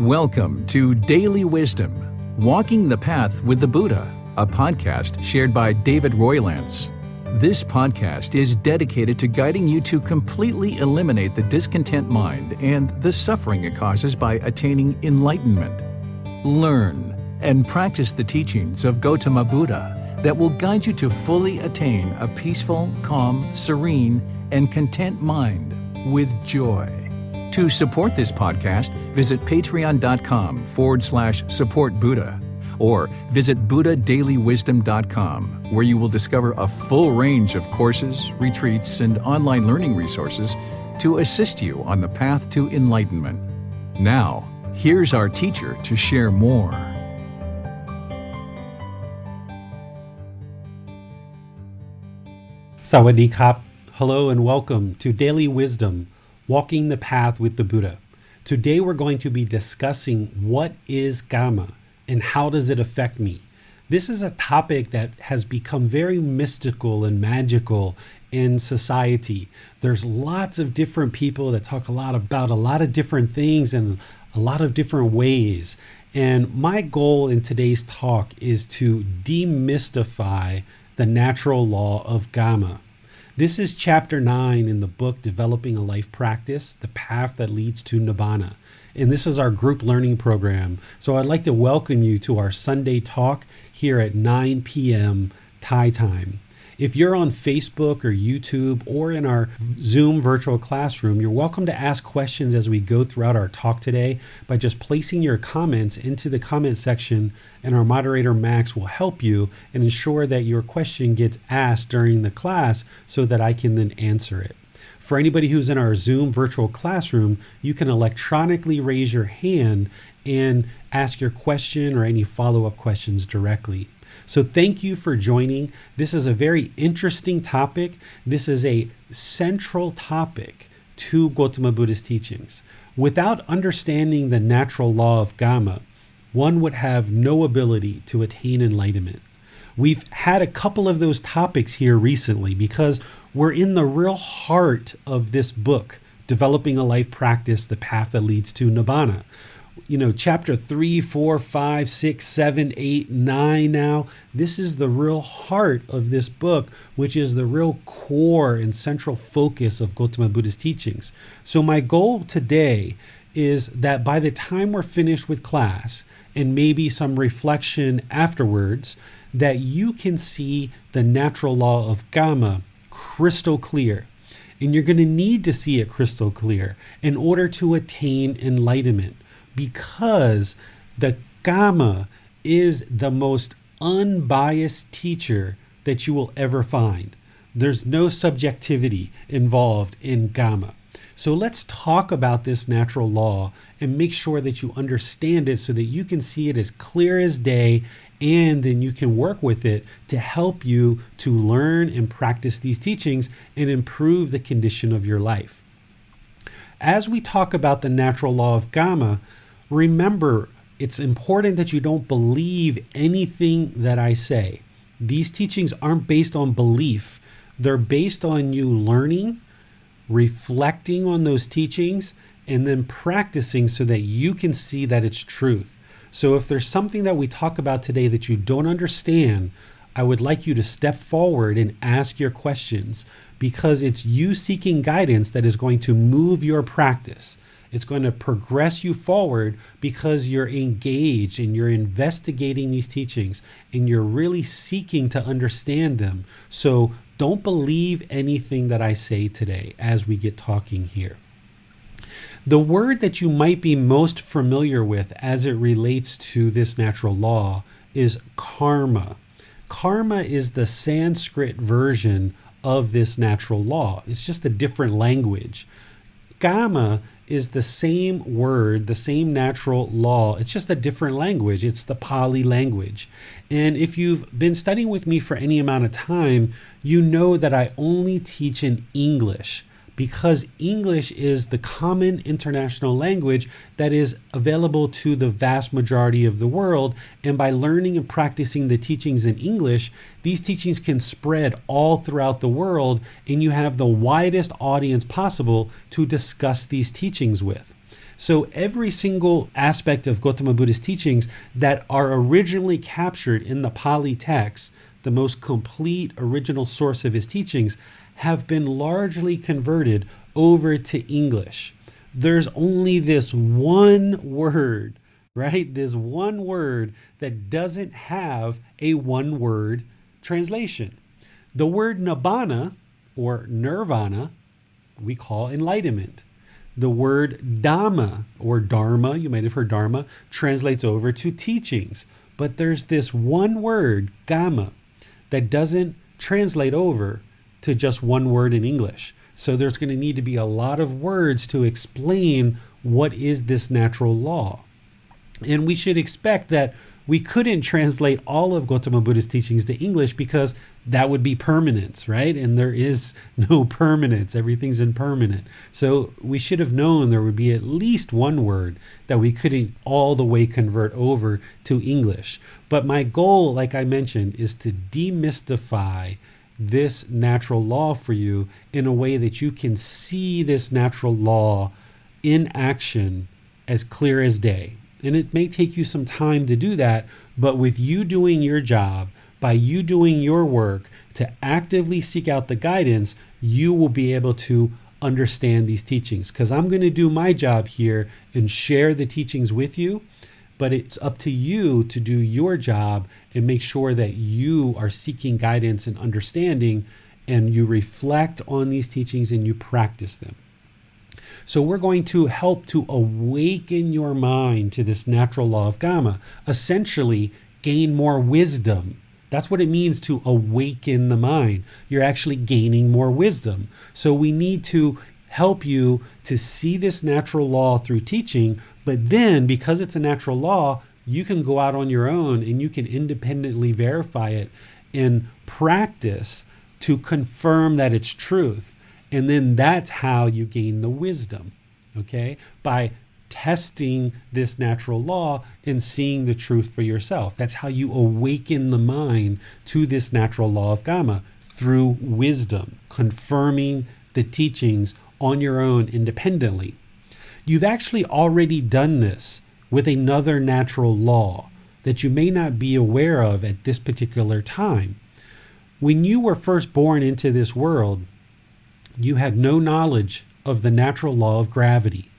Welcome to Daily Wisdom, Walking the Path with the Buddha, a podcast shared by David Roylance. This podcast is dedicated to guiding you to completely eliminate the discontent mind and the suffering it causes by attaining enlightenment. Learn and practice the teachings of Gotama Buddha that will guide you to fully attain a peaceful, calm, serene, and content mind with joy. To support this podcast, visit patreon.com/support Buddha or visit buddhadailywisdom.com, where you will discover a full range of courses, retreats, and online learning resources to assist you on the path to enlightenment. Now, here's our teacher to share more. Sawadee Kap. Hello and welcome to Daily Wisdom, Walking the Path with the Buddha. Today we're going to be discussing what is Kamma and how does it affect me. This is a topic that has become very mystical and magical in society. There's lots of different people that talk a lot about a lot of different things in a lot of different ways. And my goal in today's talk is to demystify the natural law of Kamma. This is chapter 9 in the book, Developing a Life Practice, The Path That Leads to Nibbana. And this is our group learning program. So I'd like to welcome you to our Sunday talk here at 9 p.m. Thai time. If you're on Facebook or YouTube or in our Zoom virtual classroom, you're welcome to ask questions as we go throughout our talk today by just placing your comments into the comment section, and our moderator Max will help you and ensure that your question gets asked during the class so that I can then answer it. For anybody who's in our Zoom virtual classroom, you can electronically raise your hand and ask your question or any follow-up questions directly. So thank you for joining. This is a very interesting topic. This is a central topic to Gotama Buddha's teachings. Without understanding the natural law of Kamma, one would have no ability to attain enlightenment. We've had a couple of those topics here recently because we're in the real heart of this book, Developing a Life Practice, The Path That Leads to Nibbana. You know, chapter 3, 4, 5, 6, 7, 8, 9 now. This is the real heart of this book, which is the real core and central focus of Gotama Buddha's teachings. So my goal today is that by the time we're finished with class and maybe some reflection afterwards, that you can see the natural law of Kamma crystal clear. And you're going to need to see it crystal clear in order to attain enlightenment, because the Kamma is the most unbiased teacher that you will ever find. There's no subjectivity involved in Kamma. So let's talk about this natural law and make sure that you understand it so that you can see it as clear as day, and then you can work with it to help you to learn and practice these teachings and improve the condition of your life. As we talk about the natural law of Kamma, remember, it's important that you don't believe anything that I say. These teachings aren't based on belief. They're based on you learning, reflecting on those teachings, and then practicing so that you can see that it's truth. So if there's something that we talk about today that you don't understand, I would like you to step forward and ask your questions, because it's you seeking guidance that is going to move your practice. It's going to progress you forward because you're engaged and you're investigating these teachings and you're really seeking to understand them. So don't believe anything that I say today as we get talking here. The word that you might be most familiar with as it relates to this natural law is karma. Karma is the Sanskrit version of this natural law. It's just a different language. Kamma is the same word, the same natural law. It's just a different language. It's the Pali language. And if you've been studying with me for any amount of time, you know that I only teach in English, because English is the common international language that is available to the vast majority of the world. And by learning and practicing the teachings in English, these teachings can spread all throughout the world, and you have the widest audience possible to discuss these teachings with. So every single aspect of Gotama Buddha's teachings that are originally captured in the Pali text, the most complete original source of his teachings, have been largely converted over to English. There's only this one word, right? This one word that doesn't have a one-word translation. The word Nibbana, or nirvana, we call enlightenment. The word Dhamma, or Dharma, you might have heard Dharma, translates over to teachings. But there's this one word, Kamma, that doesn't translate over to just one word in English. So there's going to need to be a lot of words to explain what is this natural law. And we should expect that we couldn't translate all of Gotama Buddha's teachings to English because that would be permanence, right? And there is no permanence. Everything's impermanent. So we should have known there would be at least one word that we couldn't all the way convert over to English. But my goal, like I mentioned, is to demystify this natural law for you in a way that you can see this natural law in action as clear as day. And it may take you some time to do that, but with you doing your job, by you doing your work to actively seek out the guidance, you will be able to understand these teachings. Because I'm going to do my job here and share the teachings with you, but it's up to you to do your job and make sure that you are seeking guidance and understanding, and you reflect on these teachings and you practice them. So we're going to help to awaken your mind to this natural law of Kamma, essentially gain more wisdom. That's what it means to awaken the mind. You're actually gaining more wisdom. So we need to help you to see this natural law through teaching, but then because it's a natural law, you can go out on your own and you can independently verify it and practice to confirm that it's truth. And then that's how you gain the wisdom, okay? By testing this natural law and seeing the truth for yourself. That's how you awaken the mind to this natural law of Kamma, through wisdom, confirming the teachings on your own independently. You've actually already done this with another natural law that you may not be aware of at this particular time. When you were first born into this world, you had no knowledge of the natural law of gravity.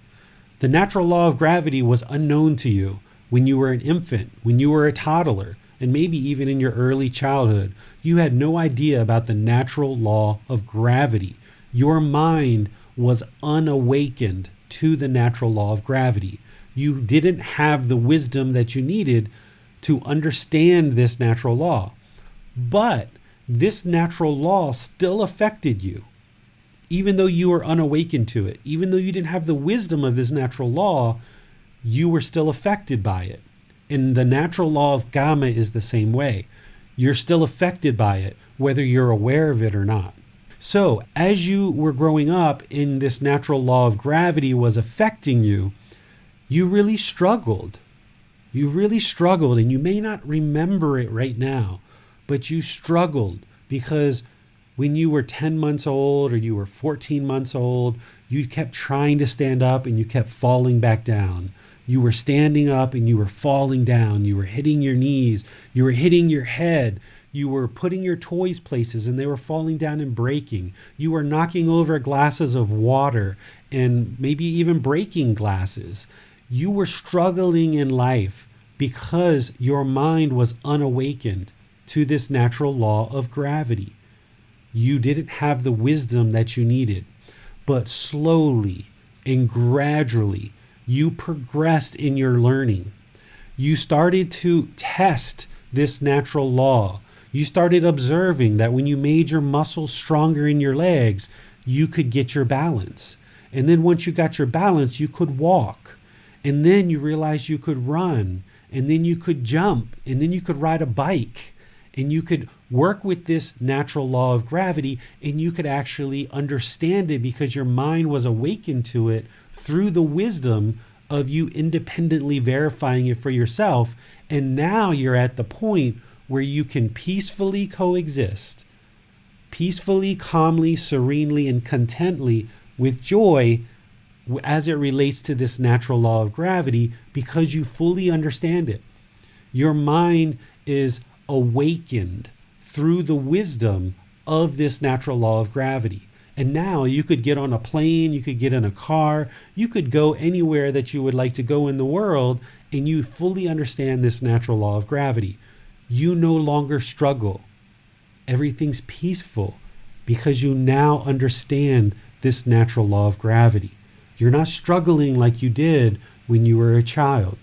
The natural law of gravity was unknown to you when you were an infant, when you were a toddler, and maybe even in your early childhood. You had no idea about the natural law of gravity. Your mind was unawakened to the natural law of gravity. You didn't have the wisdom that you needed to understand this natural law. But this natural law still affected you. Even though you were unawakened to it, even though you didn't have the wisdom of this natural law, you were still affected by it. And the natural law of Kamma is the same way. You're still affected by it, whether you're aware of it or not. So as you were growing up and this natural law of gravity was affecting you, you really struggled. You really struggled, and you may not remember it right now, but you struggled because when you were 10 months old or you were 14 months old, you kept trying to stand up and you kept falling back down. You were standing up and you were falling down. You were hitting your knees. You were hitting your head. You were putting your toys places and they were falling down and breaking. You were knocking over glasses of water and maybe even breaking glasses. You were struggling in life because your mind was unawakened to this natural law of gravity. You didn't have the wisdom that you needed, but slowly and gradually you progressed in your learning. You started to test this natural law. You started observing that when you made your muscles stronger in your legs, you could get your balance. And then once you got your balance, you could walk. And then you realized you could run, and then you could jump, and then you could ride a bike. And you could work with this natural law of gravity, and you could actually understand it because your mind was awakened to it through the wisdom of you independently verifying it for yourself. And now you're at the point where you can peacefully coexist, peacefully, calmly, serenely, and contently with joy as it relates to this natural law of gravity because you fully understand it. Your mind is awakened through the wisdom of this natural law of gravity. And now you could get on a plane, you could get in a car, you could go anywhere that you would like to go in the world, and you fully understand this natural law of gravity. You no longer struggle. Everything's peaceful because you now understand this natural law of gravity. You're not struggling like you did when you were a child.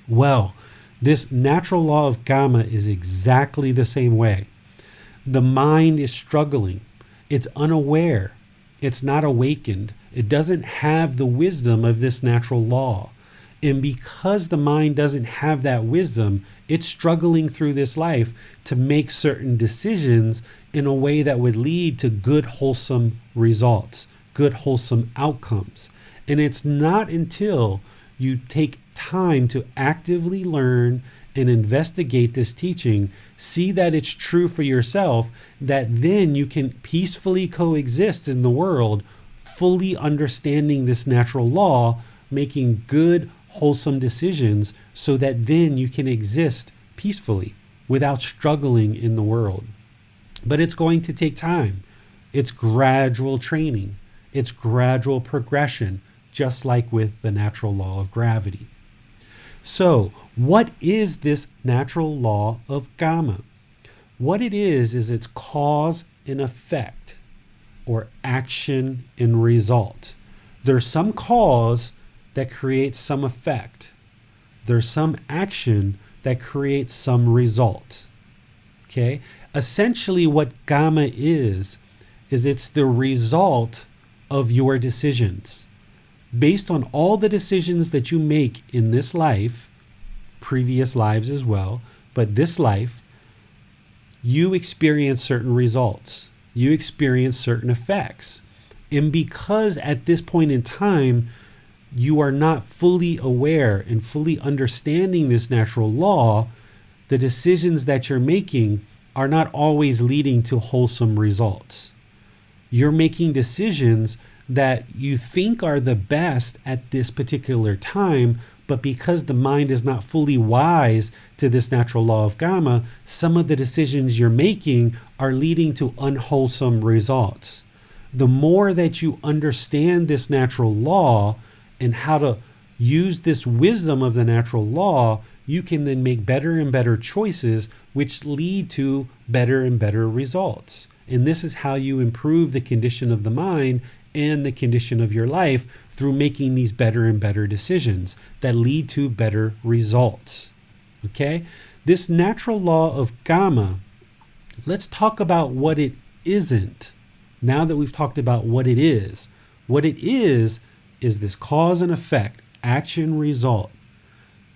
Well, this natural law of Kamma is exactly the same way. The mind is struggling. It's unaware. It's not awakened. It doesn't have the wisdom of this natural law. And because the mind doesn't have that wisdom, it's struggling through this life to make certain decisions in a way that would lead to good, wholesome results, good, wholesome outcomes. And it's not until you take time to actively learn and investigate this teaching, see that it's true for yourself, that then you can peacefully coexist in the world, fully understanding this natural law, making good, wholesome decisions so that then you can exist peacefully without struggling in the world. But it's going to take time. It's gradual training. It's gradual progression, just like with the natural law of gravity. So, what is this natural law of Kamma? What it is it's cause and effect, or action and result. There's some cause that creates some effect. There's some action that creates some result. Okay? Essentially what Kamma is it's the result of your decisions. Based on all the decisions that you make in this life, previous lives as well, but this life, you experience certain results. You experience certain effects. And because at this point in time, you are not fully aware and fully understanding this natural law, the decisions that you're making are not always leading to wholesome results. You're making decisions that you think are the best at this particular time, but because the mind is not fully wise to this natural law of Kamma, some of the decisions you're making are leading to unwholesome results. The more that you understand this natural law and how to use this wisdom of the natural law, you can then make better and better choices, which lead to better and better results. And this is how you improve the condition of the mind and the condition of your life through making these better and better decisions that lead to better results. Okay? This natural law of Kamma, let's talk about what it isn't. Now that we've talked about what it is this cause and effect, action, result.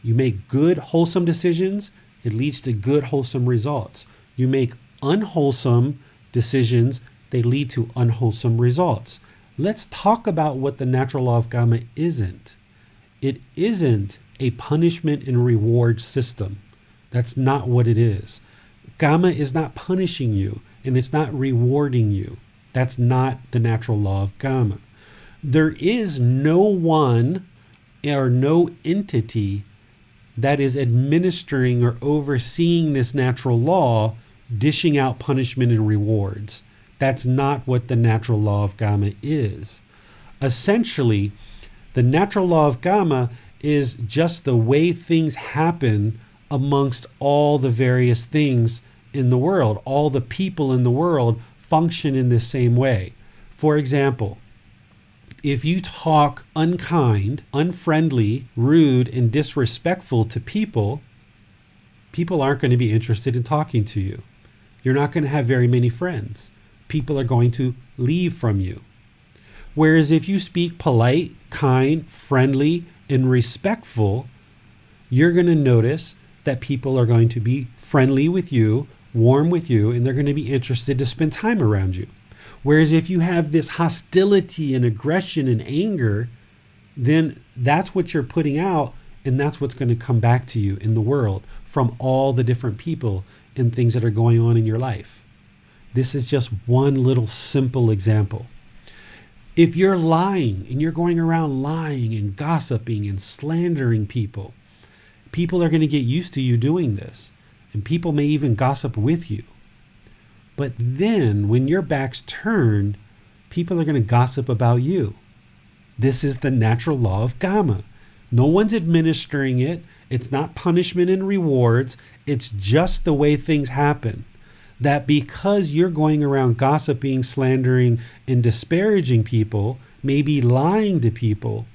You make good, wholesome decisions, it leads to good, wholesome results. You make unwholesome decisions, they lead to unwholesome results. Let's talk about what the natural law of Kamma isn't. It isn't a punishment and reward system. That's not what it is. Kamma is not punishing you, and it's not rewarding you. That's not the natural law of Kamma. There is no one or no entity that is administering or overseeing this natural law, dishing out punishment and rewards. That's not what the natural law of Kamma is. Essentially, the natural law of Kamma is just the way things happen amongst all the various things in the world. All the people in the world function in the same way. For example, if you talk unkind, unfriendly, rude, and disrespectful to people, people aren't going to be interested in talking to you. You're not going to have very many friends. People are going to leave from you. Whereas if you speak polite, kind, friendly, and respectful, you're going to notice that people are going to be friendly with you, warm with you, and they're going to be interested to spend time around you. Whereas if you have this hostility and aggression and anger, then that's what you're putting out, and that's what's going to come back to you in the world from all the different people and things that are going on in your life. This is just one little simple example. If you're lying and you're going around lying and gossiping and slandering people, people are going to get used to you doing this, and people may even gossip with you. But then when your back's turned, people are going to gossip about you. This is the natural law of Kamma. No one's administering it. It's not punishment and rewards. It's just the way things happen. That because you're going around gossiping, slandering, and disparaging people, maybe lying to people,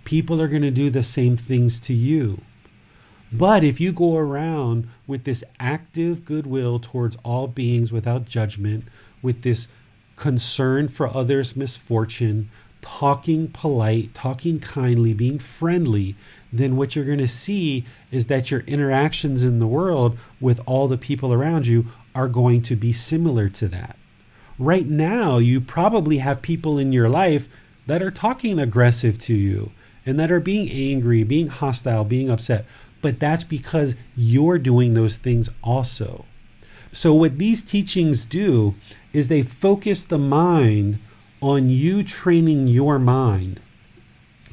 people are going to do the same things to you. But if you go around with this active goodwill towards all beings without judgment, with this concern for others' misfortune, talking polite, talking kindly, being friendly, then what you're going to see is that your interactions in the world with all the people around you are going to be similar to that. Right now, you probably have people in your life that are talking aggressive to you and that are being angry, being hostile, being upset. But that's because you're doing those things also. So what these teachings do is they focus the mind on you training your mind,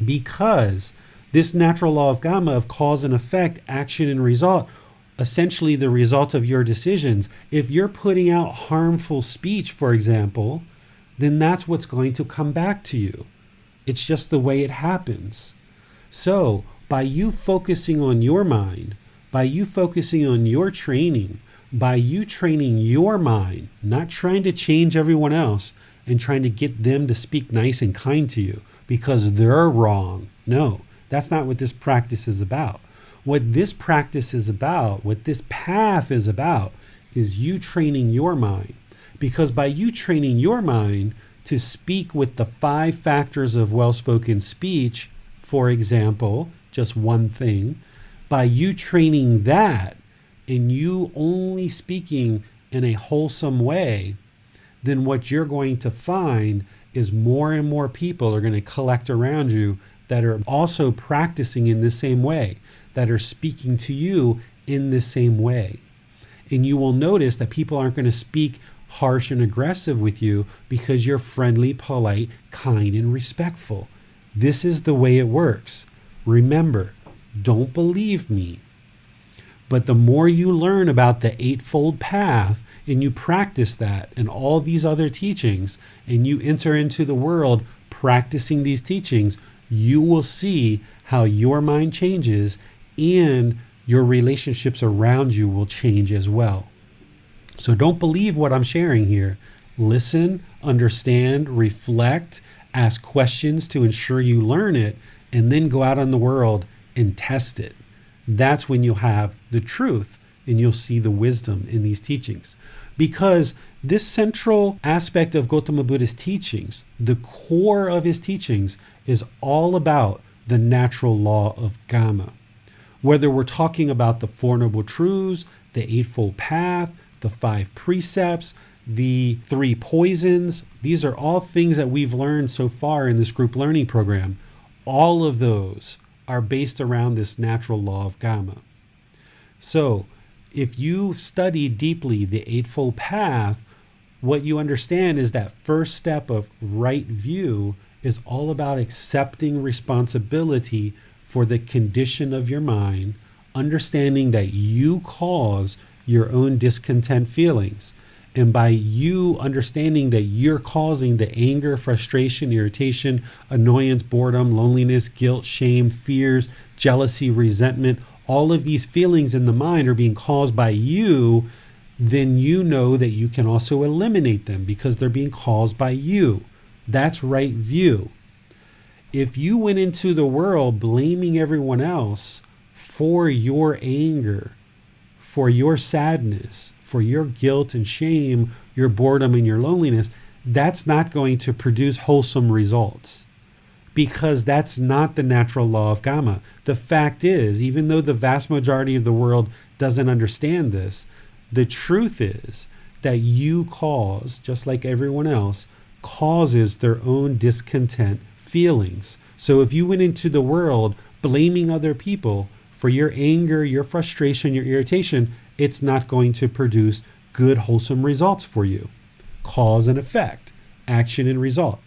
because this natural law of Kamma, of cause and effect, action and result, essentially the result of your decisions. If you're putting out harmful speech, for example, then that's what's going to come back to you. It's just the way it happens. So by you focusing on your mind, by you focusing on your training, by you training your mind, not trying to change everyone else and trying to get them to speak nice and kind to you because they're wrong. No, that's not what this practice is about. What this practice is about, what this path is about, is you training your mind. Because by you training your mind to speak with the 5 factors of well-spoken speech, for example, just one thing, by you training that and you only speaking in a wholesome way, then what you're going to find is more and more people are going to collect around you that are also practicing in the same way, that are speaking to you in the same way. And you will notice that people aren't going to speak harsh and aggressive with you because you're friendly, polite, kind, and respectful. This is the way it works. Remember, don't believe me. But the more you learn about the Eightfold Path and you practice that and all these other teachings, and you enter into the world practicing these teachings, you will see how your mind changes and your relationships around you will change as well. So don't believe what I'm sharing here. Listen, understand, reflect, ask questions to ensure you learn it, and then go out in the world and test it. That's when you'll have the truth and you'll see the wisdom in these teachings. Because this central aspect of Gotama Buddha's teachings, the core of his teachings, is all about the natural law of Kamma. Whether we're talking about the Four Noble Truths, the Eightfold Path, the 5 precepts, the 3 poisons, these are all things that we've learned so far in this group learning program. All of those are based around this natural law of Kamma. So if you study deeply the Eightfold Path, what you understand is that first step of right view is all about accepting responsibility for the condition of your mind, understanding that you cause your own discontent feelings. And by you understanding that you're causing the anger, frustration, irritation, annoyance, boredom, loneliness, guilt, shame, fears, jealousy, resentment, all of these feelings in the mind are being caused by you, then you know that you can also eliminate them because they're being caused by you. That's right view. If you went into the world blaming everyone else for your anger, for your sadness, for your guilt and shame, your boredom and your loneliness, that's not going to produce wholesome results, because that's not the natural law of Kamma. The fact is, even though the vast majority of the world doesn't understand this, the truth is that you cause, just like everyone else, causes their own discontent feelings. So if you went into the world blaming other people for your anger, your frustration, your irritation, it's not going to produce good, wholesome results for you. Cause and effect, action and result.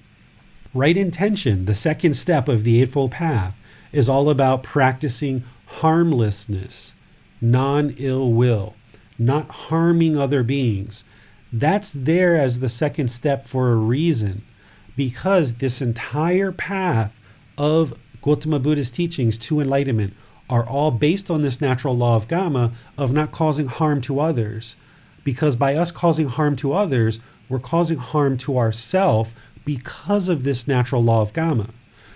Right intention, the second step of the Eightfold Path, is all about practicing harmlessness, non-ill will, not harming other beings. That's there as the second step for a reason, because this entire path of Gotama Buddha's teachings to enlightenment are all based on this natural law of Kamma, of not causing harm to others. Because by us causing harm to others, we're causing harm to ourselves because of this natural law of Kamma.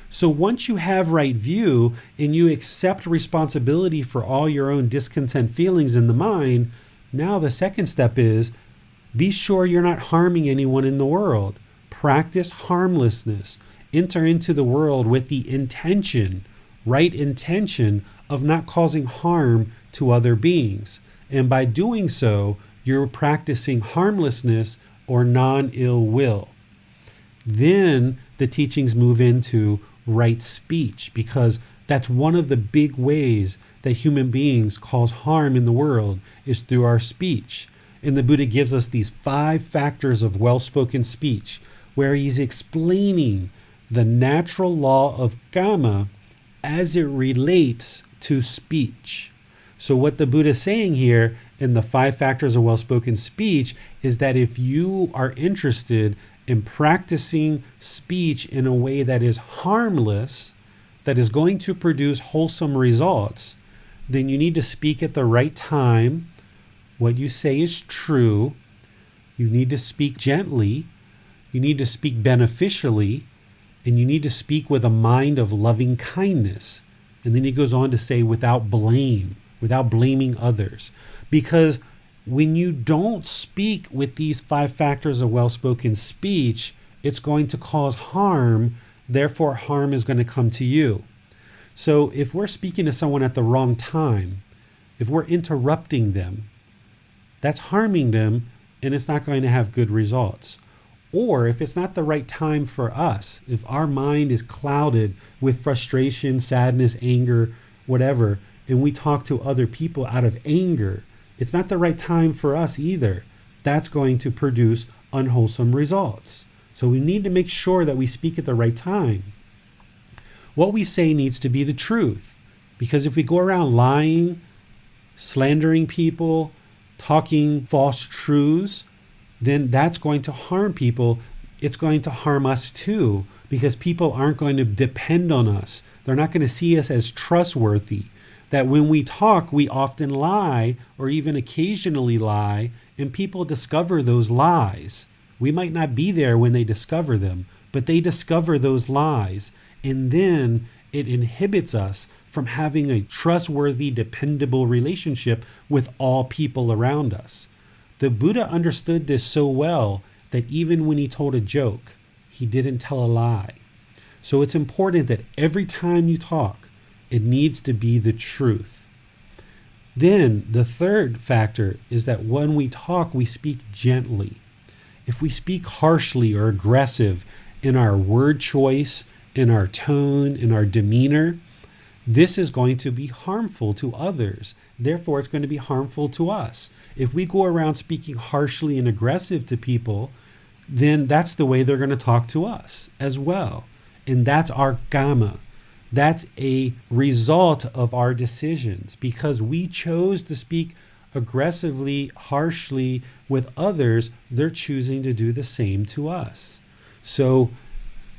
So once you have right view and you accept responsibility for all your own discontent feelings in the mind, now the second step is be sure you're not harming anyone in the world. Practice harmlessness. Enter into the world with the intention, right intention, of not causing harm to other beings. And by doing so, you're practicing harmlessness or non-ill will. Then the teachings move into right speech, because that's one of the big ways that human beings cause harm in the world, is through our speech. And the Buddha gives us these 5 factors of well-spoken speech, where he's explaining the natural law of Kamma as it relates to speech. So what the Buddha is saying here in the 5 factors of well-spoken speech is that if you are interested in practicing speech in a way that is harmless, that is going to produce wholesome results, then you need to speak at the right time. What you say is true. You need to speak gently. You need to speak beneficially. And you need to speak with a mind of loving kindness. And then he goes on to say, without blame, without blaming others. Because when you don't speak with these 5 factors of well-spoken speech, it's going to cause harm. Therefore, harm is going to come to you. So if we're speaking to someone at the wrong time, if we're interrupting them, that's harming them, and it's not going to have good results. Or if it's not the right time for us, if our mind is clouded with frustration, sadness, anger, whatever, and we talk to other people out of anger, it's not the right time for us either. That's going to produce unwholesome results. So we need to make sure that we speak at the right time. What we say needs to be the truth, because if we go around lying, slandering people, talking false truths, then that's going to harm people. It's going to harm us too, because people aren't going to depend on us. They're not going to see us as trustworthy. That when we talk, we often lie, or even occasionally lie, and people discover those lies. We might not be there when they discover them, but they discover those lies. And then it inhibits us from having a trustworthy, dependable relationship with all people around us. The Buddha understood this so well that even when he told a joke, he didn't tell a lie. So it's important that every time you talk, it needs to be the truth. Then the third factor is that when we talk, we speak gently. If we speak harshly or aggressive in our word choice, in our tone, in our demeanor, this is going to be harmful to others. Therefore, it's going to be harmful to us. If we go around speaking harshly and aggressive to people, then that's the way they're going to talk to us as well. And that's our Kamma. That's a result of our decisions, because we chose to speak aggressively, harshly with others. They're choosing to do the same to us. So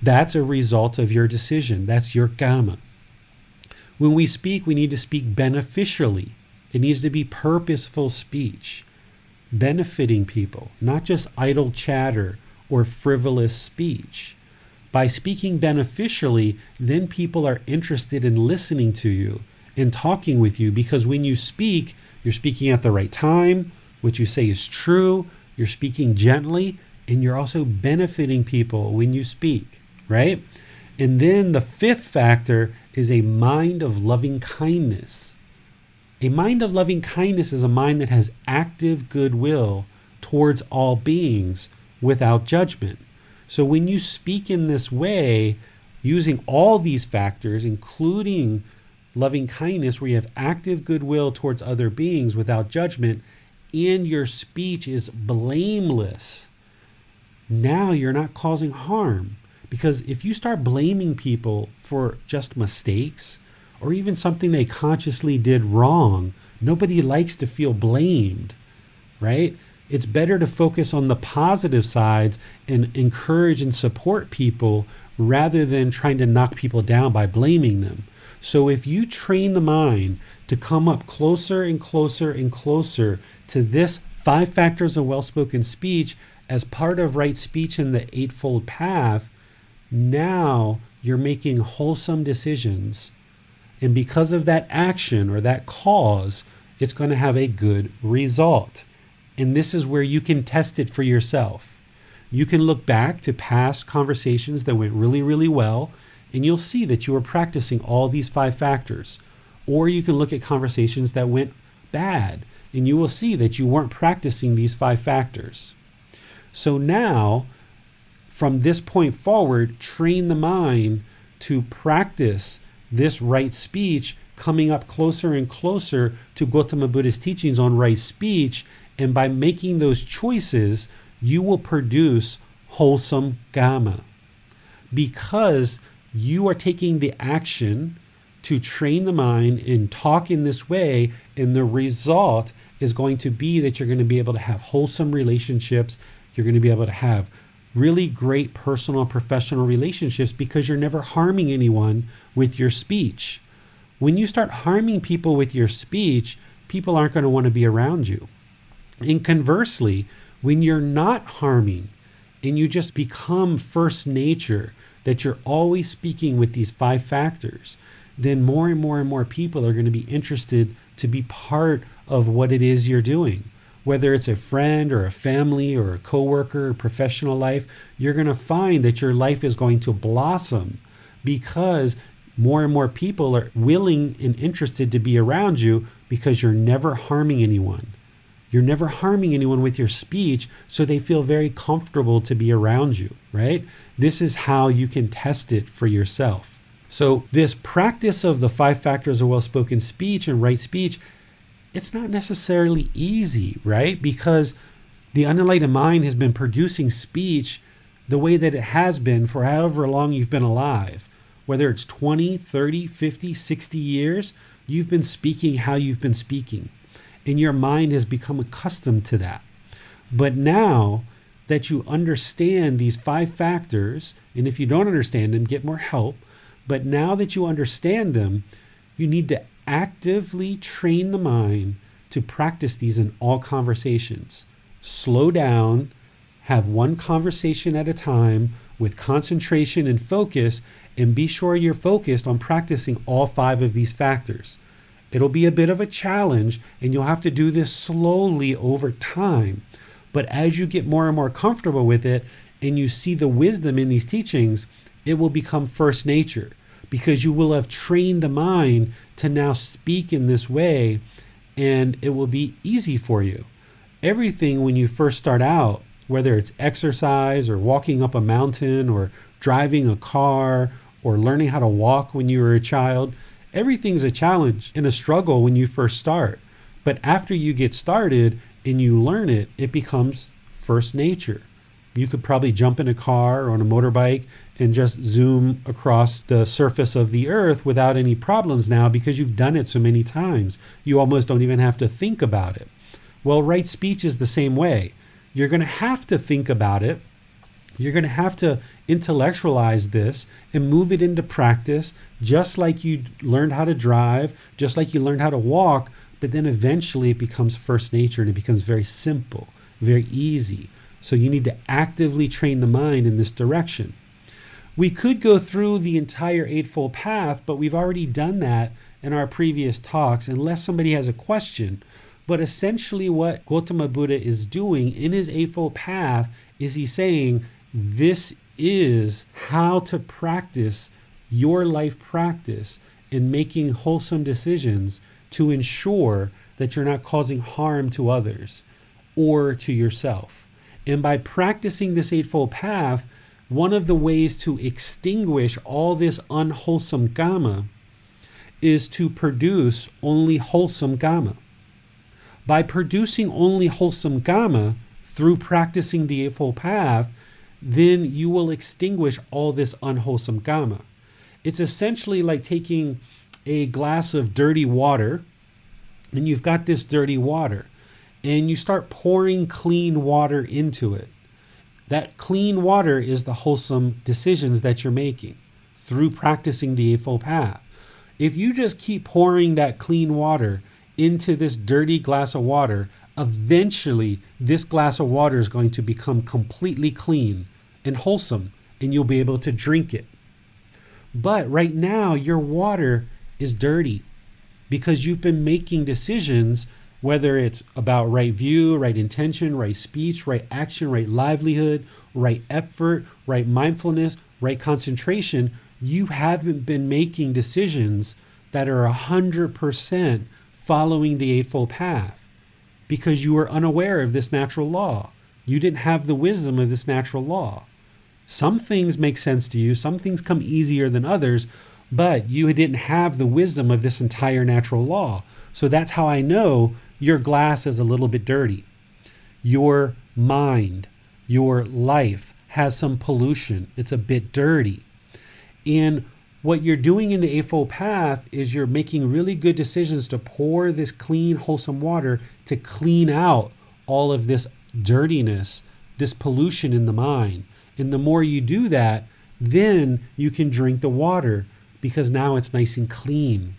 that's a result of your decision. That's your Kamma. When we speak, we need to speak beneficially. It needs to be purposeful speech, benefiting people, not just idle chatter or frivolous speech. By speaking beneficially, then people are interested in listening to you and talking with you, because when you speak, you're speaking at the right time, what you say is true, you're speaking gently, and you're also benefiting people when you speak, right? And then the fifth factor is a mind of loving kindness. A mind of loving kindness is a mind that has active goodwill towards all beings without judgment. So when you speak in this way, using all these factors, including loving kindness, where you have active goodwill towards other beings without judgment, and your speech is blameless, now you're not causing harm, Because if you start blaming people for just mistakes or even something they consciously did wrong, nobody likes to feel blamed, right? It's better to focus on the positive sides and encourage and support people rather than trying to knock people down by blaming them. So if you train the mind to come up closer and closer and closer to this 5 factors of well-spoken speech as part of right speech in the Eightfold Path, now you're making wholesome decisions. And because of that action or that cause, it's going to have a good result. And this is where you can test it for yourself. You can look back to past conversations that went really, really well, and you'll see that you were practicing all these 5 factors. Or you can look at conversations that went bad, and you will see that you weren't practicing these 5 factors. So now, from this point forward, train the mind to practice this right speech, coming up closer and closer to Gotama Buddha's teachings on right speech. And by making those choices, you will produce wholesome Kamma. Because you are taking the action to train the mind and talk in this way, and the result is going to be that you're going to be able to have wholesome relationships. You're going to be able to have really great personal and professional relationships because you're never harming anyone with your speech. When you start harming people with your speech, people aren't going to want to be around you. And conversely, when you're not harming and you just become first nature, that you're always speaking with these 5 factors, then more and more and more people are going to be interested to be part of what it is you're doing. Whether it's a friend or a family or a coworker or professional life, you're going to find that your life is going to blossom because more and more people are willing and interested to be around you because you're never harming anyone. You're never harming anyone with your speech, so they feel very comfortable to be around you, right? This is how you can test it for yourself. So this practice of the 5 factors of well-spoken speech and right speech, it's not necessarily easy, right? Because the unenlightened mind has been producing speech the way that it has been for however long you've been alive. Whether it's 20, 30, 50, 60 years, you've been speaking how you've been speaking. And your mind has become accustomed to that. But now that you understand these 5 factors, and if you don't understand them, get more help. But now that you understand them, you need to actively train the mind to practice these in all conversations. Slow down, have one conversation at a time with concentration and focus, and be sure you're focused on practicing all 5 of these factors. It'll be a bit of a challenge, and you'll have to do this slowly over time. But as you get more and more comfortable with it, and you see the wisdom in these teachings, it will become first nature, because you will have trained the mind to now speak in this way, and it will be easy for you. Everything when you first start out, whether it's exercise or walking up a mountain or driving a car or learning how to walk when you were a child, everything's a challenge and a struggle when you first start. But after you get started and you learn it, it becomes first nature. You could probably jump in a car or on a motorbike and just zoom across the surface of the earth without any problems now because you've done it so many times. You almost don't even have to think about it. Well, right speech is the same way. You're going to have to think about it. You're going to have to intellectualize this and move it into practice, just like you learned how to drive, just like you learned how to walk, but then eventually it becomes first nature and it becomes very simple, very easy. So you need to actively train the mind in this direction. We could go through the entire Eightfold Path, but we've already done that in our previous talks, unless somebody has a question. But essentially what Gotama Buddha is doing in his Eightfold Path is he's saying, this is how to practice your life practice in making wholesome decisions to ensure that you're not causing harm to others or to yourself. And by practicing this Eightfold Path, one of the ways to extinguish all this unwholesome Kamma is to produce only wholesome Kamma. By producing only wholesome Kamma through practicing the Eightfold Path, then you will extinguish all this unwholesome Kamma. It's essentially like taking a glass of dirty water, and you've got this dirty water, and you start pouring clean water into it. That clean water is the wholesome decisions that you're making through practicing the Eightfold Path. If you just keep pouring that clean water into this dirty glass of water, eventually this glass of water is going to become completely clean and wholesome, and you'll be able to drink it. But right now, your water is dirty because you've been making decisions, whether it's about right view, right intention, right speech, right action, right livelihood, right effort, right mindfulness, right concentration. You haven't been making decisions that are 100% following the Eightfold Path because you were unaware of this natural law. You didn't have the wisdom of this natural law. Some things make sense to you, some things come easier than others, but you didn't have the wisdom of this entire natural law. So that's how I know your glass is a little bit dirty. Your mind, your life has some pollution. It's a bit dirty. And what you're doing in the Eightfold Path is you're making really good decisions to pour this clean, wholesome water to clean out all of this dirtiness, this pollution in the mind. And the more you do that, then you can drink the water because now it's nice and clean.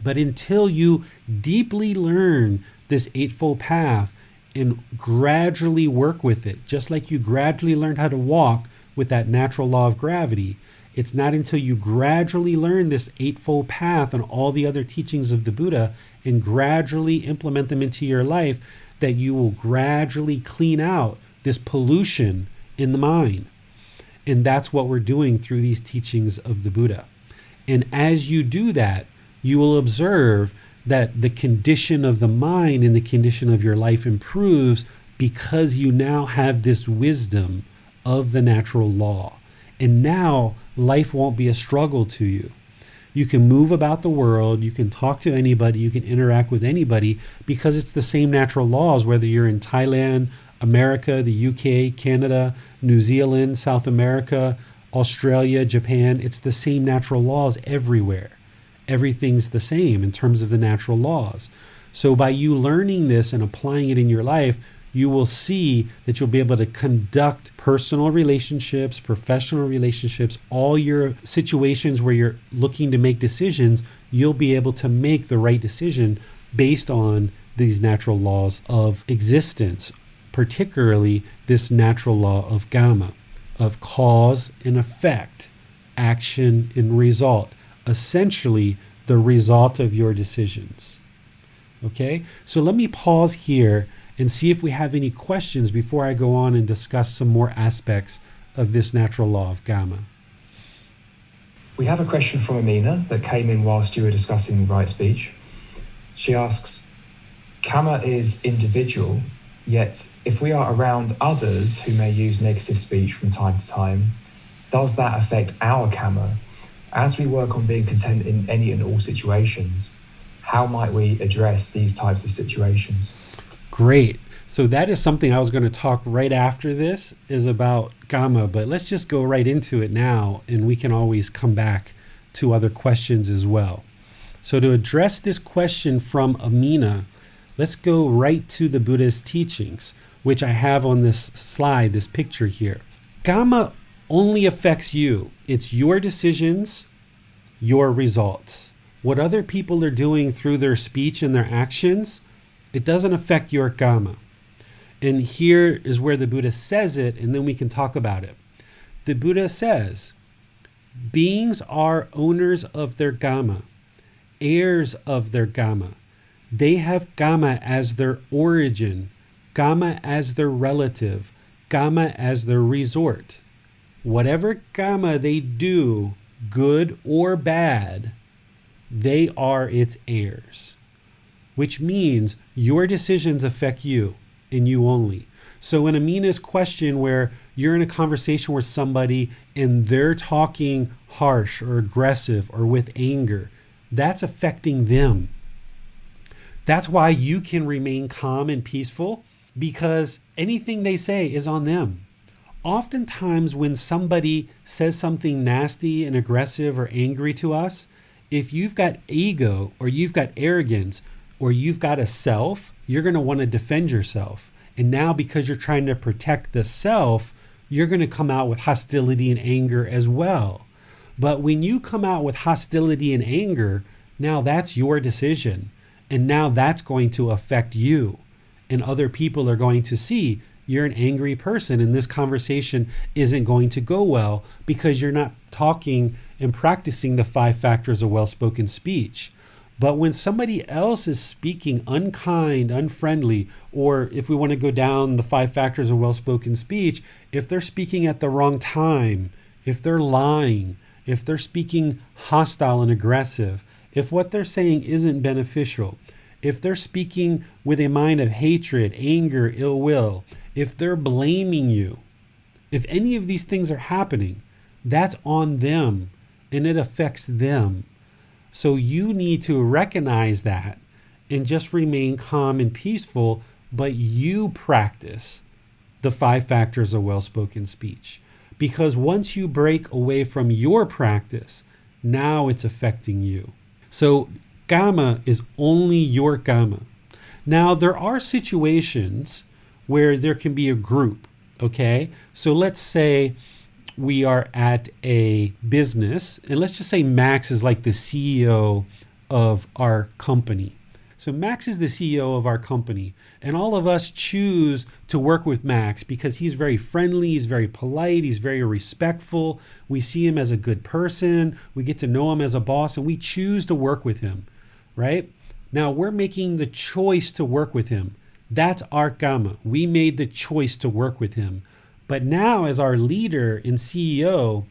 But until you deeply learn this Eightfold Path and gradually work with it, just like you gradually learned how to walk with that natural law of gravity, it's not until you gradually learn this Eightfold Path and all the other teachings of the Buddha and gradually implement them into your life that you will gradually clean out this pollution in the mind. And that's what we're doing through these teachings of the Buddha. And as you do that, you will observe that the condition of the mind and the condition of your life improves because you now have this wisdom of the natural law. And now life won't be a struggle to you. You can move about the world, you can talk to anybody, you can interact with anybody because it's the same natural laws, whether you're in Thailand, America, the UK, Canada, New Zealand, South America, Australia, Japan. It's the same natural laws everywhere. Everything's the same in terms of the natural laws. So by you learning this and applying it in your life, you will see that you'll be able to conduct personal relationships, professional relationships, all your situations where you're looking to make decisions, you'll be able to make the right decision based on these natural laws of existence, particularly this natural law of Kamma, of cause and effect, action and result, essentially the result of your decisions. Okay, so let me pause here and see if we have any questions before I go on and discuss some more aspects of this natural law of Kamma. We have a question from Amina that came in whilst you were discussing right speech. She asks, Kamma is individual, yet if we are around others who may use negative speech from time to time, does that affect our Kamma? As we work on being content in any and all situations, how might we address these types of situations? Great. So that is something I was going to talk right after this is about Kamma, but let's just go right into it now and we can always come back to other questions as well. So to address this question from Amina, let's go right to the Buddha's teachings, which I have on this slide, this picture here. Kamma only affects you. It's your decisions, your results. What other people are doing through their speech and their actions, it doesn't affect your Kamma. And here is where the Buddha says it, and then we can talk about it. The Buddha says, beings are owners of their Kamma, heirs of their Kamma. They have Kamma as their origin, Kamma as their relative, Kamma as their resort. Whatever Kamma they do, good or bad, they are its heirs. Which means your decisions affect you and you only. So in Amina's question where you're in a conversation with somebody and they're talking harsh or aggressive or with anger, that's affecting them. That's why you can remain calm and peaceful, because anything they say is on them. oftentimes when somebody says something nasty and aggressive or angry to us, if you've got ego or you've got arrogance or you've got a self, you're going to want to defend yourself. And now because you're trying to protect the self, you're going to come out with hostility and anger as well. But when you come out with hostility and anger, now that's your decision. And now that's going to affect you. And other people are going to see you're an angry person and this conversation isn't going to go well because you're not talking and practicing the 5 factors of well-spoken speech. But when somebody else is speaking unkind, unfriendly, or if we want to go down the 5 factors of well-spoken speech, if they're speaking at the wrong time, if they're lying, if they're speaking hostile and aggressive, if what they're saying isn't beneficial, if they're speaking with a mind of hatred, anger, ill will, if they're blaming you, if any of these things are happening, that's on them and it affects them. So you need to recognize that and just remain calm and peaceful, but you practice the 5 factors of well-spoken speech. Because once you break away from your practice, now it's affecting you. So Kamma is only your Kamma. Now there are situations where there can be a group, okay? So let's say we are at a business, and let's just say Max is like the CEO of our company. So Max is the CEO of our company, and all of us choose to work with Max because he's very friendly, he's very polite, he's very respectful. We see him as a good person, we get to know him as a boss, and we choose to work with him, right? Now we're making the choice to work with him. That's our Kamma. We made the choice to work with him. But now as our leader and CEO,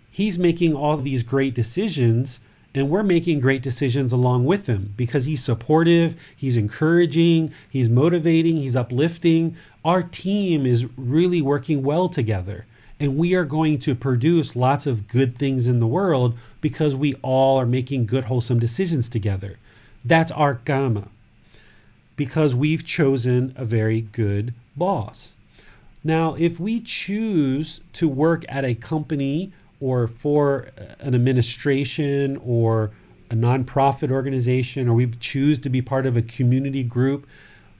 he's making all these great decisions and we're making great decisions along with him because he's supportive, he's encouraging, he's motivating, he's uplifting. Our team is really working well together and we are going to produce lots of good things in the world because we all are making good, wholesome decisions together. That's our Kamma because we've chosen a very good boss. Now, if we choose to work at a company or for an administration or a nonprofit organization, or we choose to be part of a community group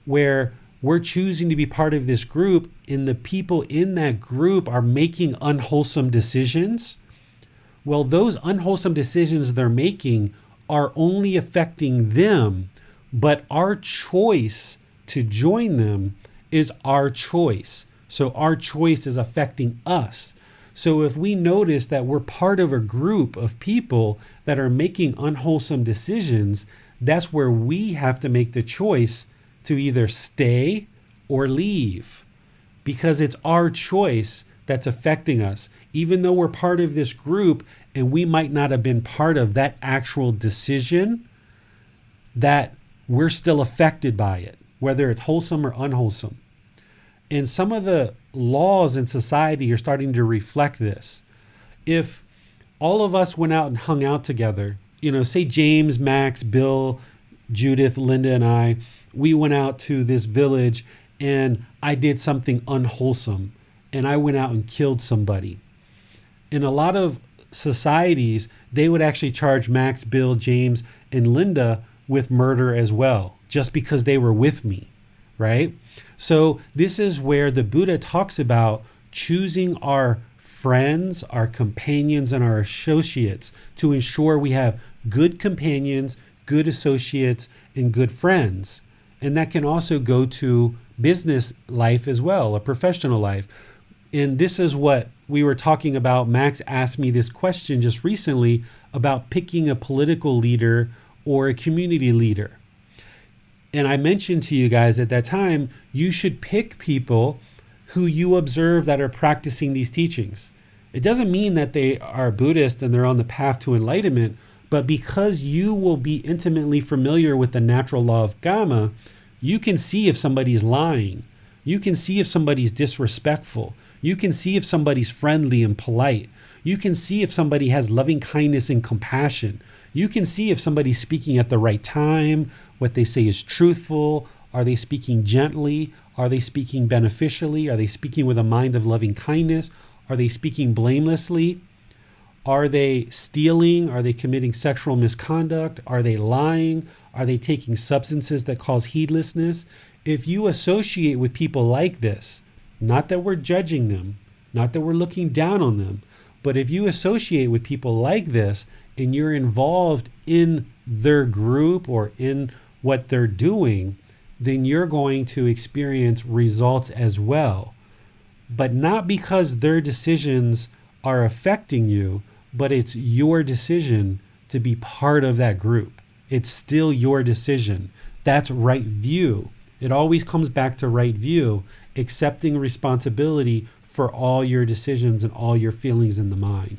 where we're choosing to be part of this group and the people in that group are making unwholesome decisions, well, those unwholesome decisions they're making are only affecting them, but our choice to join them is our choice. So our choice is affecting us. So if we notice that we're part of a group of people that are making unwholesome decisions, that's where we have to make the choice to either stay or leave because it's our choice that's affecting us. Even though we're part of this group and we might not have been part of that actual decision, that we're still affected by it, whether it's wholesome or unwholesome. And some of the laws in society are starting to reflect this. If all of us went out and hung out together, say James, Max, Bill, Judith, Linda, and I, we went out to this village and I did something unwholesome and I went out and killed somebody. In a lot of societies, they would actually charge Max, Bill, James, and Linda with murder as well, just because they were with me, right? So this is where the Buddha talks about choosing our friends, our companions, and our associates to ensure we have good companions, good associates, and good friends. And that can also go to business life as well, a professional life. And this is what we were talking about. Max asked me this question just recently about picking a political leader or a community leader. And I mentioned to you guys at that time, you should pick people who you observe that are practicing these teachings. It doesn't mean that they are Buddhist and they're on the path to enlightenment, but because you will be intimately familiar with the natural law of Kamma, you can see if somebody is lying. You can see if somebody's disrespectful. You can see if somebody's friendly and polite. You can see if somebody has loving kindness and compassion. You can see if somebody's speaking at the right time, what they say is truthful. Are they speaking gently? Are they speaking beneficially? Are they speaking with a mind of loving kindness? Are they speaking blamelessly? Are they stealing? Are they committing sexual misconduct? Are they lying? Are they taking substances that cause heedlessness? If you associate with people like this, not that we're judging them, not that we're looking down on them, but if you associate with people like this and you're involved in their group or in what they're doing, then you're going to experience results as well. But not because their decisions are affecting you, but it's your decision to be part of that group. It's still your decision. That's right view. It always comes back to right view, accepting responsibility for all your decisions and all your feelings in the mind.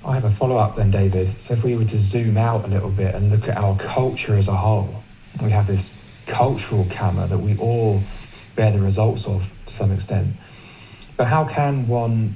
I have a follow-up then, David. So if we were to zoom out a little bit and look at our culture as a whole, we have this cultural karma that we all bear the results of to some extent. But how can one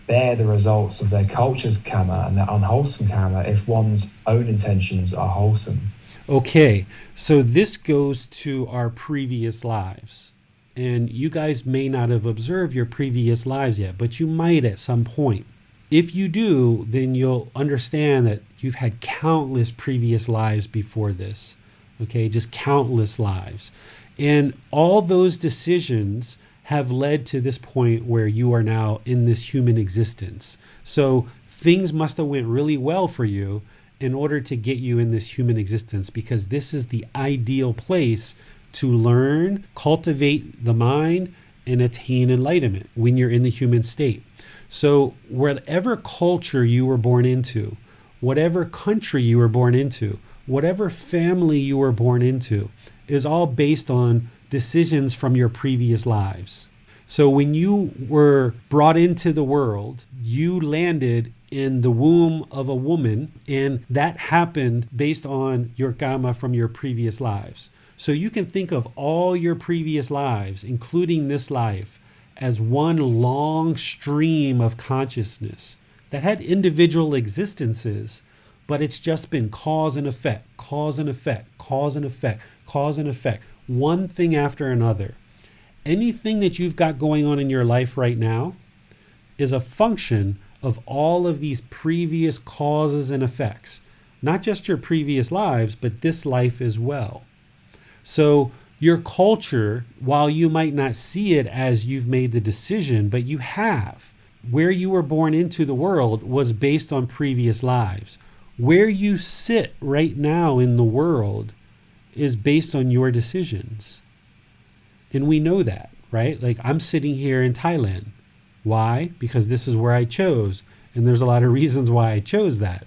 bear the results of their culture's karma and their unwholesome karma if one's own intentions are wholesome? Okay, so this goes to our previous lives. And you guys may not have observed your previous lives yet, but you might at some point. If you do, then you'll understand that you've had countless previous lives before this. Okay, just countless lives. And all those decisions have led to this point where you are now in this human existence. So things must have went really well for you in order to get you in this human existence, because this is the ideal place to learn, cultivate the mind, and attain enlightenment when you're in the human state. So whatever culture you were born into, whatever country you were born into, whatever family you were born into, is all based on decisions from your previous lives. So when you were brought into the world, you landed in the womb of a woman, and that happened based on your karma from your previous lives. So you can think of all your previous lives, including this life, as one long stream of consciousness that had individual existences, but it's just been cause and effect, cause and effect, cause and effect, cause and effect, one thing after another. Anything that you've got going on in your life right now is a function of all of these previous causes and effects, not just your previous lives, but this life as well. So your culture, while you might not see it as you've made the decision, but you have, where you were born into the world was based on previous lives. Where you sit right now in the world is based on your decisions. And we know that, right? Like, I'm sitting here in Thailand. Why? Because this is where I chose. And there's a lot of reasons why I chose that.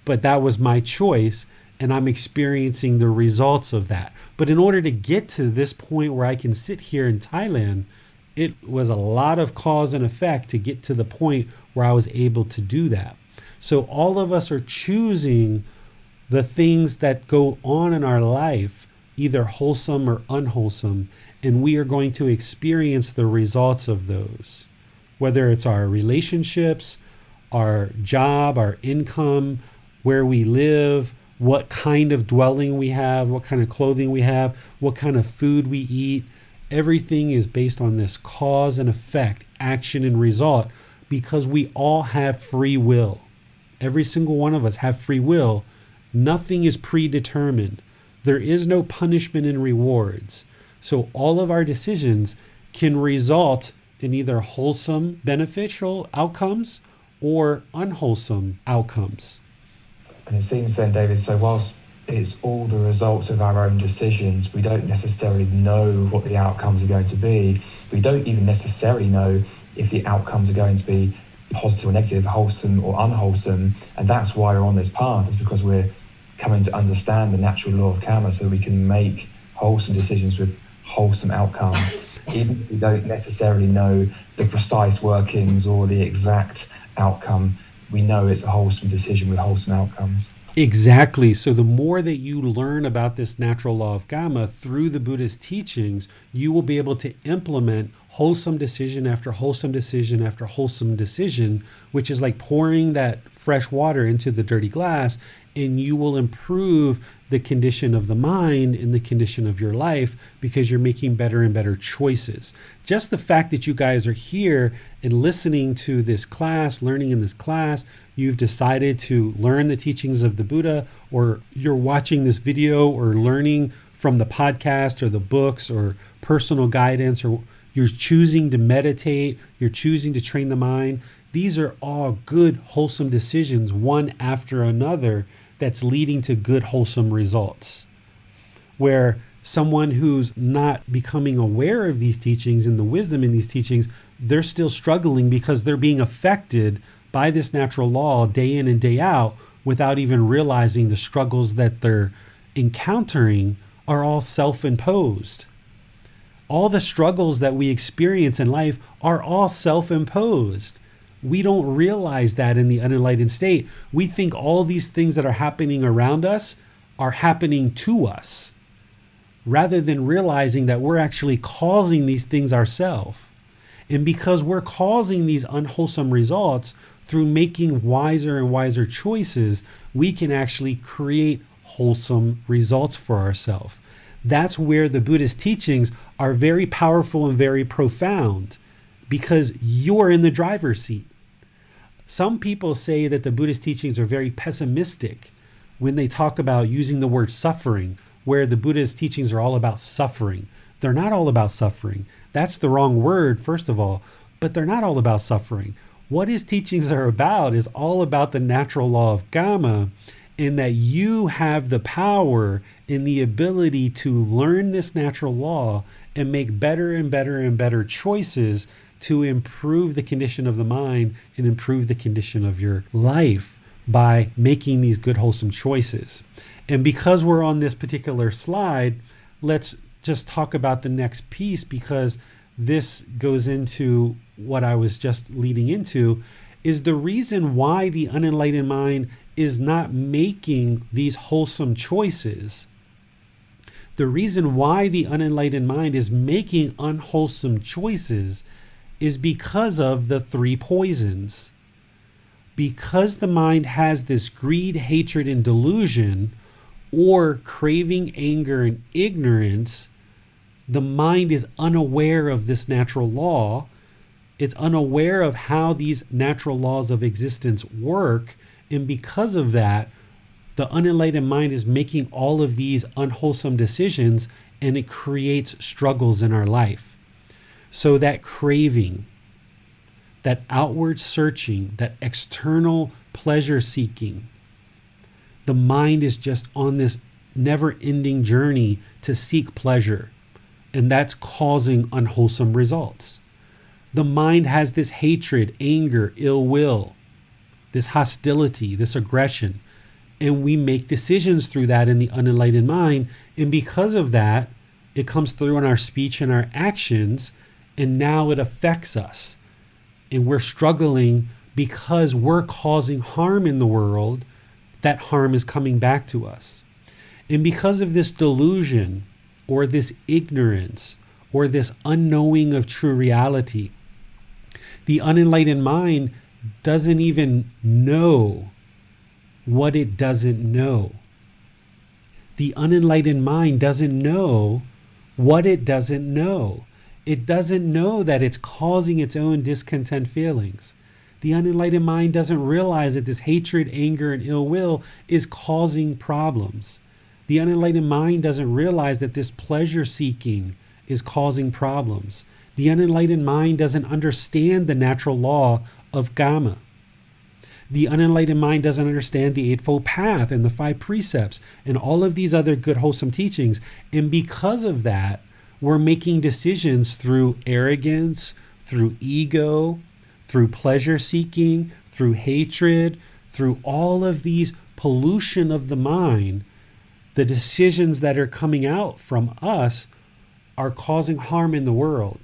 But that was my choice, and I'm experiencing the results of that. But in order to get to this point where I can sit here in Thailand, it was a lot of cause and effect to get to the point where I was able to do that. So all of us are choosing the things that go on in our life, either wholesome or unwholesome, and we are going to experience the results of those. Whether it's our relationships, our job, our income, where we live, what kind of dwelling we have, what kind of clothing we have, what kind of food we eat. Everything is based on this cause and effect, action and result, because we all have free will. Every single one of us have free will. Nothing is predetermined. There is no punishment and rewards. So all of our decisions can result in either wholesome, beneficial outcomes or unwholesome outcomes. And it seems then, David, so whilst it's all the results of our own decisions, we don't necessarily know what the outcomes are going to be. We don't even necessarily know if the outcomes are going to be positive or negative, wholesome or unwholesome. And that's why we're on this path, is because we're coming to understand the natural law of karma so that we can make wholesome decisions with wholesome outcomes. Even if we don't necessarily know the precise workings or the exact outcome, we know it's a wholesome decision with wholesome outcomes. Exactly. So the more that you learn about this natural law of Kamma through the Buddha's teachings, you will be able to implement wholesome decision after wholesome decision after wholesome decision, which is like pouring that fresh water into the dirty glass, and you will improve the condition of the mind and the condition of your life because you're making better and better choices. Just the fact that you guys are here and listening to this class, learning in this class, you've decided to learn the teachings of the Buddha, or you're watching this video or learning from the podcast or the books or personal guidance, or you're choosing to meditate, you're choosing to train the mind. These are all good, wholesome decisions, one after another, that's leading to good, wholesome results. Where someone who's not becoming aware of these teachings and the wisdom in these teachings, they're still struggling because they're being affected by this natural law day in and day out without even realizing the struggles that they're encountering are all self-imposed. All the struggles that we experience in life are all self-imposed. We don't realize that in the unenlightened state. We think all these things that are happening around us are happening to us, rather than realizing that we're actually causing these things ourselves. And because we're causing these unwholesome results through making wiser and wiser choices, we can actually create wholesome results for ourselves. That's where the Buddhist teachings are very powerful and very profound, because you're in the driver's seat. Some people say that the Buddhist teachings are very pessimistic when they talk about using the word suffering, where the Buddhist teachings are all about suffering. They're not all about suffering. That's the wrong word, first of all, but they're not all about suffering. What his teachings are about is all about the natural law of Kamma, in that you have the power and the ability to learn this natural law and make better and better and better choices to improve the condition of the mind and improve the condition of your life by making these good, wholesome choices. And because we're on this particular slide, let's just talk about the next piece, because this goes into what I was just leading into, is the reason why the unenlightened mind is not making these wholesome choices. The reason why the unenlightened mind is making unwholesome choices is because of the three poisons. Because the mind has this greed, hatred, and delusion, or craving, anger, and ignorance, the mind is unaware of this natural law. It's unaware of how these natural laws of existence work. And because of that, the unenlightened mind is making all of these unwholesome decisions, and it creates struggles in our life. So that craving, that outward searching, that external pleasure seeking, the mind is just on this never-ending journey to seek pleasure, and that's causing unwholesome results. The mind has this hatred, anger, ill will, this hostility, this aggression, and we make decisions through that in the unenlightened mind, and because of that, it comes through in our speech and our actions, and now it affects us, and we're struggling because we're causing harm in the world. That harm is coming back to us. And because of this delusion, or this ignorance, or this unknowing of true reality, the unenlightened mind doesn't even know what it doesn't know. The unenlightened mind doesn't know what it doesn't know. It doesn't know that it's causing its own discontent feelings. The unenlightened mind doesn't realize that this hatred, anger, and ill will is causing problems. The unenlightened mind doesn't realize that this pleasure seeking is causing problems. The unenlightened mind doesn't understand the natural law of Kamma. The unenlightened mind doesn't understand the Eightfold Path and the 5 precepts and all of these other good, wholesome teachings. And because of that, we're making decisions through arrogance, through ego, through pleasure seeking, through hatred, through all of these pollution of the mind. The decisions that are coming out from us are causing harm in the world.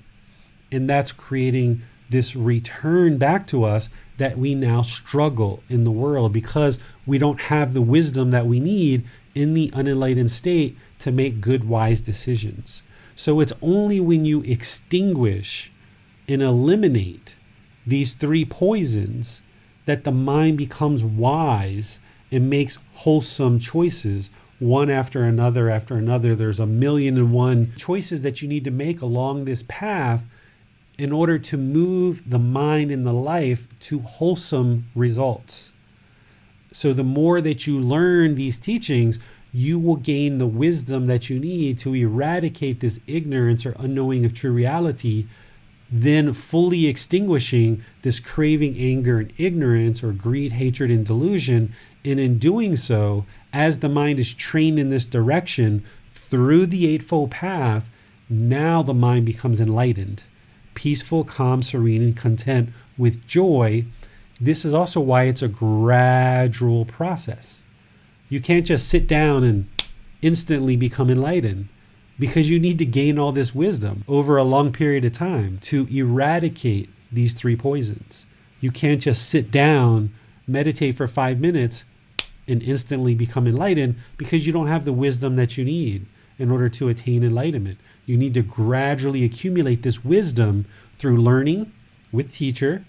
And that's creating this return back to us that we now struggle in the world because we don't have the wisdom that we need in the unenlightened state to make good, wise decisions. So it's only when you extinguish and eliminate these 3 poisons that the mind becomes wise and makes wholesome choices, one after another after another. There's 1,000,001 choices that you need to make along this path in order to move the mind and the life to wholesome results. So the more that you learn these teachings, you will gain the wisdom that you need to eradicate this ignorance or unknowing of true reality, then fully extinguishing this craving, anger, and ignorance, or greed, hatred, and delusion. And in doing so, as the mind is trained in this direction through the Eightfold Path, now the mind becomes enlightened, peaceful, calm, serene, and content with joy. This is also why it's a gradual process. You can't just sit down and instantly become enlightened, because you need to gain all this wisdom over a long period of time to eradicate these three poisons. You can't just sit down, meditate for 5 minutes, and instantly become enlightened, because you don't have the wisdom that you need in order to attain enlightenment. You need to gradually accumulate this wisdom through learning with teacher,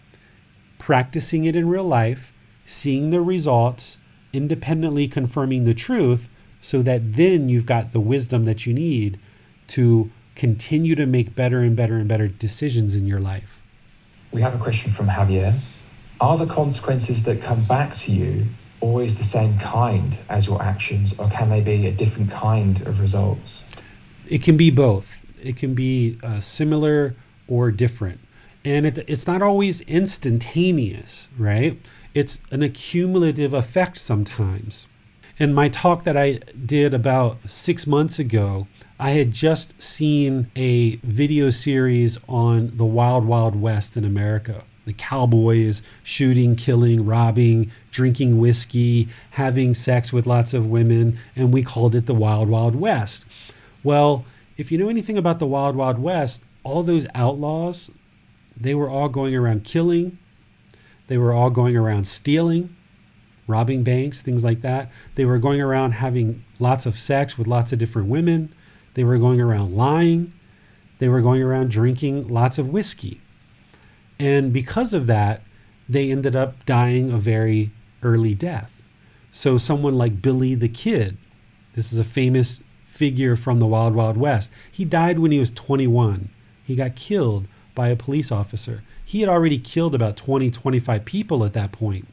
practicing it in real life, seeing the results, independently confirming the truth, so that then you've got the wisdom that you need to continue to make better and better and better decisions in your life. We have a question from Javier. Are the consequences that come back to you always the same kind as your actions, or can they be a different kind of results? It can be both. It can be similar or different. And it's not always instantaneous, right? It's an accumulative effect sometimes. In my talk that I did about 6 months ago, I had just seen a video series on the Wild Wild West in America. The cowboys shooting, killing, robbing, drinking whiskey, having sex with lots of women, and we called it the Wild Wild West. Well, if you know anything about the Wild Wild West, all those outlaws, they were all going around killing. They were all going around stealing, robbing banks, things like that. They were going around having lots of sex with lots of different women. They were going around lying. They were going around drinking lots of whiskey. And because of that, they ended up dying a very early death. So someone like Billy the Kid, this is a famous figure from the Wild Wild West. He died when he was 21. He got killed by a police officer. He had already killed about 20, 25 people at that point.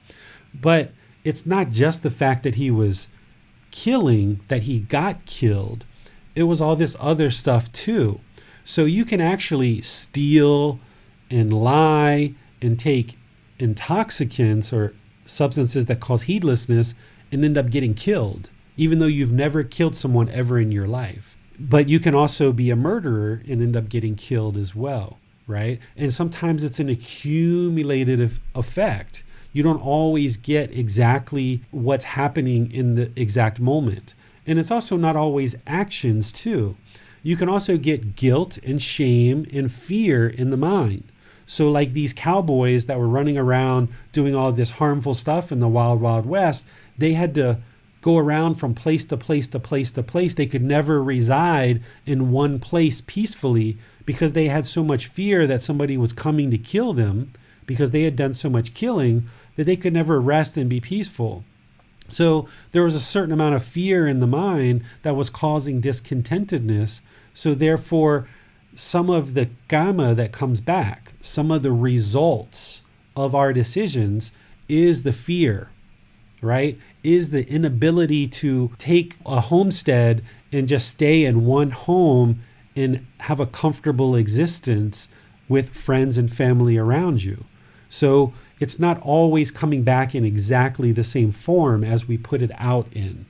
But it's not just the fact that he was killing, that he got killed. It was all this other stuff too. So you can actually steal and lie and take intoxicants or substances that cause heedlessness and end up getting killed, even though you've never killed someone ever in your life. But you can also be a murderer and end up getting killed as well, right? And sometimes it's an accumulated effect. You don't always get exactly what's happening in the exact moment. And it's also not always actions too. You can also get guilt and shame and fear in the mind. So like these cowboys that were running around doing all this harmful stuff in the Wild Wild West, they had to go around from place to place to place to place. They could never reside in one place peacefully because they had so much fear that somebody was coming to kill them, because they had done so much killing that they could never rest and be peaceful. So there was a certain amount of fear in the mind that was causing discontentedness. So therefore, some of the kamma that comes back, some of the results of our decisions is the fear, right? Is the inability to take a homestead and just stay in one home and have a comfortable existence with friends and family around you. So it's not always coming back in exactly the same form as we put it out in.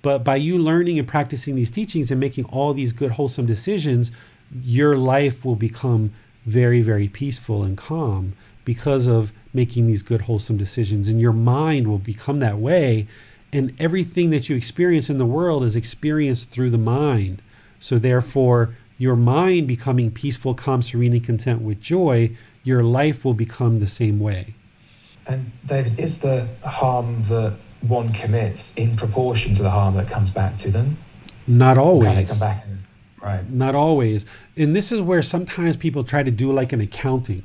But by you learning and practicing these teachings and making all these good, wholesome decisions, your life will become very, very peaceful and calm because of making these good, wholesome decisions. And your mind will become that way. And everything that you experience in the world is experienced through the mind. So therefore, your mind becoming peaceful, calm, serene, and content with joy, your life will become the same way. And David, is the harm that one commits in proportion to the harm that comes back to them? Not always. Can they come back and, right. Not always. And this is where sometimes people try to do like an accounting.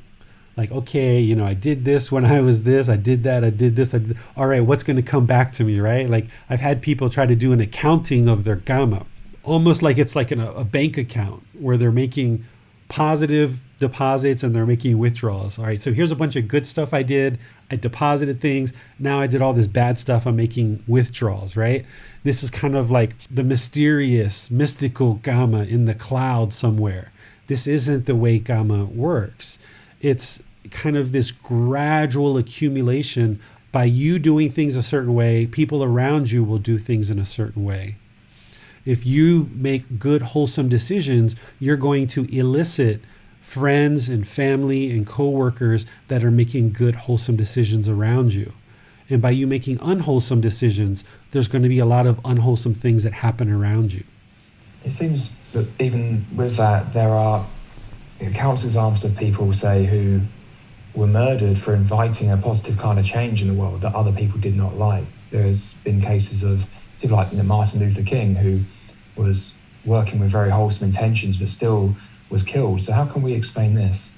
Like, okay, I did this when I was this, I did that, I did this. All right, what's going to come back to me, right? Like I've had people try to do an accounting of their Kamma, almost like it's like a bank account where they're making positive deposits and they're making withdrawals. All right, so here's a bunch of good stuff I did. I deposited things. Now I did all this bad stuff. I'm making withdrawals, right? This is kind of like the mysterious, mystical Kamma in the cloud somewhere. This isn't the way Kamma works. It's kind of this gradual accumulation. By you doing things a certain way, people around you will do things in a certain way. If you make good, wholesome decisions, you're going to elicit friends and family and coworkers that are making good, wholesome decisions around you. And by you making unwholesome decisions, there's going to be a lot of unwholesome things that happen around you. It seems that even with that, there are countless examples of people, say, who were murdered for inviting a positive kind of change in the world that other people did not like. There's been cases of people like Martin Luther King, who was working with very wholesome intentions but still was killed. So how can we explain this?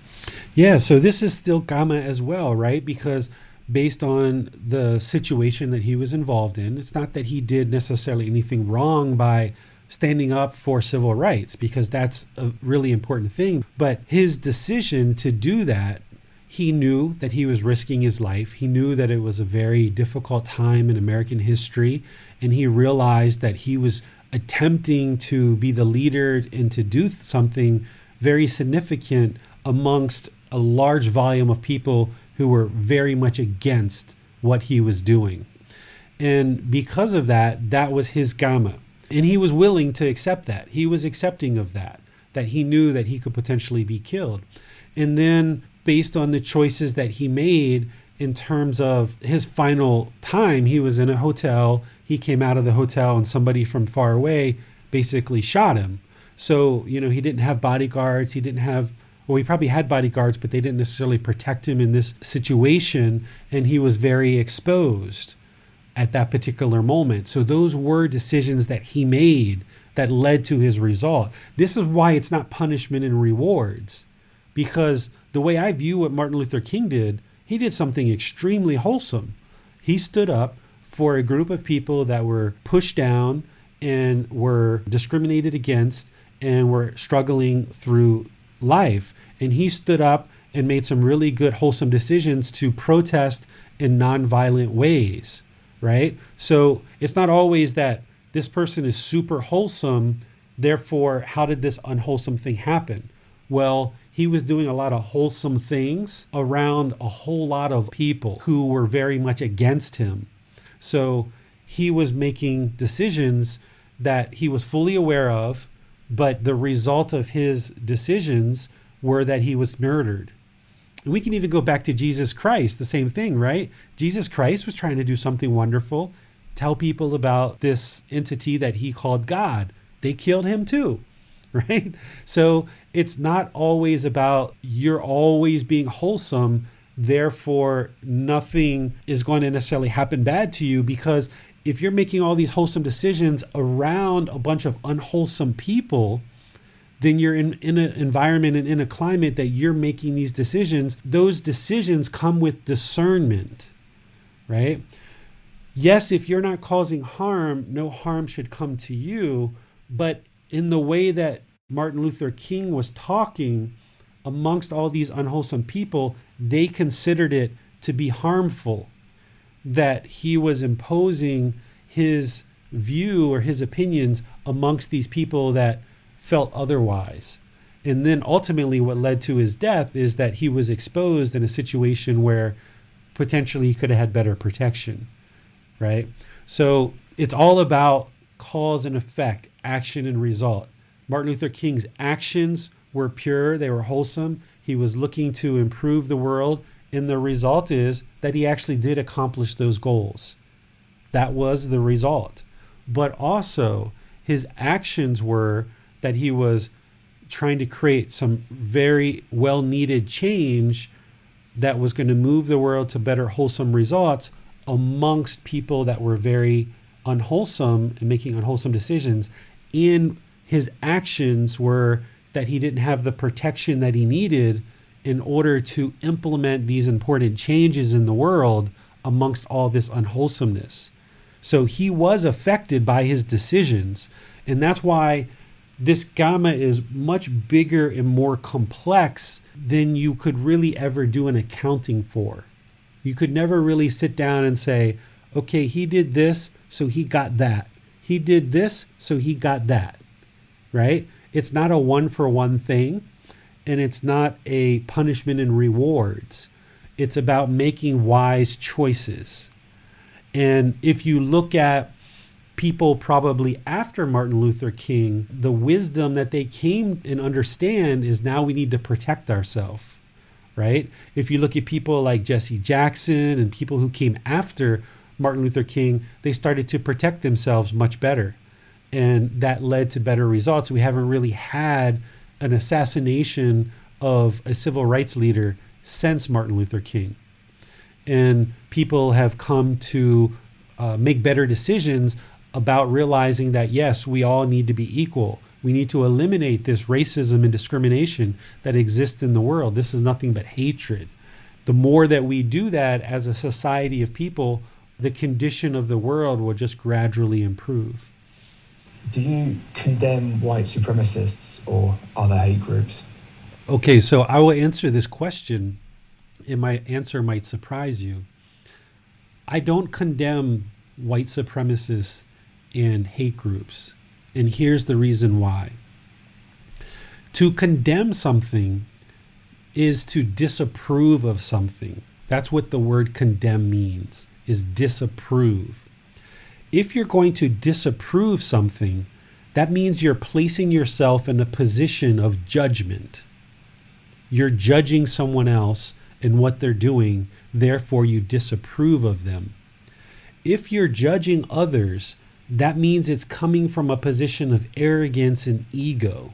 Yeah, so this is still Kamma as well, right? Because based on the situation that he was involved in, it's not that he did necessarily anything wrong by standing up for civil rights, because that's a really important thing. But his decision to do that, he knew that he was risking his life. He knew that it was a very difficult time in American history, and he realized that he was attempting to be the leader and to do something very significant amongst a large volume of people who were very much against what he was doing. And because of that, that was his Kamma. And he was willing to accept that. He was accepting of that he knew that he could potentially be killed. And then based on the choices that he made in terms of his final time, he was in a hotel. He came out of the hotel and somebody from far away basically shot him. So, he didn't have bodyguards. He probably had bodyguards, but they didn't necessarily protect him in this situation. And he was very exposed at that particular moment. So those were decisions that he made that led to his result. This is why it's not punishment and rewards, because the way I view what Martin Luther King did, he did something extremely wholesome. He stood up for a group of people that were pushed down and were discriminated against and were struggling through life. And he stood up and made some really good, wholesome decisions to protest in nonviolent ways, right? So it's not always that this person is super wholesome, therefore, how did this unwholesome thing happen? Well, he was doing a lot of wholesome things around a whole lot of people who were very much against him. So he was making decisions that he was fully aware of, but the result of his decisions were that he was murdered. And we can even go back to Jesus Christ, the same thing, right? Jesus Christ was trying to do something wonderful, tell people about this entity that he called God. They killed him too, right? So it's not always about you're always being wholesome, therefore nothing is going to necessarily happen bad to you, because if you're making all these wholesome decisions around a bunch of unwholesome people, then you're in an environment and in a climate that you're making these decisions. Those decisions come with discernment, right? Yes, if you're not causing harm, no harm should come to you. But in the way that Martin Luther King was talking amongst all these unwholesome people, they considered it to be harmful, that he was imposing his view or his opinions amongst these people that felt otherwise. And then ultimately what led to his death is that he was exposed in a situation where potentially he could have had better protection, right? So it's all about cause and effect, action and result. Martin Luther King's actions were pure, they were wholesome. He was looking to improve the world, and the result is that he actually did accomplish those goals. That was the result. But also his actions were that he was trying to create some very well-needed change that was going to move the world to better wholesome results amongst people that were very unwholesome and making unwholesome decisions. And his actions were that he didn't have the protection that he needed in order to implement these important changes in the world amongst all this unwholesomeness. So he was affected by his decisions. And that's why this Kamma is much bigger and more complex than you could really ever do an accounting for. You could never really sit down and say, okay, he did this, so he got that. He did this, so he got that, right? It's not a one-for-one thing, and it's not a punishment and rewards. It's about making wise choices. And if you look at people probably after Martin Luther King, the wisdom that they came and understand is now we need to protect ourselves, right? If you look at people like Jesse Jackson and people who came after Martin Luther King, they started to protect themselves much better. And that led to better results. We haven't really had an assassination of a civil rights leader since Martin Luther King. And people have come to make better decisions about realizing that, yes, we all need to be equal. We need to eliminate this racism and discrimination that exists in the world. This is nothing but hatred. The more that we do that as a society of people, the condition of the world will just gradually improve. Do you condemn white supremacists or other hate groups? Okay, so I will answer this question, and my answer might surprise you. I don't condemn white supremacists and hate groups. And here's the reason why. To condemn something is to disapprove of something. That's what the word condemn means, is disapprove. If you're going to disapprove something, that means you're placing yourself in a position of judgment. You're judging someone else and what they're doing, therefore you disapprove of them. If you're judging others, that means it's coming from a position of arrogance and ego.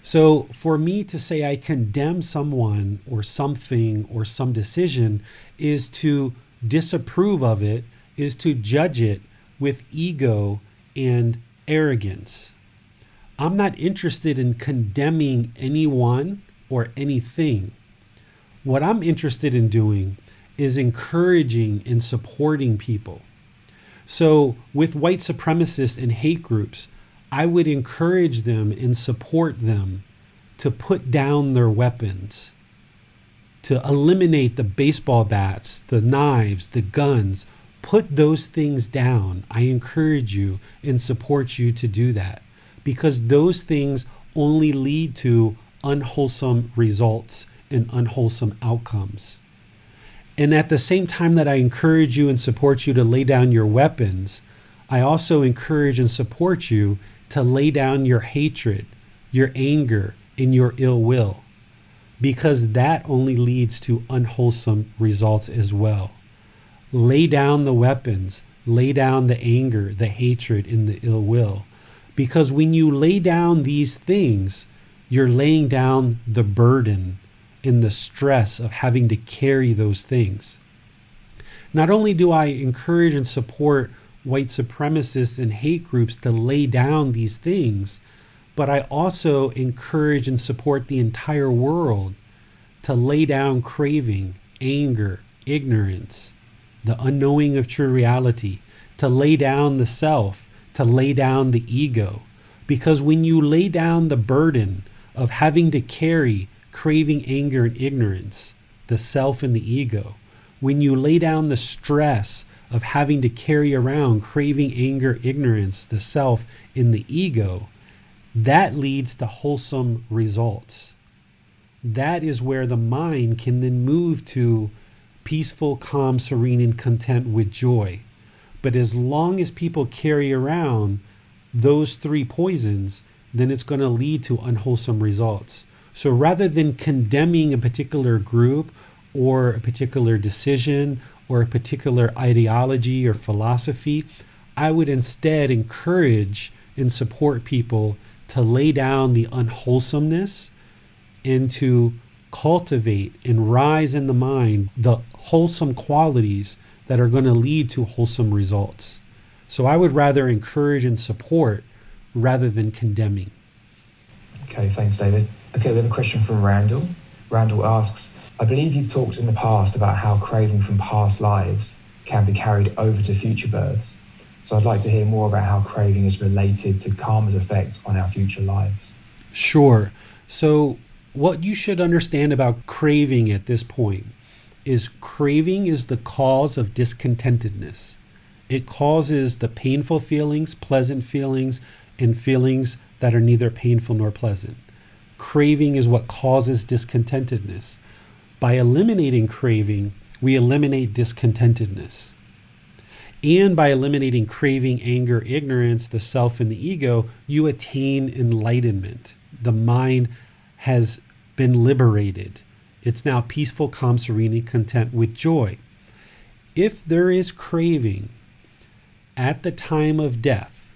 So for me to say I condemn someone or something or some decision is to disapprove of it, is to judge it with ego and arrogance. I'm not interested in condemning anyone or anything. What I'm interested in doing is encouraging and supporting people. So with white supremacists and hate groups, I would encourage them and support them to put down their weapons, to eliminate the baseball bats, the knives, the guns. Put those things down. I encourage you and support you to do that, because those things only lead to unwholesome results and unwholesome outcomes. And at the same time that I encourage you and support you to lay down your weapons, I also encourage and support you to lay down your hatred, your anger, and your ill will, because that only leads to unwholesome results as well. Lay down the weapons, lay down the anger, the hatred, and the ill will, because when you lay down these things, you're laying down the burden and the stress of having to carry those things. Not only do I encourage and support white supremacists and hate groups to lay down these things, but I also encourage and support the entire world to lay down craving, anger, ignorance, the unknowing of true reality, to lay down the self, to lay down the ego. Because when you lay down the burden of having to carry craving, anger, and ignorance, the self and the ego, when you lay down the stress of having to carry around craving, anger, ignorance, the self, and the ego, that leads to wholesome results. That is where the mind can then move to peaceful, calm, serene, and content with joy. But as long as people carry around those three poisons, then it's going to lead to unwholesome results. So rather than condemning a particular group or a particular decision or a particular ideology or philosophy, I would instead encourage and support people to lay down the unwholesomeness and to cultivate and rise in the mind the wholesome qualities that are going to lead to wholesome results. So I would rather encourage and support rather than condemning. Okay, thanks, David. Okay, we have a question from Randall. Randall asks, I believe you've talked in the past about how craving from past lives can be carried over to future births. So I'd like to hear more about how craving is related to karma's effect on our future lives. Sure. So what you should understand about craving at this point is craving is the cause of discontentedness. It causes the painful feelings, pleasant feelings, and feelings that are neither painful nor pleasant. Craving is what causes discontentedness. By eliminating craving, we eliminate discontentedness. And by eliminating craving, anger, ignorance, the self and the ego, you attain enlightenment. The mind has been liberated. It's now peaceful, calm, serene, and content with joy. If there is craving at the time of death,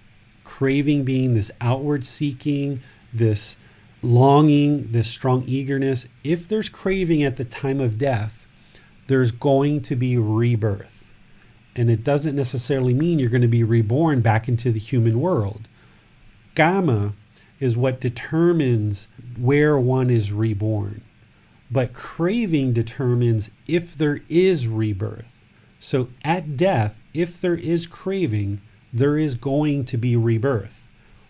craving being this outward seeking, this longing, this strong eagerness, if there's craving at the time of death, there's going to be rebirth. And it doesn't necessarily mean you're going to be reborn back into the human world. Kamma is what determines where one is reborn. But craving determines if there is rebirth. So at death, if there is craving, there is going to be rebirth.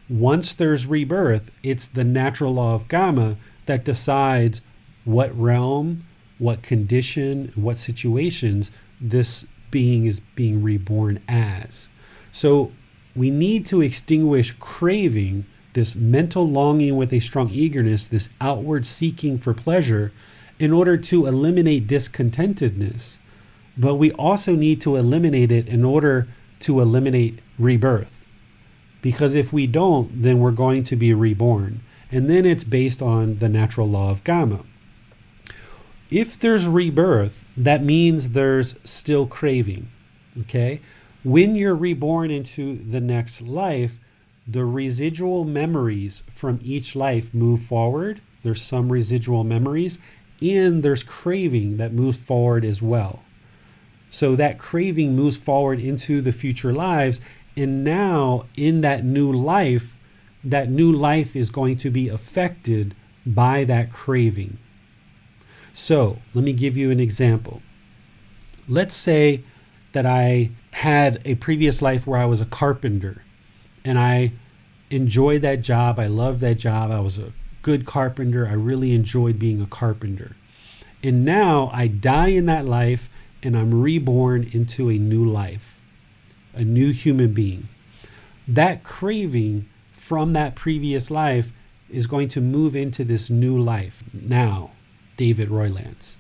Once there's rebirth, it's the natural law of Kamma that decides what realm, what condition, what situations this being is being reborn as. So we need to extinguish craving, this mental longing with a strong eagerness, this outward seeking for pleasure, in order to eliminate discontentedness. But we also need to eliminate it in order to eliminate rebirth. Because if we don't, then we're going to be reborn. And then it's based on the natural law of Kamma. If there's rebirth, that means there's still craving, okay? When you're reborn into the next life, the residual memories from each life move forward. There's some residual memories, and there's craving that moves forward as well. So that craving moves forward into the future lives, and now in that new life is going to be affected by that craving. So let me give you an example. Let's say that I had a previous life where I was a carpenter and I enjoyed that job. I loved that job. I was a good carpenter. I really enjoyed being a carpenter. And now I die in that life and I'm reborn into a new life, a new human being. That craving from that previous life is going to move into this new life now. David Roylance.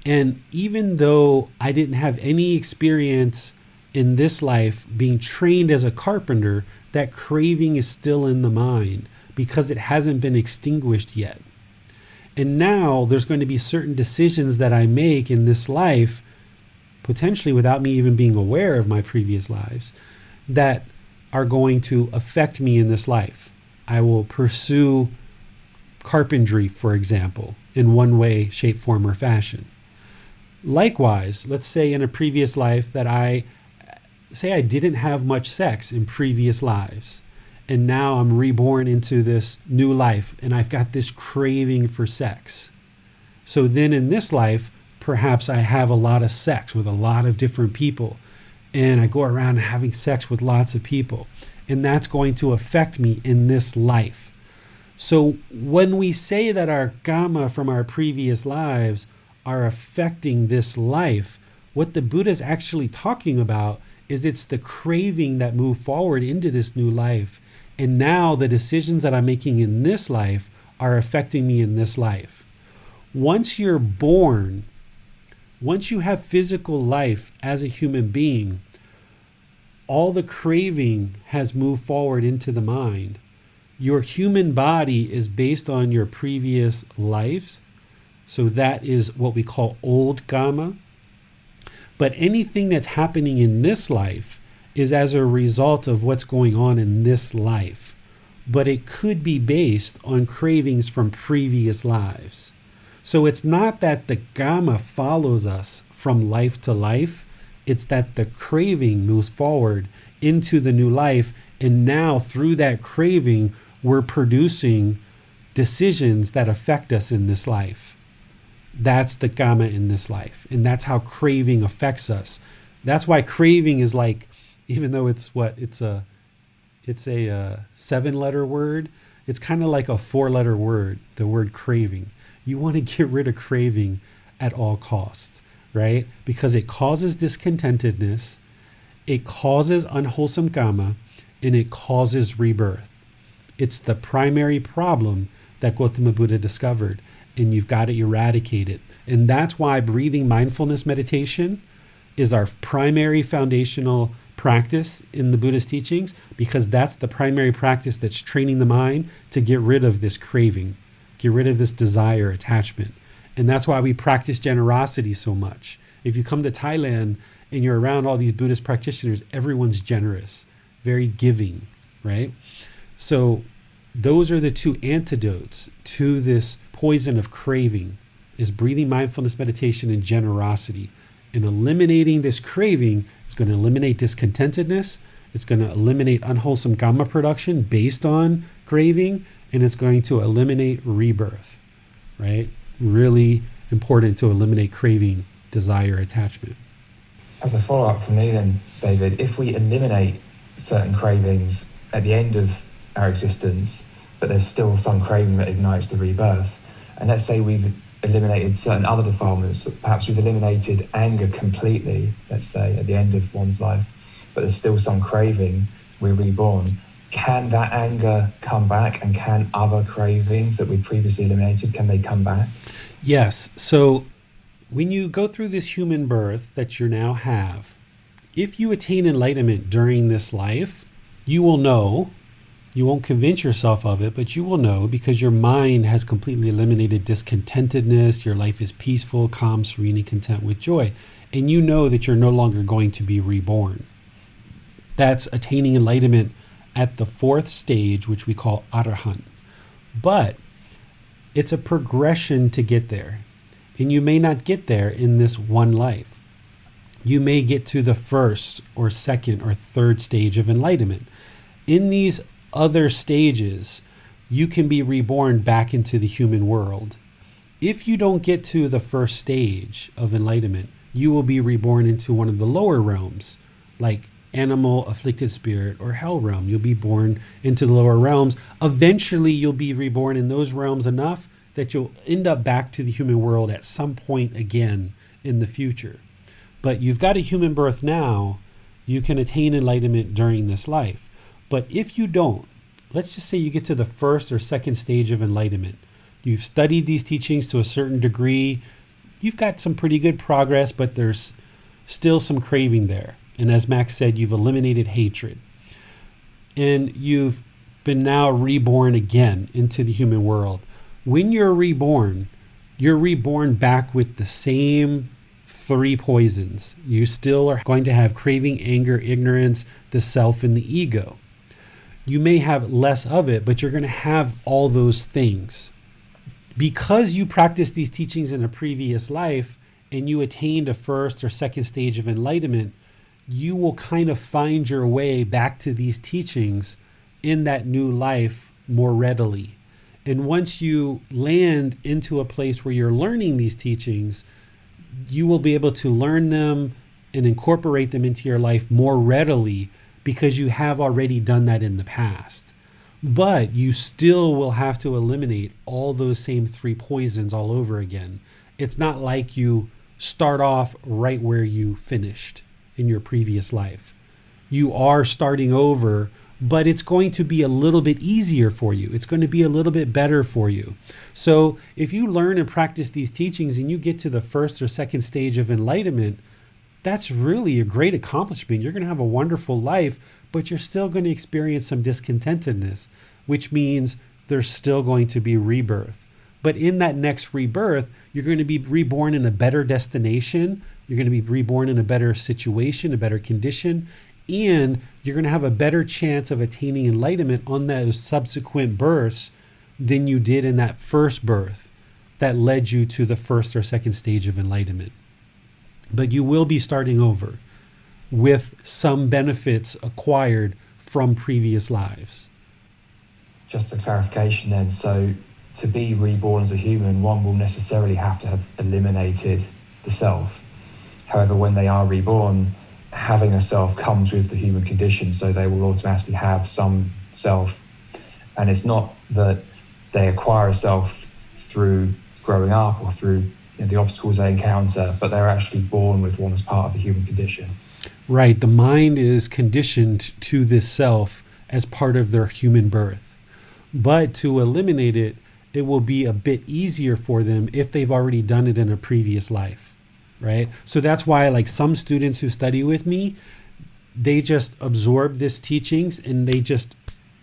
And even though I didn't have any experience in this life being trained as a carpenter, that craving is still in the mind because it hasn't been extinguished yet. And now there's going to be certain decisions that I make in this life, potentially without me even being aware of my previous lives, that are going to affect me in this life. I will pursue carpentry, for example, in one way, shape, form, or fashion. Likewise, let's say in a previous life that I didn't have much sex in previous lives, and now I'm reborn into this new life, and I've got this craving for sex. So then in this life, perhaps I have a lot of sex with a lot of different people, and I go around having sex with lots of people, and that's going to affect me in this life. So when we say that our Kamma from our previous lives are affecting this life, what the Buddha is actually talking about is it's the craving that moved forward into this new life. And now the decisions that I'm making in this life are affecting me in this life. Once you're born, once you have physical life as a human being, all the craving has moved forward into the mind. Your human body is based on your previous lives. So that is what we call old Kamma. But anything that's happening in this life is as a result of what's going on in this life. But it could be based on cravings from previous lives. So it's not that the Kamma follows us from life to life. It's that the craving moves forward into the new life. And now through that craving, we're producing decisions that affect us in this life. That's the Kamma in this life. And that's how craving affects us. That's why craving is like, even though it's a 7-letter word, it's kind of like a 4-letter word, the word craving. You want to get rid of craving at all costs, right? Because it causes discontentedness, it causes unwholesome Kamma, and it causes rebirth. It's the primary problem that Gotama Buddha discovered, and you've got to eradicate it. And that's why breathing mindfulness meditation is our primary foundational practice in the Buddhist teachings, because that's the primary practice that's training the mind to get rid of this craving, get rid of this desire, attachment. And that's why we practice generosity so much. If you come to Thailand and you're around all these Buddhist practitioners, everyone's generous, very giving, right? So those are the two antidotes to this poison of craving, is breathing mindfulness meditation and generosity. And eliminating this craving is going to eliminate discontentedness. It's going to eliminate unwholesome Kamma production based on craving, and it's going to eliminate rebirth, right? Really important to eliminate craving, desire, attachment. As a follow-up for me then, David, if we eliminate certain cravings at the end of our existence, but there's still some craving that ignites the rebirth, and let's say we've eliminated certain other defilements, perhaps we've eliminated anger completely, let's say, at the end of one's life, but there's still some craving, we're reborn. Can that anger come back, and can other cravings that we previously eliminated, can they come back? Yes. So when you go through this human birth that you now have, if you attain enlightenment during this life, you will know, you won't convince yourself of it, but you will know, because your mind has completely eliminated discontentedness, your life is peaceful, calm, serene, and content with joy. And you know that you're no longer going to be reborn. That's attaining enlightenment at the 4th stage, which we call Arahant. But it's a progression to get there. And you may not get there in this one life. You may get to the 1st or 2nd or 3rd stage of enlightenment. In these other stages, you can be reborn back into the human world. If you don't get to the 1st stage of enlightenment, you will be reborn into one of the lower realms, like animal, afflicted spirit, or hell realm. You'll be born into the lower realms. Eventually, you'll be reborn in those realms enough that you'll end up back to the human world at some point again in the future. But you've got a human birth now, you can attain enlightenment during this life. But if you don't, let's just say you get to the 1st or 2nd stage of enlightenment. You've studied these teachings to a certain degree. You've got some pretty good progress, but there's still some craving there. And as Max said, you've eliminated hatred. And you've been now reborn again into the human world. When you're reborn back with the same 3 poisons. You still are going to have craving, anger, ignorance, the self, and the ego. You may have less of it, but you're going to have all those things. Because you practiced these teachings in a previous life and you attained a 1st or 2nd stage of enlightenment, you will kind of find your way back to these teachings in that new life more readily. And once you land into a place where you're learning these teachings, you will be able to learn them and incorporate them into your life more readily, because you have already done that in the past. But you still will have to eliminate all those same 3 poisons all over again. It's not like you start off right where you finished in your previous life. You are starting over, but it's going to be a little bit easier for you. It's going to be a little bit better for you. So if you learn and practice these teachings and you get to the 1st or 2nd stage of enlightenment, that's really a great accomplishment. You're going to have a wonderful life, but you're still going to experience some discontentedness, which means there's still going to be rebirth. But in that next rebirth, you're going to be reborn in a better destination. You're going to be reborn in a better situation, a better condition, and you're going to have a better chance of attaining enlightenment on those subsequent births than you did in that first birth that led you to the 1st or 2nd stage of enlightenment. But you will be starting over with some benefits acquired from previous lives. Just a clarification then. So to be reborn as a human, one will necessarily have to have eliminated the self. However, when they are reborn, having a self comes with the human condition, so they will automatically have some self. And it's not that they acquire a self through growing up or through the obstacles they encounter, but they're actually born with one as part of the human condition. Right. The mind is conditioned to this self as part of their human birth. But to eliminate it, it will be a bit easier for them if they've already done it in a previous life. Right. So that's why, like, some students who study with me, they just absorb this teachings and they just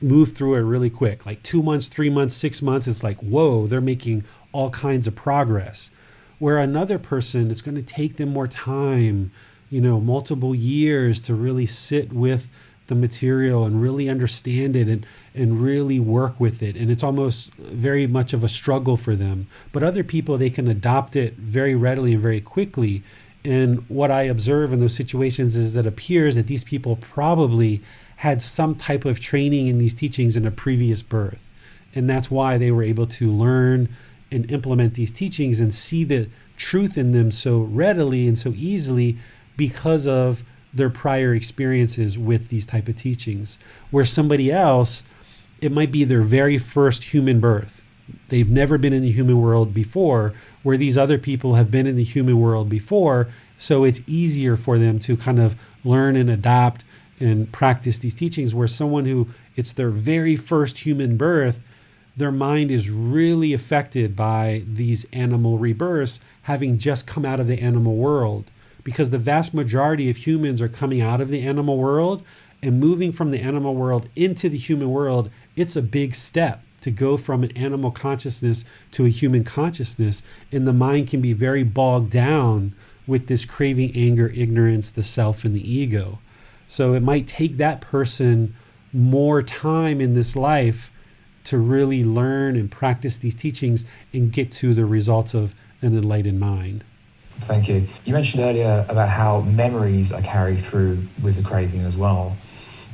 move through it really quick. Like 2 months, 3 months, 6 months, it's like, whoa, they're making all kinds of progress. Where another person, it's going to take them more time, multiple years to really sit with the material and really understand it and really work with it. And it's almost very much of a struggle for them. But other people, they can adopt it very readily and very quickly. And what I observe in those situations is that it appears that these people probably had some type of training in these teachings in a previous birth. And that's why they were able to learn and implement these teachings and see the truth in them so readily and so easily because of their prior experiences with these type of teachings. Where somebody else, it might be their very first human birth. They've never been in the human world before, where these other people have been in the human world before. So it's easier for them to kind of learn and adopt and practice these teachings, where someone who it's their very first human birth, their mind is really affected by these animal rebirths, having just come out of the animal world. Because the vast majority of humans are coming out of the animal world and moving from the animal world into the human world. It's a big step to go from an animal consciousness to a human consciousness. And the mind can be very bogged down with this craving, anger, ignorance, the self, and the ego. So it might take that person more time in this life to really learn and practice these teachings and get to the results of an enlightened mind. Thank you. You mentioned earlier about how memories are carried through with the craving as well.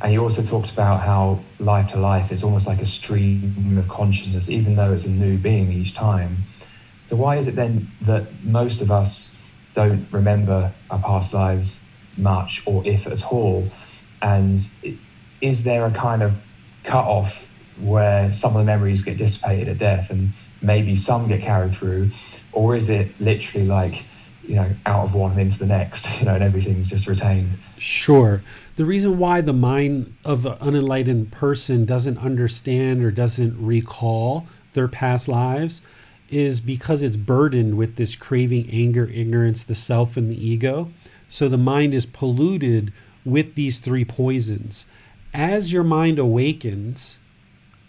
And you also talked about how life to life is almost like a stream of consciousness, even though it's a new being each time. So why is it then that most of us don't remember our past lives much, or if at all? And is there a kind of cut-off where some of the memories get dissipated at death and maybe some get carried through? Or is it literally like, out of one and into the next, and everything's just retained? Sure. The reason why the mind of an unenlightened person doesn't understand or doesn't recall their past lives is because it's burdened with this craving, anger, ignorance, the self, and the ego. So the mind is polluted with these three poisons. As your mind awakens,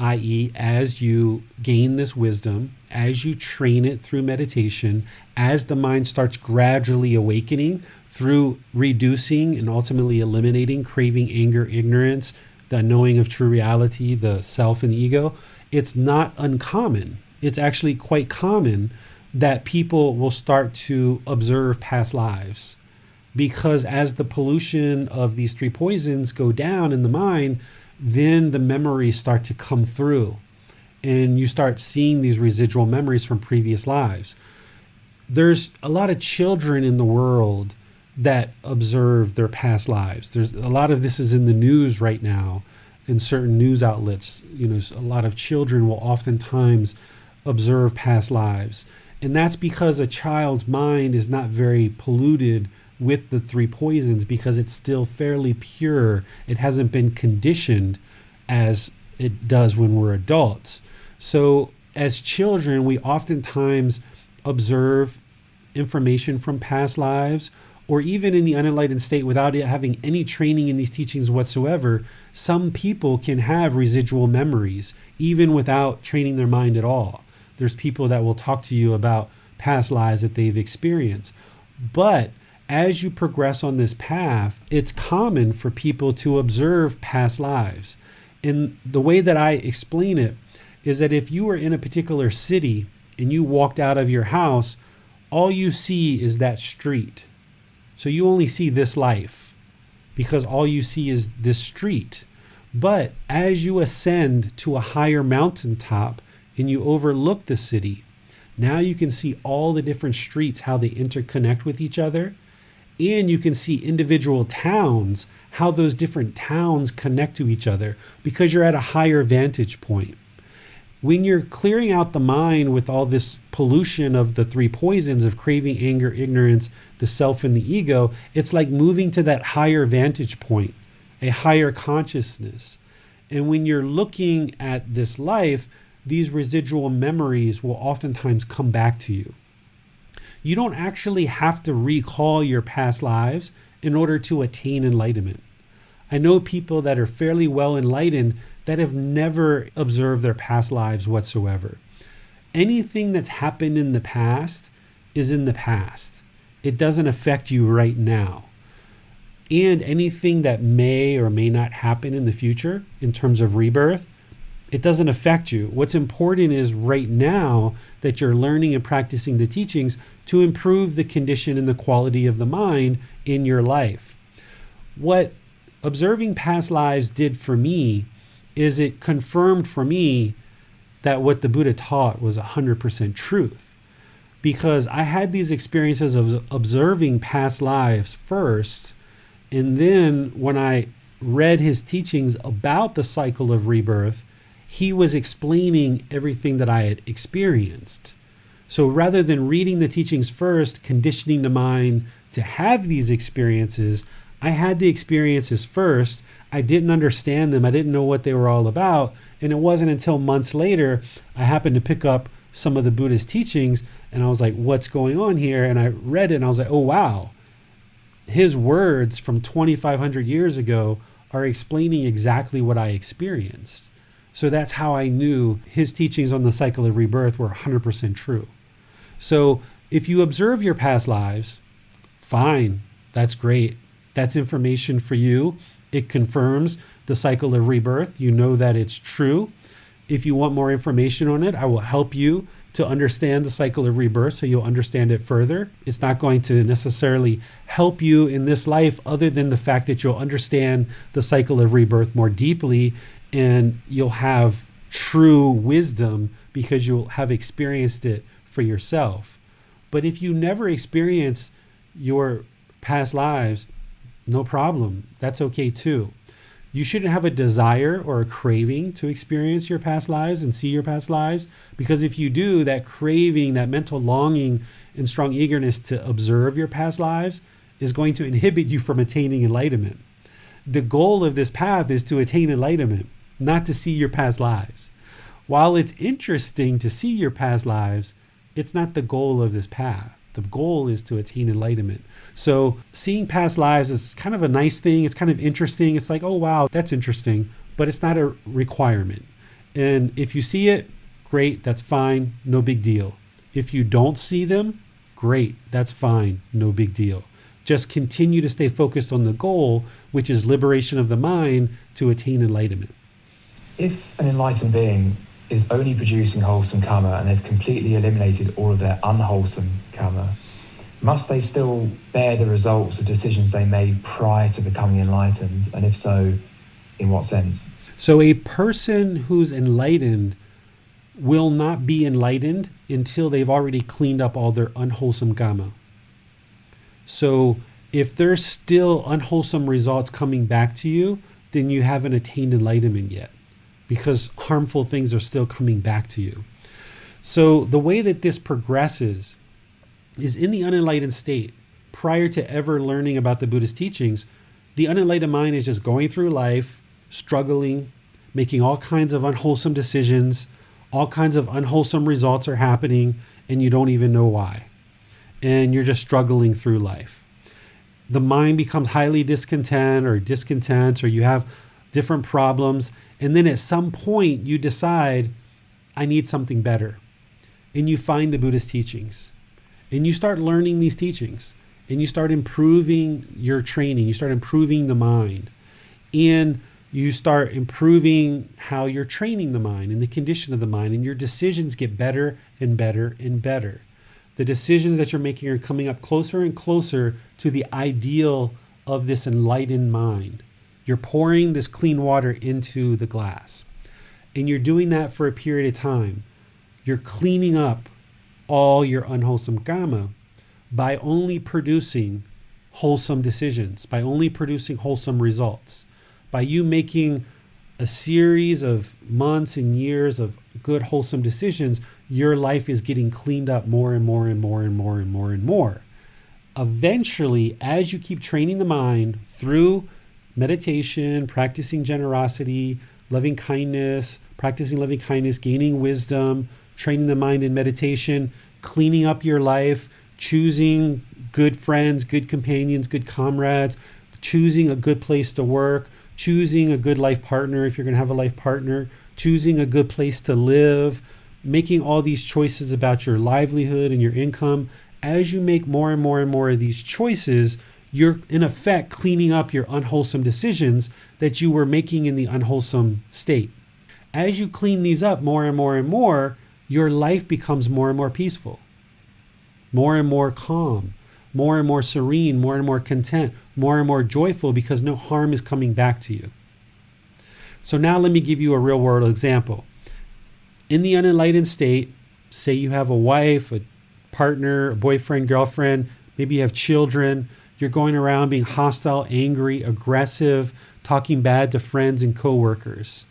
i.e., as you gain this wisdom, as you train it through meditation, as the mind starts gradually awakening through reducing and ultimately eliminating craving, anger, ignorance, the knowing of true reality, the self and ego, it's not uncommon. It's actually quite common that people will start to observe past lives. Because as the pollution of these three poisons go down in the mind, then the memories start to come through and you start seeing these residual memories from previous lives. There's a lot of children in the world that observe their past lives. There's a lot of this is in the news right now in certain news outlets. A lot of children will oftentimes observe past lives. And that's because a child's mind is not very polluted with the three poisons because it's still fairly pure. It hasn't been conditioned as it does when we're adults. So as children, we oftentimes observe information from past lives, or even in the unenlightened state without having any training in these teachings whatsoever. Some people can have residual memories even without training their mind at all. There's people that will talk to you about past lives that they've experienced. But as you progress on this path, it's common for people to observe past lives. And the way that I explain it is that if you were in a particular city and you walked out of your house, all you see is that street. So you only see this life because all you see is this street. But as you ascend to a higher mountaintop and you overlook the city. Now you can see all the different streets, how they interconnect with each other. And you can see individual towns, how those different towns connect to each other because you're at a higher vantage point. When you're clearing out the mind with all this pollution of the three poisons of craving, anger, ignorance, the self, and the ego, it's like moving to that higher vantage point, a higher consciousness. And when you're looking at this life, these residual memories will oftentimes come back to you. You don't actually have to recall your past lives in order to attain enlightenment. I know people that are fairly well enlightened that have never observed their past lives whatsoever. Anything that's happened in the past is in the past. It doesn't affect you right now. And anything that may or may not happen in the future in terms of rebirth, it doesn't affect you. What's important is right now that you're learning and practicing the teachings to improve the condition and the quality of the mind in your life. What observing past lives did for me is it confirmed for me that what the Buddha taught was 100% truth. Because I had these experiences of observing past lives first, and then when I read his teachings about the cycle of rebirth, he was explaining everything that I had experienced. So rather than reading the teachings first, conditioning the mind to have these experiences, I had the experiences first. I didn't understand them. I didn't know what they were all about. And it wasn't until months later, I happened to pick up some of the Buddha's teachings and I was like, what's going on here? And I read it and I was like, oh, wow. His words from 2,500 years ago are explaining exactly what I experienced. So that's how I knew his teachings on the cycle of rebirth were 100% true. So if you observe your past lives, fine, that's great. That's information for you. It confirms the cycle of rebirth. You know that it's true. If you want more information on it, I will help you to understand the cycle of rebirth so you'll understand it further. It's not going to necessarily help you in this life other than the fact that you'll understand the cycle of rebirth more deeply and you'll have true wisdom because you'll have experienced it for yourself. But if you never experience your past lives, no problem. That's okay too. You shouldn't have a desire or a craving to experience your past lives and see your past lives, because if you do, that craving, that mental longing and strong eagerness to observe your past lives is going to inhibit you from attaining enlightenment. The goal of this path is to attain enlightenment, not to see your past lives. While it's interesting to see your past lives, it's not the goal of this path. The goal is to attain enlightenment. So seeing past lives is kind of a nice thing. It's kind of interesting. It's like, oh, wow, that's interesting, but it's not a requirement. And if you see it, great, that's fine, no big deal. If you don't see them, great, that's fine, no big deal. Just continue to stay focused on the goal, which is liberation of the mind to attain enlightenment. If an enlightened being is only producing wholesome karma and they've completely eliminated all of their unwholesome karma, must they still bear the results of decisions they made prior to becoming enlightened? And if so, in what sense? So a person who's enlightened will not be enlightened until they've already cleaned up all their unwholesome karma. So if there's still unwholesome results coming back to you, then you haven't attained enlightenment yet, because harmful things are still coming back to you. So the way that this progresses is in the unenlightened state. Prior to ever learning about the Buddhist teachings, the unenlightened mind is just going through life, struggling, making all kinds of unwholesome decisions, all kinds of unwholesome results are happening, and you don't even know why. And you're just struggling through life. The mind becomes highly discontent, or you have different problems. And then at some point you decide, I need something better. And you find the Buddhist teachings. And you start learning these teachings. And you start improving your training. You start improving the mind. And you start improving how you're training the mind and the condition of the mind. And your decisions get better and better and better. The decisions that you're making are coming up closer and closer to the ideal of this enlightened mind. You're pouring this clean water into the glass. And you're doing that for a period of time. You're cleaning up all your unwholesome kamma by only producing wholesome decisions, by only producing wholesome results, by you making a series of months and years of good, wholesome decisions. Your life is getting cleaned up more and more and more and more and more and more. Eventually, as you keep training the mind through meditation, practicing generosity, loving kindness, practicing loving kindness, gaining wisdom, training the mind in meditation, cleaning up your life, choosing good friends, good companions, good comrades, choosing a good place to work, choosing a good life partner if you're going to have a life partner, choosing a good place to live, making all these choices about your livelihood and your income. As you make more and more and more of these choices, you're in effect cleaning up your unwholesome decisions that you were making in the unwholesome state. As you clean these up more and more and more, your life becomes more and more peaceful, more and more calm, more and more serene, more and more content, more and more joyful, because no harm is coming back to you. So now let me give you a real world example. In the unenlightened state, say you have a wife, a partner, a boyfriend, girlfriend, maybe you have children, you're going around being hostile, angry, aggressive, talking bad to friends and coworkers.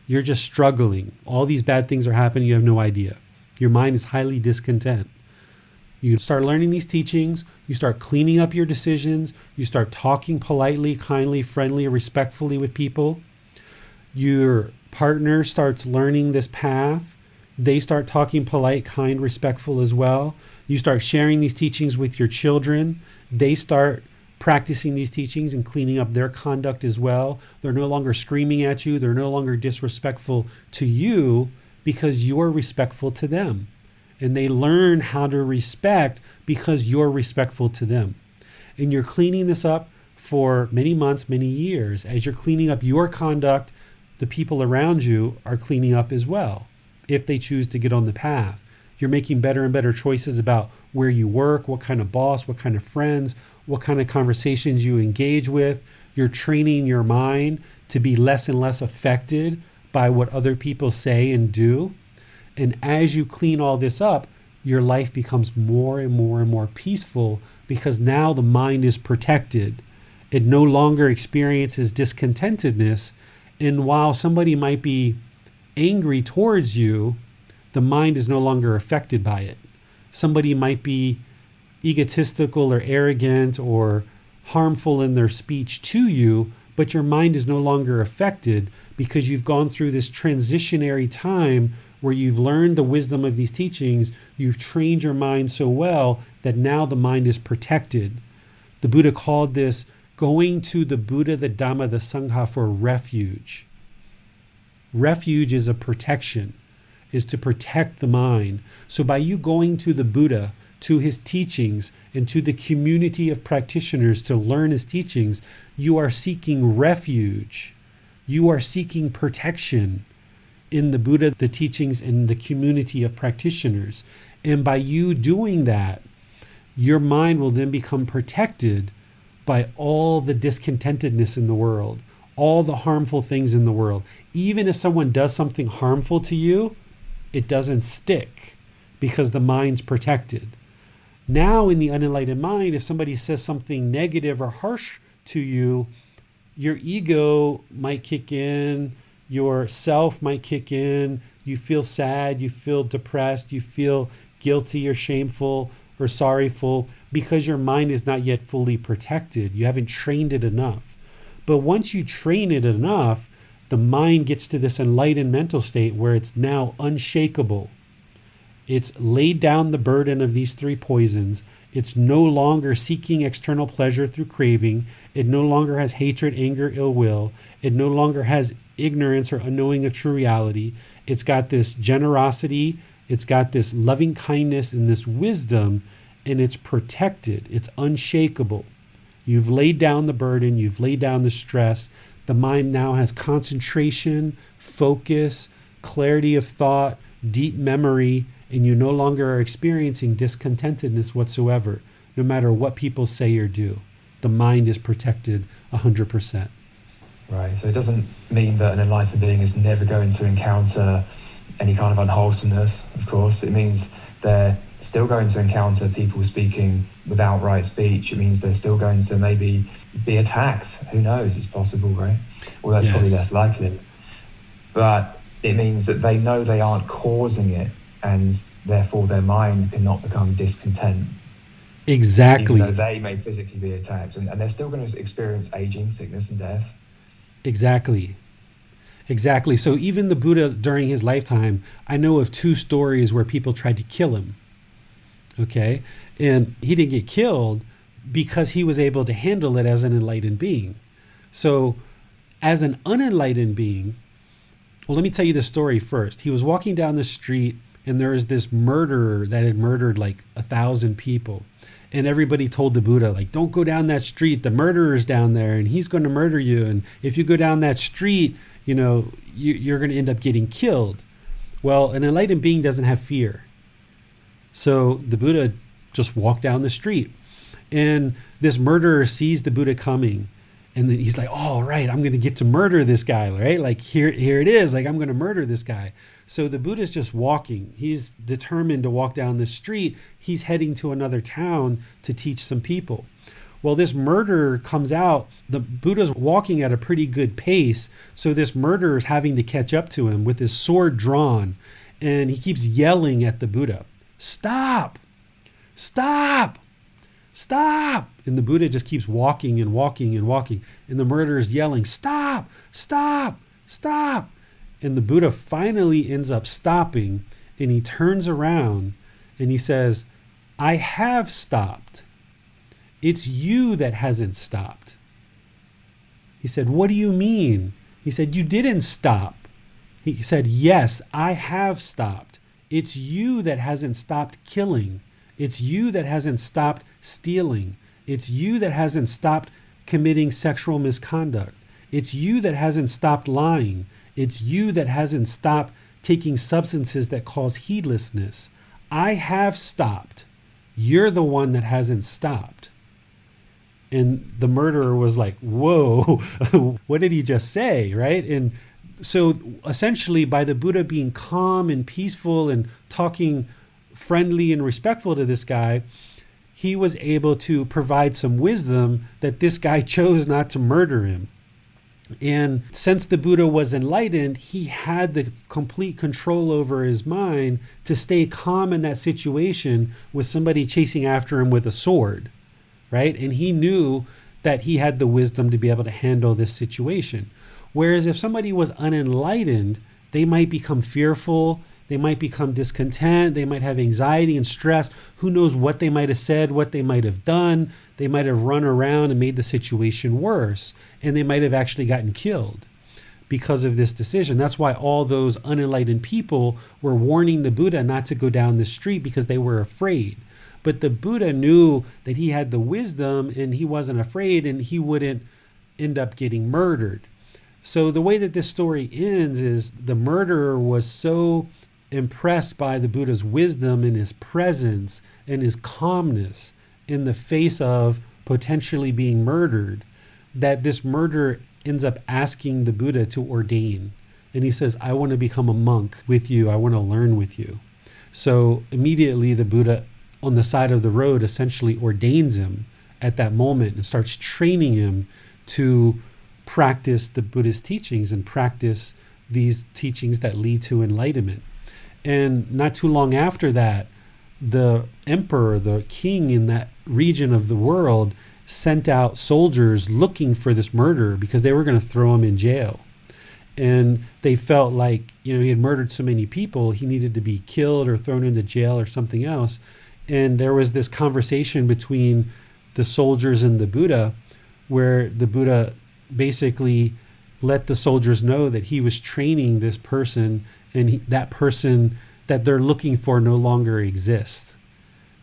You're just struggling. All these bad things are happening, you have no idea. Your mind is highly discontent. You start learning these teachings, you start cleaning up your decisions, you start talking politely, kindly, friendly, respectfully with people. Your partner starts learning this path. They start talking polite, kind, respectful as well. You start sharing these teachings with your children. They start practicing these teachings and cleaning up their conduct as well. They're no longer screaming at you. They're no longer disrespectful to you because you're respectful to them. And they learn how to respect because you're respectful to them. And you're cleaning this up for many months, many years. As you're cleaning up your conduct, the people around you are cleaning up as well, if they choose to get on the path. You're making better and better choices about where you work, what kind of boss, what kind of friends, what kind of conversations you engage with. You're training your mind to be less and less affected by what other people say and do. And as you clean all this up, your life becomes more and more and more peaceful because now the mind is protected. It no longer experiences discontentedness. And while somebody might be angry towards you, the mind is no longer affected by it. Somebody might be egotistical or arrogant or harmful in their speech to you, but your mind is no longer affected because you've gone through this transitionary time where you've learned the wisdom of these teachings, you've trained your mind so well that now the mind is protected. The Buddha called this going to the Buddha, the Dhamma, the Sangha for refuge. Refuge is a protection, is to protect the mind. So by you going to the Buddha, to his teachings, and to the community of practitioners to learn his teachings, you are seeking refuge. You are seeking protection in the Buddha, the teachings, and the community of practitioners. And by you doing that, your mind will then become protected by all the discontentedness in the world, all the harmful things in the world. Even if someone does something harmful to you, it doesn't stick because the mind's protected. Now in the unenlightened mind, if somebody says something negative or harsh to you, your ego might kick in, your self might kick in, you feel sad, you feel depressed, you feel guilty or shameful or sorrowful because your mind is not yet fully protected. You haven't trained it enough. But once you train it enough, the mind gets to this enlightened mental state where it's now unshakable. It's laid down the burden of these three poisons. It's no longer seeking external pleasure through craving. It no longer has hatred, anger, ill will. It no longer has ignorance or unknowing of true reality. It's got this generosity. It's got this loving kindness and this wisdom, and it's protected. It's unshakable. You've laid down the burden. You've laid down the stress. The mind now has concentration, focus, clarity of thought, deep memory, and you no longer are experiencing discontentedness whatsoever, no matter what people say or do. The mind is protected 100%. Right, so it doesn't mean that an enlightened being is never going to encounter any kind of unwholesomeness, of course. It means they're still going to encounter people speaking without right speech. It means they're still going to maybe be attacked. Who knows? It's possible, right? Well, that's probably less likely. But it means that they know they aren't causing it, and therefore their mind cannot become discontent. Exactly. Even though they may physically be attacked, and they're still going to experience aging, sickness, and death. Exactly. So even the Buddha during his lifetime, I know of 2 stories where people tried to kill him. Okay. And he didn't get killed because he was able to handle it as an enlightened being. So as an unenlightened being, well, let me tell you the story first. He was walking down the street and there was this murderer that had murdered like 1,000 people. And everybody told the Buddha, like, don't go down that street. The murderer's down there and he's going to murder you. And if you go down that street, you know, you're going to end up getting killed. Well, an enlightened being doesn't have fear. So the Buddha just walked down the street. And this murderer sees the Buddha coming. And then he's like, oh, right, I'm going to get to murder this guy, right? Like, here it is. Like, I'm going to murder this guy. So the Buddha's just walking. He's determined to walk down the street. He's heading to another town to teach some people. Well, this murderer comes out. The Buddha's walking at a pretty good pace. So this murderer is having to catch up to him with his sword drawn. And he keeps yelling at the Buddha, stop, stop, stop. And the Buddha just keeps walking and walking and walking. And the murderer is yelling, stop, stop, stop. And the Buddha finally ends up stopping, and he turns around and he says, I have stopped. It's you that hasn't stopped. He said, what do you mean? He said, you didn't stop. He said, yes, I have stopped. It's you that hasn't stopped killing. It's you that hasn't stopped stealing. It's you that hasn't stopped committing sexual misconduct. It's you that hasn't stopped lying. It's you that hasn't stopped taking substances that cause heedlessness. I have stopped. You're the one that hasn't stopped. And the murderer was like, whoa, what did he just say, right? And so essentially by the Buddha being calm and peaceful and talking friendly and respectful to this guy, he was able to provide some wisdom that this guy chose not to murder him. And since the Buddha was enlightened, he had the complete control over his mind to stay calm in that situation with somebody chasing after him with a sword, right? And he knew that he had the wisdom to be able to handle this situation. Whereas if somebody was unenlightened, they might become fearful, they might become discontent, they might have anxiety and stress. Who knows what they might have said, what they might have done. They might have run around and made the situation worse, and they might have actually gotten killed because of this decision. That's why all those unenlightened people were warning the Buddha not to go down the street because they were afraid. But the Buddha knew that he had the wisdom and he wasn't afraid and he wouldn't end up getting murdered. So the way that this story ends is the murderer was so impressed by the Buddha's wisdom and his presence and his calmness in the face of potentially being murdered, that this murderer ends up asking the Buddha to ordain. And he says, I want to become a monk with you. I want to learn with you. So immediately the Buddha on the side of the road essentially ordains him at that moment and starts training him to practice the Buddhist teachings and practice these teachings that lead to enlightenment. And not too long after that, the emperor, the king in that region of the world, sent out soldiers looking for this murderer because they were going to throw him in jail. And they felt like, he had murdered so many people, he needed to be killed or thrown into jail or something else. And there was this conversation between the soldiers and the Buddha, where the Buddha basically let the soldiers know that he was training this person, and that person that they're looking for no longer exists.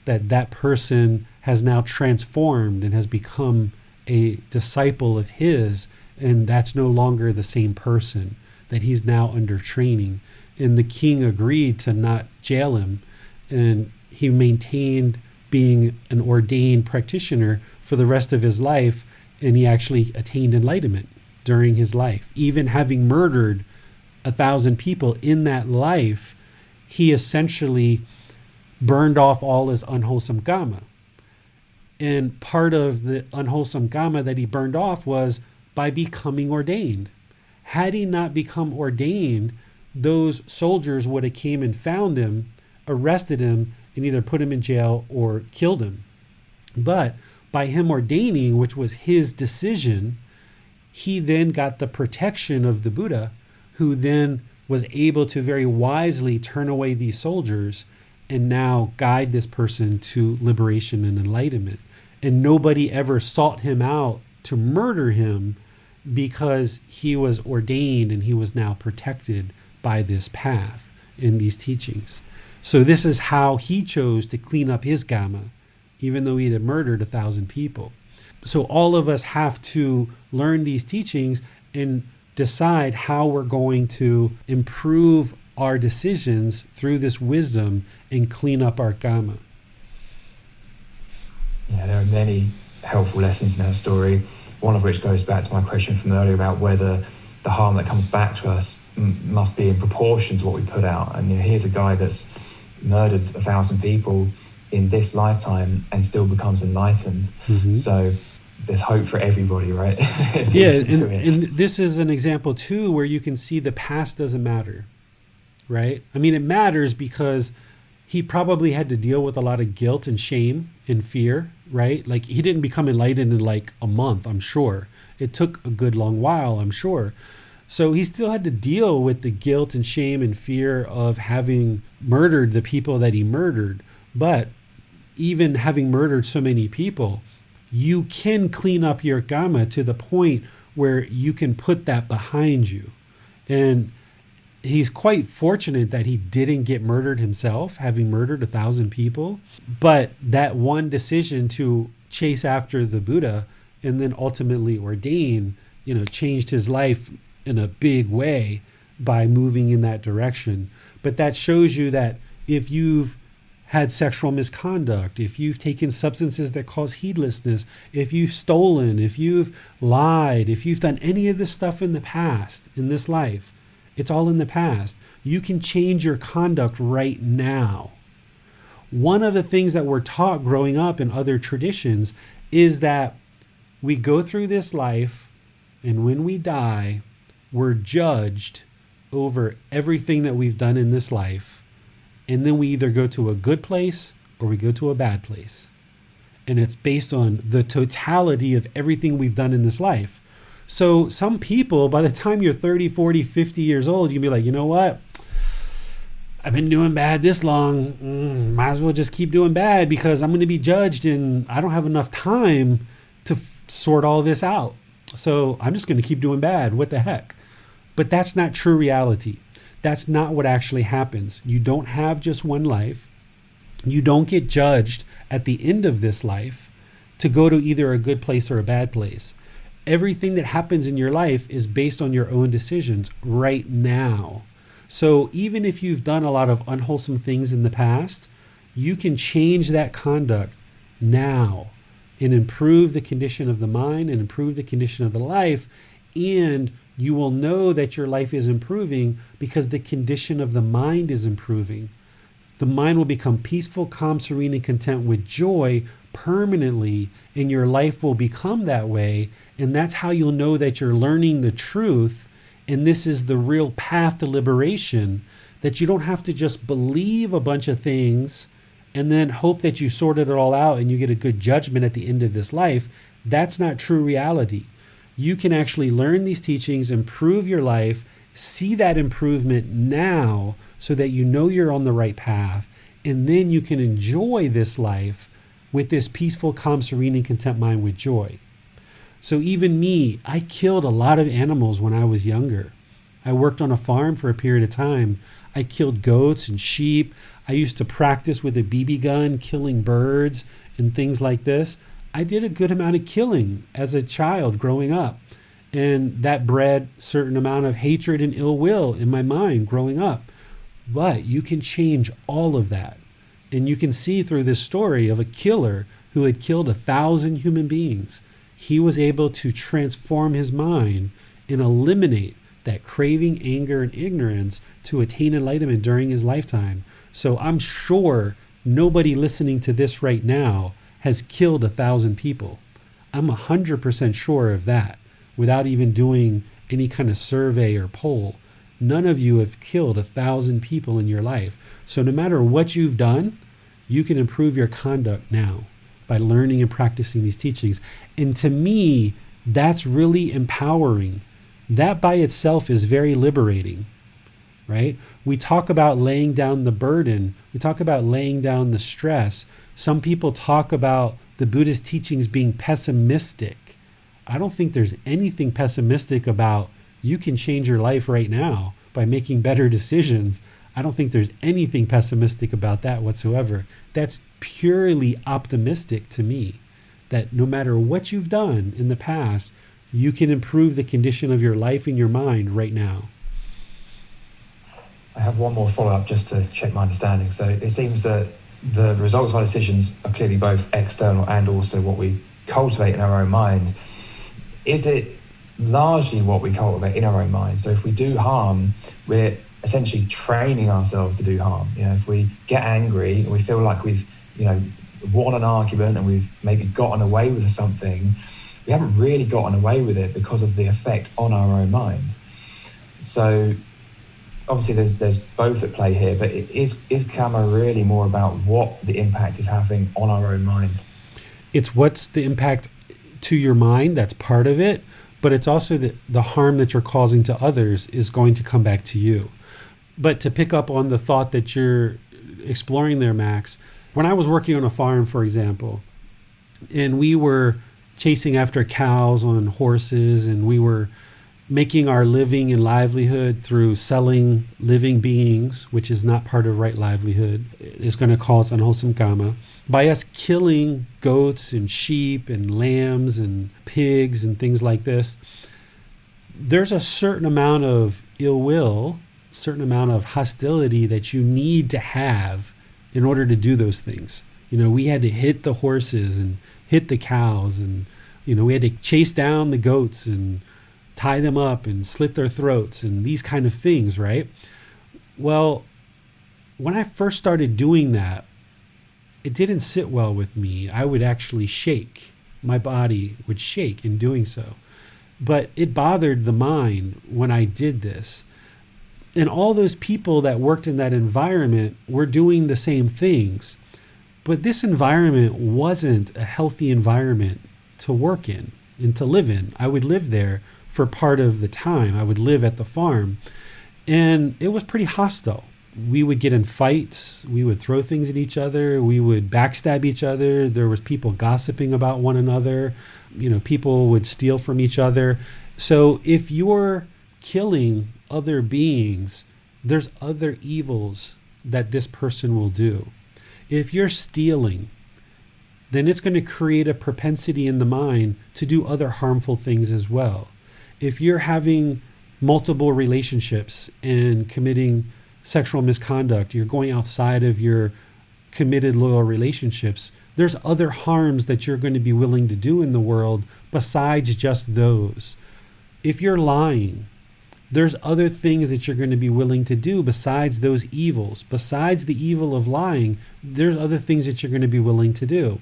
That person has now transformed and has become a disciple of his, and that's no longer the same person, that he's now under training. And the king agreed to not jail him, and he maintained being an ordained practitioner for the rest of his life, and he actually attained enlightenment during his life, even having murdered 1,000 people in that life, he essentially burned off all his unwholesome kamma. And part of the unwholesome kamma that he burned off was by becoming ordained. Had he not become ordained, those soldiers would have came and found him, arrested him, and either put him in jail or killed him. But by him ordaining, which was his decision, he then got the protection of the Buddha, who then was able to very wisely turn away these soldiers and now guide this person to liberation and enlightenment. And nobody ever sought him out to murder him because he was ordained and he was now protected by this path in these teachings. So this is how he chose to clean up his kamma, even though he had murdered 1,000 people. So all of us have to learn these teachings and decide how we're going to improve our decisions through this wisdom and clean up our kamma. Yeah, there are many helpful lessons in her story, one of which goes back to my question from earlier about whether the harm that comes back to us must be in proportion to what we put out. And here's a guy that's murdered 1,000 people in this lifetime and still becomes enlightened. Mm-hmm. So there's hope for everybody, right? Yeah, and this is an example too where you can see the past doesn't matter, right? I mean, it matters because he probably had to deal with a lot of guilt and shame and fear, right? Like he didn't become enlightened in like a month, I'm sure. It took a good long while, I'm sure. So he still had to deal with the guilt and shame and fear of having murdered the people that he murdered. But even having murdered so many people, you can clean up your kamma to the point where you can put that behind you. And he's quite fortunate that he didn't get murdered himself, having murdered 1,000 people. But that one decision to chase after the Buddha and then ultimately ordain, changed his life in a big way by moving in that direction. But that shows you that if you've had sexual misconduct, if you've taken substances that cause heedlessness, if you've stolen, if you've lied, if you've done any of this stuff in the past, in this life, it's all in the past. You can change your conduct right now. One of the things that we're taught growing up in other traditions is that we go through this life, and when we die, we're judged over everything that we've done in this life. And then we either go to a good place or we go to a bad place. And it's based on the totality of everything we've done in this life. So some people, by the time you're 30, 40, 50 years old, you can be like, you know what? I've been doing bad this long. Might as well just keep doing bad because I'm going to be judged and I don't have enough time to sort all this out. So I'm just going to keep doing bad. What the heck? But that's not true reality. That's not what actually happens. You don't have just one life. You don't get judged at the end of this life to go to either a good place or a bad place. Everything that happens in your life is based on your own decisions right now. So even if you've done a lot of unwholesome things in the past, you can change that conduct now and improve the condition of the mind and improve the condition of the life. And you will know that your life is improving because the condition of the mind is improving. The mind will become peaceful, calm, serene, and content with joy permanently, and your life will become that way. And that's how you'll know that you're learning the truth. And this is the real path to liberation, that you don't have to just believe a bunch of things and then hope that you sorted it all out and you get a good judgment at the end of this life. That's not true reality. You can actually learn these teachings, improve your life, see that improvement now so that you know you're on the right path, and then you can enjoy this life with this peaceful, calm, serene, and content mind with joy. So even me, I killed a lot of animals when I was younger. I worked on a farm for a period of time. I killed goats and sheep. I used to practice with a BB gun, killing birds and things like this. I did a good amount of killing as a child growing up. And that bred a certain amount of hatred and ill will in my mind growing up. But you can change all of that. And you can see through this story of a killer who had killed 1,000 human beings. He was able to transform his mind and eliminate that craving, anger, and ignorance to attain enlightenment during his lifetime. So I'm sure nobody listening to this right now has killed 1,000 people. I'm 100% sure of that without even doing any kind of survey or poll. None of you have killed 1,000 people in your life. So no matter what you've done, you can improve your conduct now by learning and practicing these teachings. And to me, that's really empowering. That by itself is very liberating, right? We talk about laying down the burden. We talk about laying down the stress. Some people talk about the Buddhist teachings being pessimistic. I don't think there's anything pessimistic about you can change your life right now by making better decisions. I don't think there's anything pessimistic about that whatsoever. That's purely optimistic to me, that no matter what you've done in the past, you can improve the condition of your life and your mind right now. I have one more follow-up just to check my understanding. So it seems that the results of our decisions are clearly both external and also what we cultivate in our own mind. Is it largely what we cultivate in our own mind? So if we do harm, we're essentially training ourselves to do harm. If we get angry and we feel like we've, won an argument and we've maybe gotten away with something, we haven't really gotten away with it because of the effect on our own mind. So obviously there's both at play here, but is karma really more about what the impact is having on our own mind? It's what's the impact to your mind, that's part of it, but it's also the harm that you're causing to others is going to come back to you. But to pick up on the thought that you're exploring there, Max, when I was working on a farm, for example, and we were chasing after cows on horses, and we were making our living and livelihood through selling living beings, which is not part of right livelihood, is going to cause unwholesome karma. By us killing goats and sheep and lambs and pigs and things like this, there's a certain amount of ill will, certain amount of hostility that you need to have in order to do those things. We had to hit the horses and hit the cows, and we had to chase down the goats and tie them up and slit their throats and these kind of things, right? Well, when I first started doing that, it didn't sit well with me. I would actually shake. My body would shake in doing so. But it bothered the mind when I did this. And all those people that worked in that environment were doing the same things. But this environment wasn't a healthy environment to work in and to live in. I would live there for part of the time. I would live at the farm, and it was pretty hostile. We would get in fights. We would throw things at each other. We would backstab each other. There was people gossiping about one another. People would steal from each other. So if you're killing other beings, there's other evils that this person will do. If you're stealing, then it's going to create a propensity in the mind to do other harmful things as well. If you're having multiple relationships and committing sexual misconduct, you're going outside of your committed, loyal relationships, there's other harms that you're going to be willing to do in the world besides just those. If you're lying, there's other things that you're going to be willing to do besides those evils. Besides the evil of lying, there's other things that you're going to be willing to do.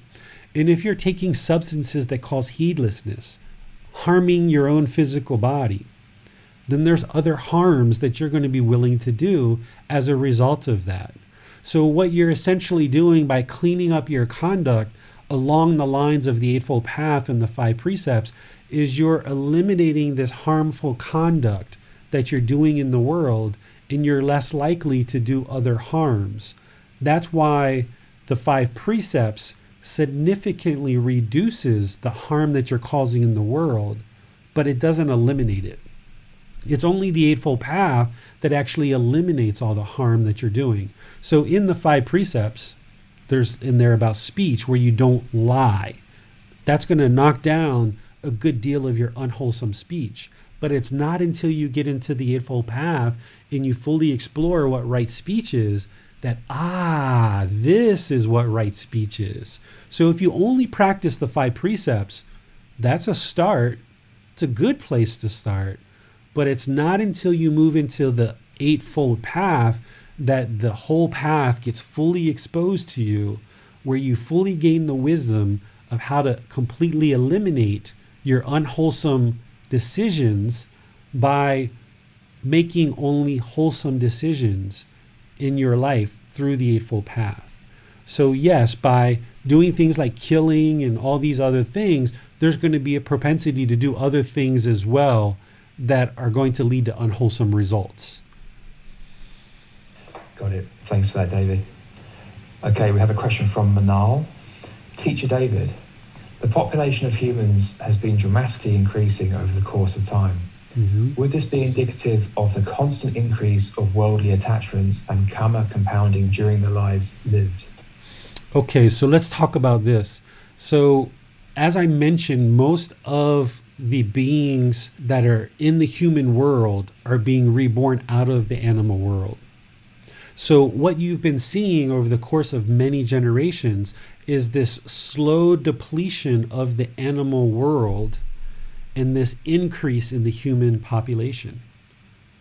And if you're taking substances that cause heedlessness, harming your own physical body, then there's other harms that you're going to be willing to do as a result of that. So what you're essentially doing by cleaning up your conduct along the lines of the Eightfold Path and the 5 precepts is you're eliminating this harmful conduct that you're doing in the world, and you're less likely to do other harms. That's why the 5 precepts significantly reduces the harm that you're causing in the world, but it doesn't eliminate it. It's only the Eightfold Path that actually eliminates all the harm that you're doing. So in the 5 precepts, there's in there about speech where you don't lie. That's going to knock down a good deal of your unwholesome speech. But it's not until you get into the Eightfold Path and you fully explore what right speech is that, this is what right speech is. So if you only practice the 5 precepts, that's a start. It's a good place to start. But it's not until you move into the Eightfold Path that the whole path gets fully exposed to you, where you fully gain the wisdom of how to completely eliminate your unwholesome decisions by making only wholesome decisions in your life through the Eightfold Path. So yes, by doing things like killing and all these other things, there's going to be a propensity to do other things as well that are going to lead to unwholesome results. Got it. Thanks for that, David. Okay, we have a question from Manal. Teacher David, the population of humans has been dramatically increasing over the course of time. Mm-hmm. Would this be indicative of the constant increase of worldly attachments and karma compounding during the lives lived? Okay, so let's talk about this. So as I mentioned, most of the beings that are in the human world are being reborn out of the animal world. So what you've been seeing over the course of many generations is this slow depletion of the animal world and this increase in the human population,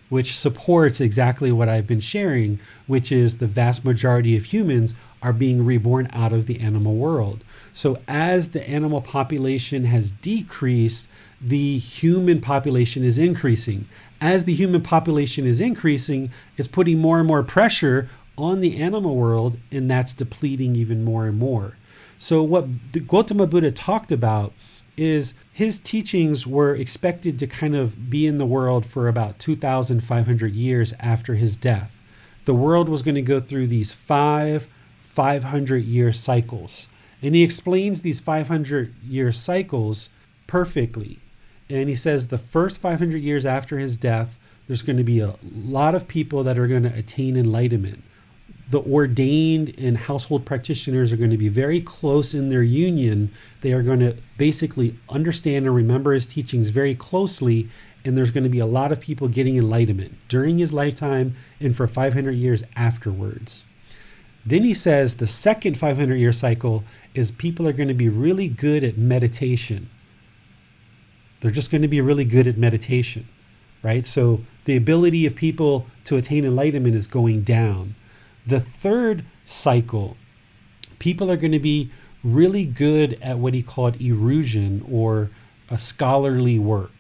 which supports exactly what I've been sharing, which is the vast majority of humans are being reborn out of the animal world. So as the animal population has decreased, the human population is increasing. As the human population is increasing, it's putting more and more pressure on the animal world, and that's depleting even more and more. So what the Gotama Buddha talked about is his teachings were expected to kind of be in the world for about 2,500 years after his death. The world was going to go through these 500-year cycles. And he explains these 500-year cycles perfectly. And he says the first 500 years after his death, there's going to be a lot of people that are going to attain enlightenment. The ordained and household practitioners are going to be very close in their union. They are going to basically understand and remember his teachings very closely. And there's going to be a lot of people getting enlightenment during his lifetime and for 500 years afterwards. Then he says the second 500-year cycle is people are going to be really good at meditation. They're just going to be really good at meditation, right? So the ability of people to attain enlightenment is going down. The third cycle, people are going to be really good at what he called erudition or a scholarly work.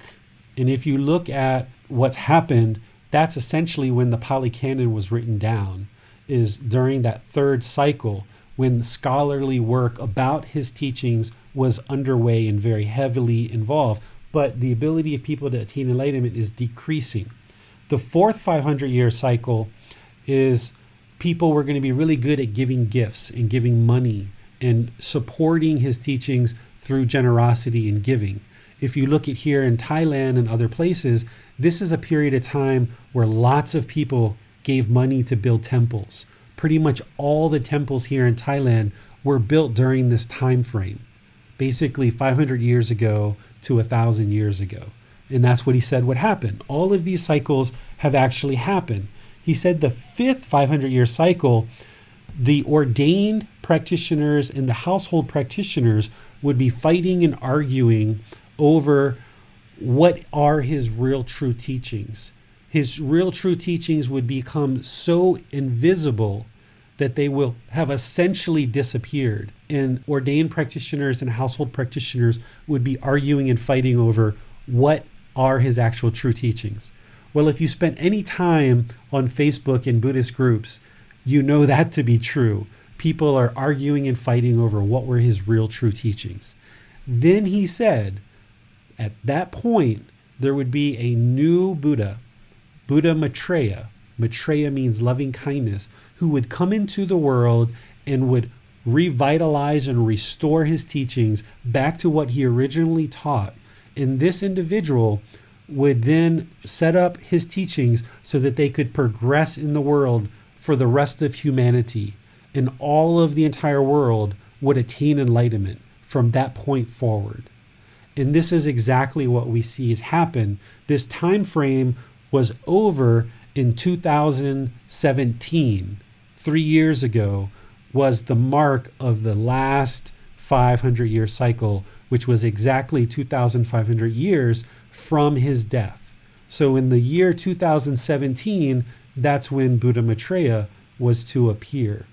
And if you look at what's happened, that's essentially when the Pali Canon was written down, is during that third cycle when scholarly work about his teachings was underway and very heavily involved. But the ability of people to attain enlightenment is decreasing. The fourth 500-year cycle is people were going to be really good at giving gifts and giving money and supporting his teachings through generosity and giving. If you look at here in Thailand and other places, this is a period of time where lots of people gave money to build temples. Pretty much all the temples here in Thailand were built during this time frame, basically 500 years ago to 1,000 years ago. And that's what he said would happen. All of these cycles have actually happened. He said the fifth 500-year cycle, the ordained practitioners and the household practitioners would be fighting and arguing over what are his real true teachings. His real true teachings would become so invisible that they will have essentially disappeared. And ordained practitioners and household practitioners would be arguing and fighting over what are his actual true teachings. Well, if you spent any time on Facebook in Buddhist groups, you know that to be true. People are arguing and fighting over what were his real true teachings. Then he said, at that point, there would be a new Buddha, Buddha Maitreya. Maitreya means loving kindness, who would come into the world and would revitalize and restore his teachings back to what he originally taught. And this individual would then set up his teachings so that they could progress in the world for the rest of humanity. And all of the entire world would attain enlightenment from that point forward. And this is exactly what we see has happened. This time frame was over in 2017. 3 years ago was the mark of the last 500-year cycle, which was exactly 2,500 years from his death. So in the year 2017, that's when Buddha Maitreya was to appear.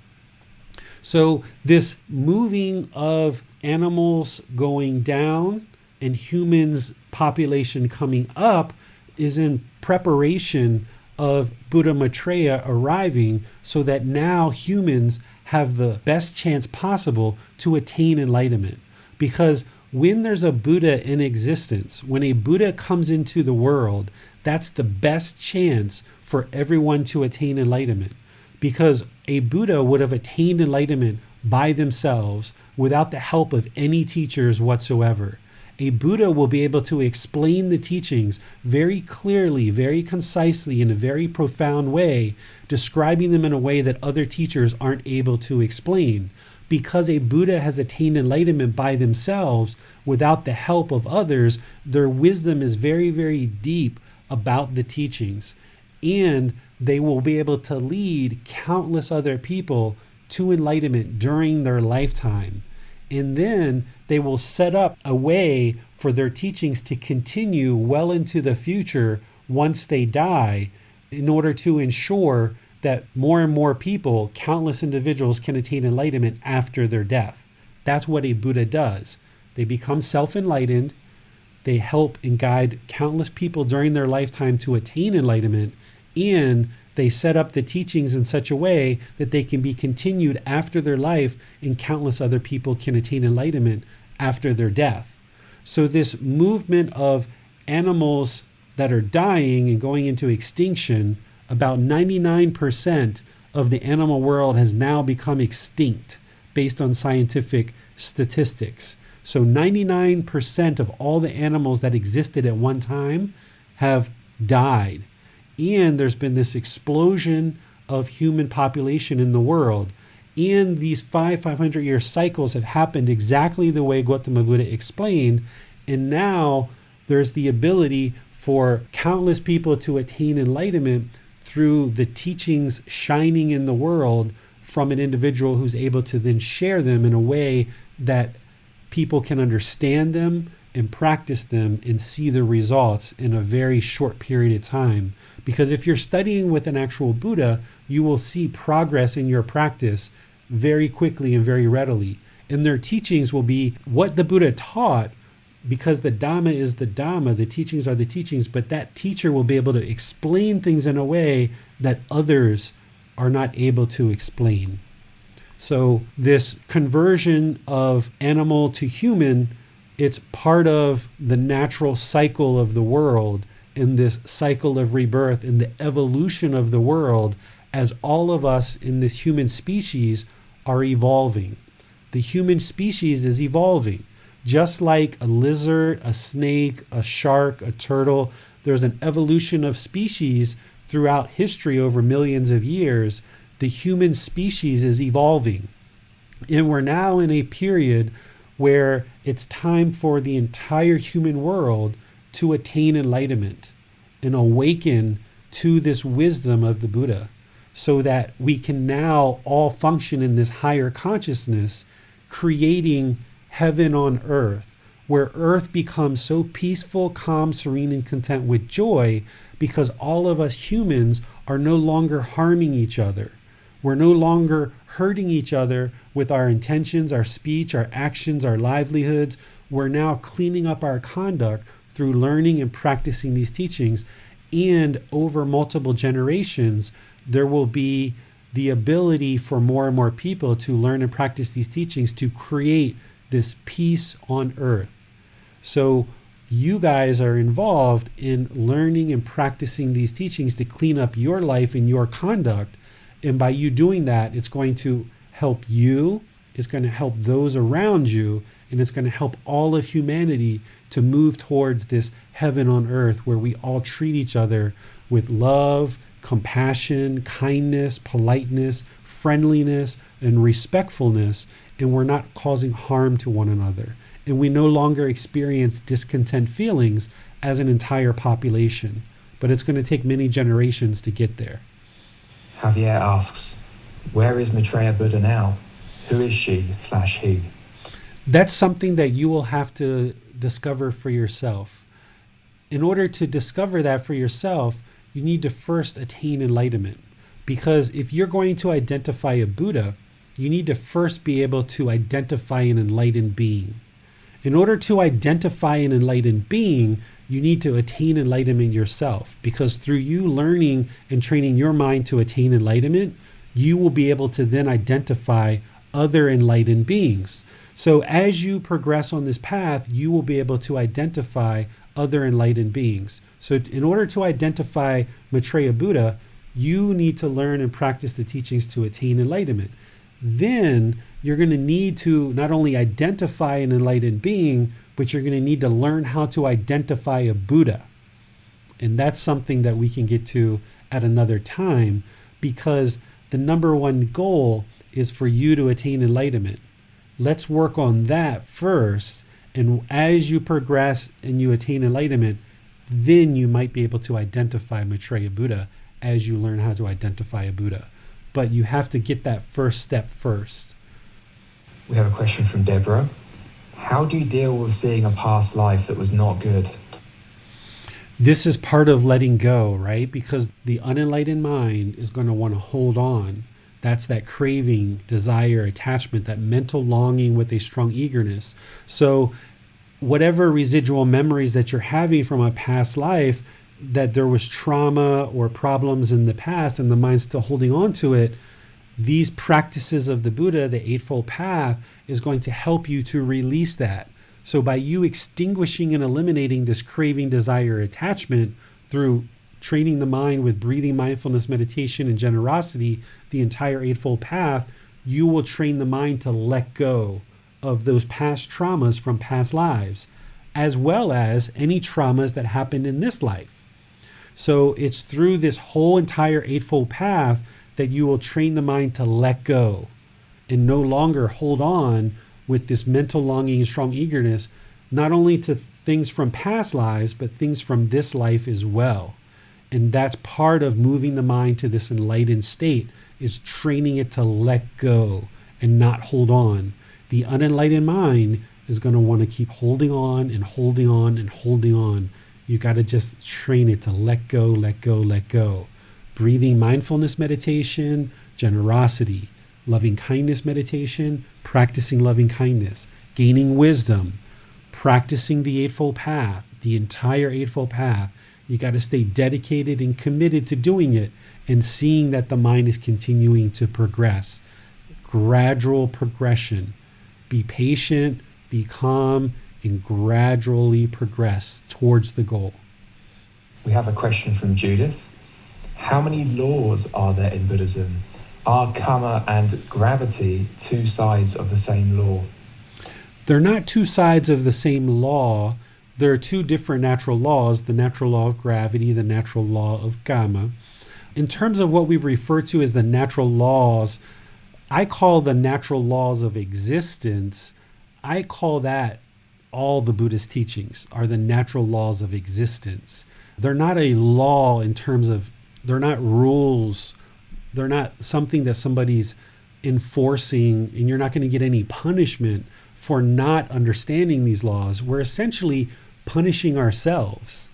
So this moving of animals going down and humans population coming up is in preparation of Buddha Maitreya arriving, so that now humans have the best chance possible to attain enlightenment. Because when there's a Buddha in existence, when a Buddha comes into the world, that's the best chance for everyone to attain enlightenment. Because a Buddha would have attained enlightenment by themselves without the help of any teachers whatsoever. A Buddha will be able to explain the teachings very clearly, very concisely, in a very profound way, describing them in a way that other teachers aren't able to explain. Because a Buddha has attained enlightenment by themselves without the help of others, their wisdom is very, very deep about the teachings. And they will be able to lead countless other people to enlightenment during their lifetime. And then they will set up a way for their teachings to continue well into the future once they die, in order to ensure that more and more people, countless individuals, can attain enlightenment after their death. That's what a Buddha does. They become self-enlightened. They help and guide countless people during their lifetime to attain enlightenment, and they set up the teachings in such a way that they can be continued after their life, and countless other people can attain enlightenment after their death. So this movement of animals that are dying and going into extinction, about 99% of the animal world has now become extinct based on scientific statistics. So 99% of all the animals that existed at one time have died. And there's been this explosion of human population in the world. And these 500-year cycles have happened exactly the way Gotama Buddha explained. And now there's the ability for countless people to attain enlightenment through the teachings shining in the world from an individual who's able to then share them in a way that people can understand them and practice them and see the results in a very short period of time. Because if you're studying with an actual Buddha, you will see progress in your practice very quickly and very readily. And their teachings will be what the Buddha taught, because the Dhamma is the Dhamma, the teachings are the teachings, but that teacher will be able to explain things in a way that others are not able to explain. So this conversion of animal to human, it's part of the natural cycle of the world, in this cycle of rebirth, in the evolution of the world, as all of us in this human species are evolving. The human species is evolving. Just like a lizard, a snake, a shark, a turtle, there's an evolution of species throughout history over millions of years. The human species is evolving. And we're now in a period where it's time for the entire human world to attain enlightenment and awaken to this wisdom of the Buddha, so that we can now all function in this higher consciousness, creating heaven on earth, where earth becomes so peaceful, calm, serene, and content with joy, because all of us humans are no longer harming each other. We're no longer hurting each other with our intentions, our speech, our actions, our livelihoods. We're now cleaning up our conduct through learning and practicing these teachings. And over multiple generations, there will be the ability for more and more people to learn and practice these teachings to create this peace on earth. So you guys are involved in learning and practicing these teachings to clean up your life and your conduct. And by you doing that, it's going to help you, it's going to help those around you, and it's going to help all of humanity to move towards this heaven on earth, where we all treat each other with love, compassion, kindness, politeness, friendliness, and respectfulness, and we're not causing harm to one another. And we no longer experience discontent feelings as an entire population. But it's going to take many generations to get there. Javier asks, where is Maitreya Buddha now? Who is she/he? That's something that you will have to discover for yourself. in order to discover that for yourself, you need to first attain enlightenment. Because if you're going to identify a Buddha, you need to first be able to identify an enlightened being. In order to identify an enlightened being, you need to attain enlightenment yourself, because through you learning and training your mind to attain enlightenment, you will be able to then identify other enlightened beings. So as you progress on this path, you will be able to identify other enlightened beings. So in order to identify Maitreya Buddha, you need to learn and practice the teachings to attain enlightenment. Then you're going to need to not only identify an enlightened being, but you're going to need to learn how to identify a Buddha. And that's something that we can get to at another time, because the number one goal is for you to attain enlightenment. Let's work on that first. And as you progress and you attain enlightenment, then you might be able to identify Maitreya Buddha as you learn how to identify a Buddha. But you have to get that first step first. We have a question from Deborah. How do you deal with seeing a past life that was not good? This is part of letting go, right? Because the unenlightened mind is going to want to hold on. That's that craving, desire, attachment, that mental longing with a strong eagerness. So whatever residual memories that you're having from a past life, that there was trauma or problems in the past and the mind's still holding on to it, these practices of the Buddha, the Eightfold Path, is going to help you to release that. So by you extinguishing and eliminating this craving, desire, attachment through training the mind with breathing, mindfulness, meditation, and generosity, the entire Eightfold Path, you will train the mind to let go of those past traumas from past lives, as well as any traumas that happened in this life. So it's through this whole entire Eightfold Path that you will train the mind to let go and no longer hold on with this mental longing and strong eagerness, not only to things from past lives, but things from this life as well. And that's part of moving the mind to this enlightened state, is training it to let go and not hold on. The unenlightened mind is going to want to keep holding on and holding on and holding on. You got to just train it to let go, let go, let go. Breathing, mindfulness meditation, generosity, loving kindness meditation, practicing loving kindness, gaining wisdom, practicing the Eightfold Path, the entire Eightfold Path. You got to stay dedicated and committed to doing it and seeing that the mind is continuing to progress. Gradual progression. Be patient, be calm, and gradually progress towards the goal. We have a question from Judith. How many laws are there in Buddhism? Are karma and gravity two sides of the same law? They're not two sides of the same law. There are two different natural laws, the natural law of gravity, the natural law of Kamma. In terms of what we refer to as the natural laws, I call the natural laws of existence, I call that all the Buddhist teachings are the natural laws of existence. They're not a law in terms of, they're not rules. They're not something that somebody's enforcing and you're not going to get any punishment for not understanding these laws. We're essentially punishing ourselves,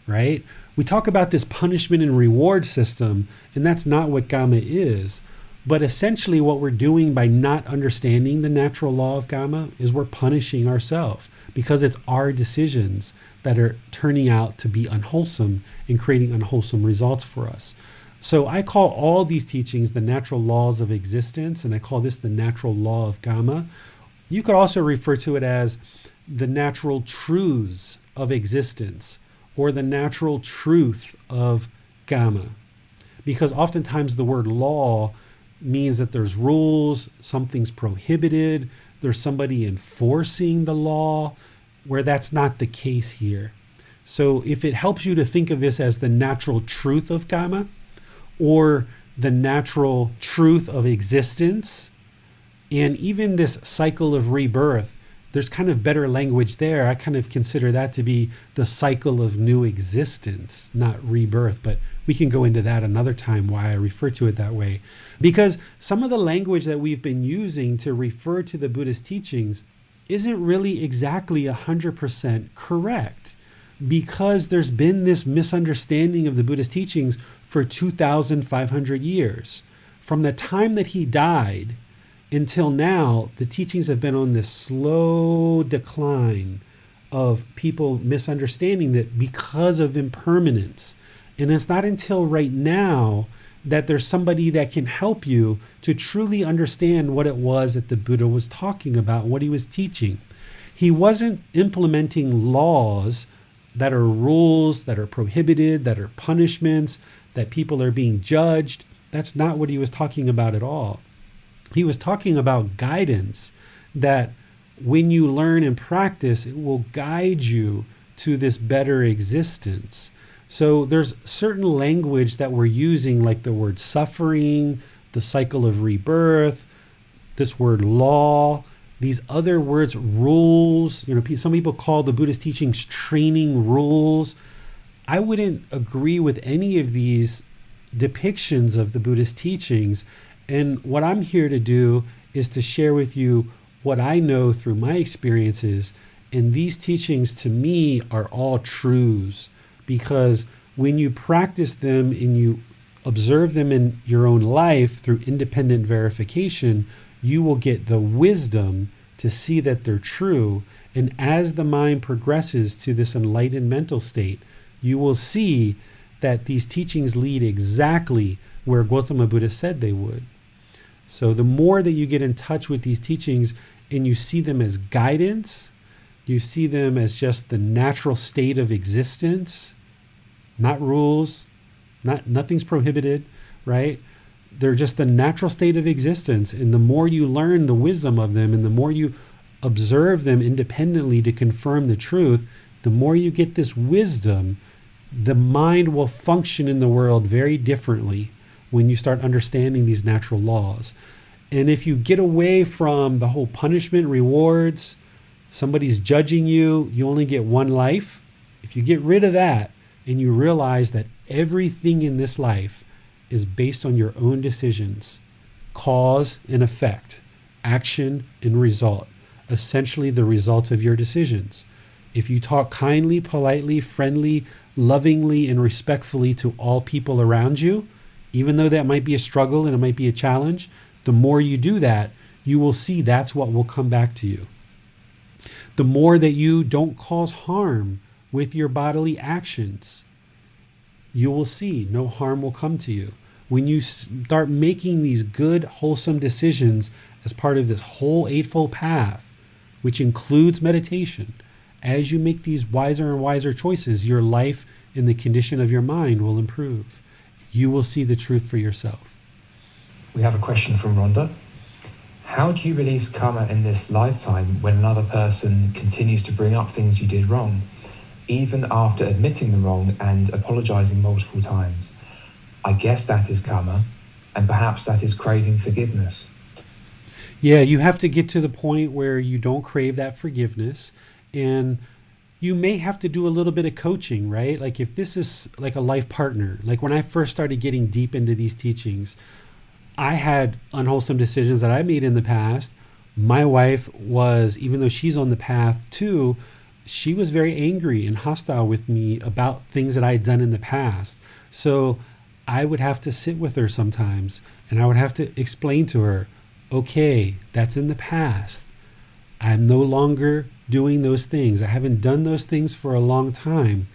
right? We talk about this punishment and reward system, and that's not what Kamma is. But essentially what we're doing by not understanding the natural law of Kamma is we're punishing ourselves, because it's our decisions that are turning out to be unwholesome and creating unwholesome results for us. So I call all these teachings the natural laws of existence, and I call this the natural law of Kamma. You could also refer to it as the natural truths of existence, or the natural truth of Kamma. Because oftentimes the word law means that there's rules, something's prohibited, there's somebody enforcing the law, where that's not the case here. So if it helps you to think of this as the natural truth of Kamma, or the natural truth of existence, and even this cycle of rebirth, there's kind of better language there. I kind of consider that to be the cycle of new existence, not rebirth, but we can go into that another time why I refer to it that way. Because some of the language that we've been using to refer to the Buddhist teachings isn't really exactly 100% correct. because there's been this misunderstanding of the Buddha's teachings for 2,500 years. From the time that he died until now, the teachings have been on this slow decline of people misunderstanding that because of impermanence. And it's not until right now that there's somebody that can help you to truly understand what it was that the Buddha was talking about, what he was teaching. He wasn't implementing laws that are rules, that are prohibited, that are punishments, that people are being judged. That's not what he was talking about at all. He was talking about guidance, that when you learn and practice, it will guide you to this better existence. So there's certain language that we're using, like the word suffering, the cycle of rebirth, this word law, these other words, rules. Some people call the Buddhist teachings training rules. I wouldn't agree with any of these depictions of the Buddhist teachings. And what I'm here to do is to share with you what I know through my experiences. And these teachings to me are all truths, because when you practice them and you observe them in your own life through independent verification, you will get the wisdom to see that they're true. And as the mind progresses to this enlightened mental state, you will see that these teachings lead exactly where Gotama Buddha said they would. So the more that you get in touch with these teachings and you see them as guidance, you see them as just the natural state of existence, not rules, nothing's prohibited, right? They're just the natural state of existence. And the more you learn the wisdom of them and the more you observe them independently to confirm the truth, the more you get this wisdom, the mind will function in the world very differently when you start understanding these natural laws. And if you get away from the whole punishment, rewards, somebody's judging you, you only get one life. If you get rid of that and you realize that everything in this life is based on your own decisions, cause and effect, action and result, essentially the results of your decisions. If you talk kindly, politely, friendly, lovingly, and respectfully to all people around you, even though that might be a struggle and it might be a challenge, the more you do that, you will see that's what will come back to you. The more that you don't cause harm with your bodily actions, you will see no harm will come to you. When you start making these good, wholesome decisions as part of this whole Eightfold Path, which includes meditation, as you make these wiser and wiser choices, your life and the condition of your mind will improve. You will see the truth for yourself. We have a question from Rhonda. How do you release karma in this lifetime when another person continues to bring up things you did wrong, even after admitting the wrong and apologizing multiple times? I guess that is karma, and perhaps that is craving forgiveness. Yeah, you have to get to the point where you don't crave that forgiveness, and you may have to do a little bit of coaching, right? Like if this is like a life partner, like when I first started getting deep into these teachings, I had unwholesome decisions that I made in the past. My wife was, even though she's on the path too, she was very angry and hostile with me about things that I had done in the past. So I would have to sit with her sometimes and I would have to explain to her, okay, that's in the past. I'm no longer doing those things. I haven't done those things for a long time.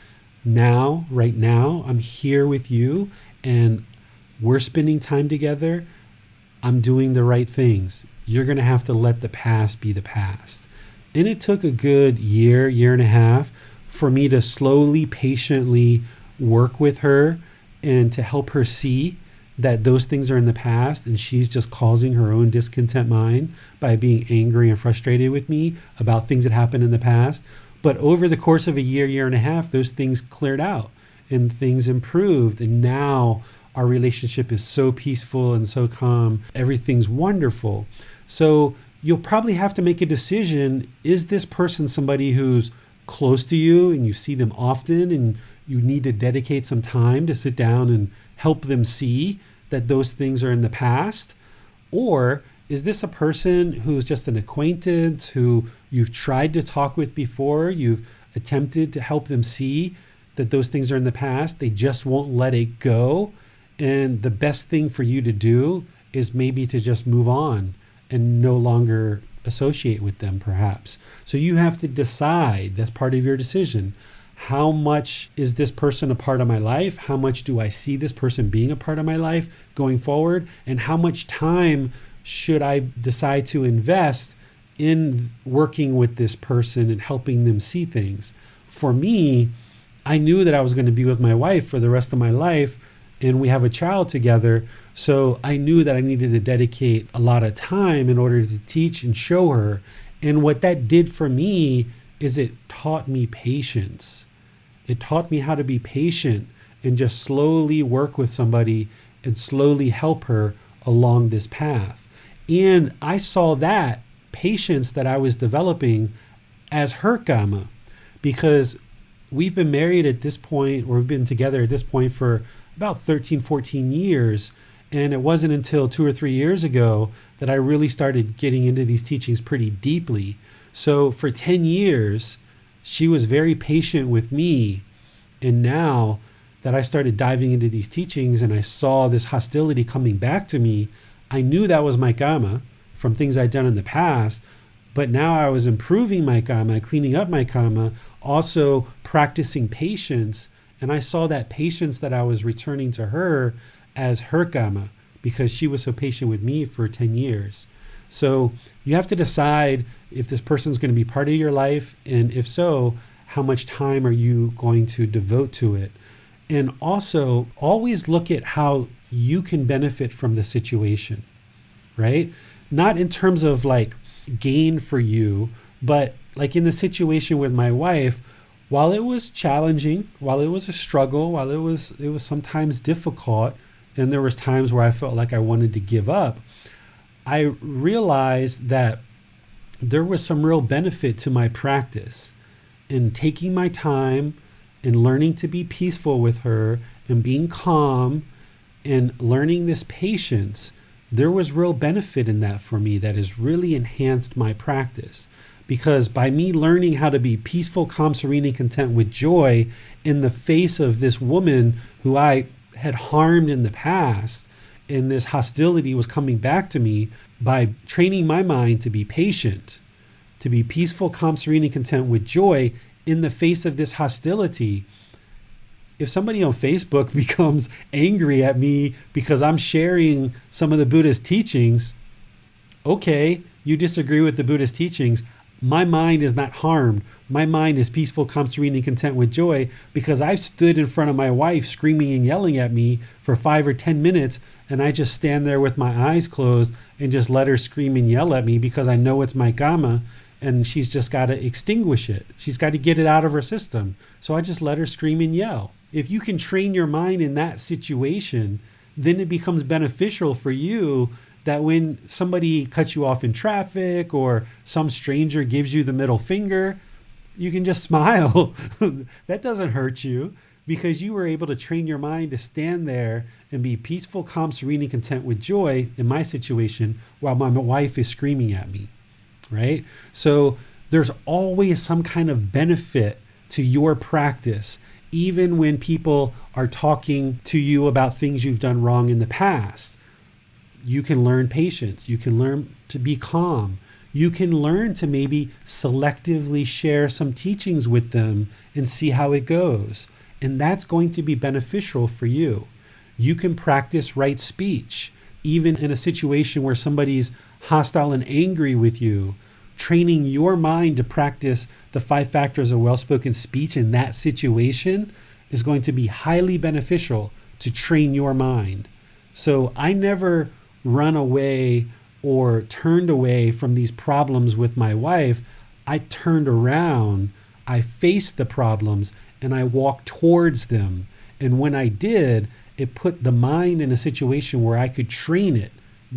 Now, right now, I'm here with you and we're spending time together. I'm doing the right things. You're going to have to let the past be the past. And it took a good year and a half for me to slowly, patiently work with her and to help her see that those things are in the past and she's just causing her own discontent mind by being angry and frustrated with me about things that happened in the past. But over the course of a year and a half, those things cleared out and things improved. And now our relationship is so peaceful and so calm. Everything's wonderful. So you'll probably have to make a decision. Is this person somebody who's close to you and you see them often and you need to dedicate some time to sit down and help them see that those things are in the past? Or is this a person who's just an acquaintance who you've tried to talk with before, you've attempted to help them see that those things are in the past. They just won't let it go. And the best thing for you to do is maybe to just move on and no longer associate with them, perhaps. So you have to decide, that's part of your decision. How much is this person a part of my life? How much do I see this person being a part of my life going forward? And how much time should I decide to invest in working with this person and helping them see things? For me, I knew that I was going to be with my wife for the rest of my life, and we have a child together. So I knew that I needed to dedicate a lot of time in order to teach and show her. And what that did for me is it taught me patience. It taught me how to be patient and just slowly work with somebody and slowly help her along this path. And I saw that patience that I was developing as her Kamma, because we've been married at this point, or we've been together at this point for about 13, 14 years. And it wasn't until 2 or 3 years ago that I really started getting into these teachings pretty deeply. So for 10 years, she was very patient with me. And now that I started diving into these teachings and I saw this hostility coming back to me, I knew that was my Kamma from things I'd done in the past. But now I was improving my Kamma, cleaning up my Kamma, also practicing patience. And I saw that patience that I was returning to her as her Kamma, because she was so patient with me for 10 years. So you have to decide if this person's going to be part of your life, and if so, how much time are you going to devote to it? And also always look at how you can benefit from the situation, right? Not in terms of like gain for you, but like in the situation with my wife, while it was challenging, while it was a struggle, while it was sometimes difficult, and there was times where I felt like I wanted to give up, I realized that there was some real benefit to my practice in taking my time and learning to be peaceful with her and being calm and learning this patience. There was real benefit in that for me that has really enhanced my practice. Because by me learning how to be peaceful, calm, serene, and content with joy in the face of this woman who I had harmed in the past, and this hostility was coming back to me, by training my mind to be patient, to be peaceful, calm, serene, and content with joy in the face of this hostility. If somebody on Facebook becomes angry at me because I'm sharing some of the Buddha's teachings, okay, you disagree with the Buddha's teachings. My mind is not harmed. My mind is peaceful, calm, serene, and content with joy, because I've stood in front of my wife screaming and yelling at me for 5 or 10 minutes, and I just stand there with my eyes closed and just let her scream and yell at me because I know it's my Kamma, and she's just got to extinguish it. She's got to get it out of her system. So I just let her scream and yell. If you can train your mind in that situation, then it becomes beneficial for you that when somebody cuts you off in traffic or some stranger gives you the middle finger, you can just smile. That doesn't hurt you, because you were able to train your mind to stand there and be peaceful, calm, serene, and content with joy in my situation while my wife is screaming at me, right? So there's always some kind of benefit to your practice, even when people are talking to you about things you've done wrong in the past. You can learn patience. You can learn to be calm. You can learn to maybe selectively share some teachings with them and see how it goes. And that's going to be beneficial for you. You can practice right speech, even in a situation where somebody's hostile and angry with you. Training your mind to practice the 5 factors of well-spoken speech in that situation is going to be highly beneficial to train your mind. So I never run away or turned away from these problems with my wife. I turned around, I faced the problems, and I walked towards them. And when I did, it put the mind in a situation where I could train it,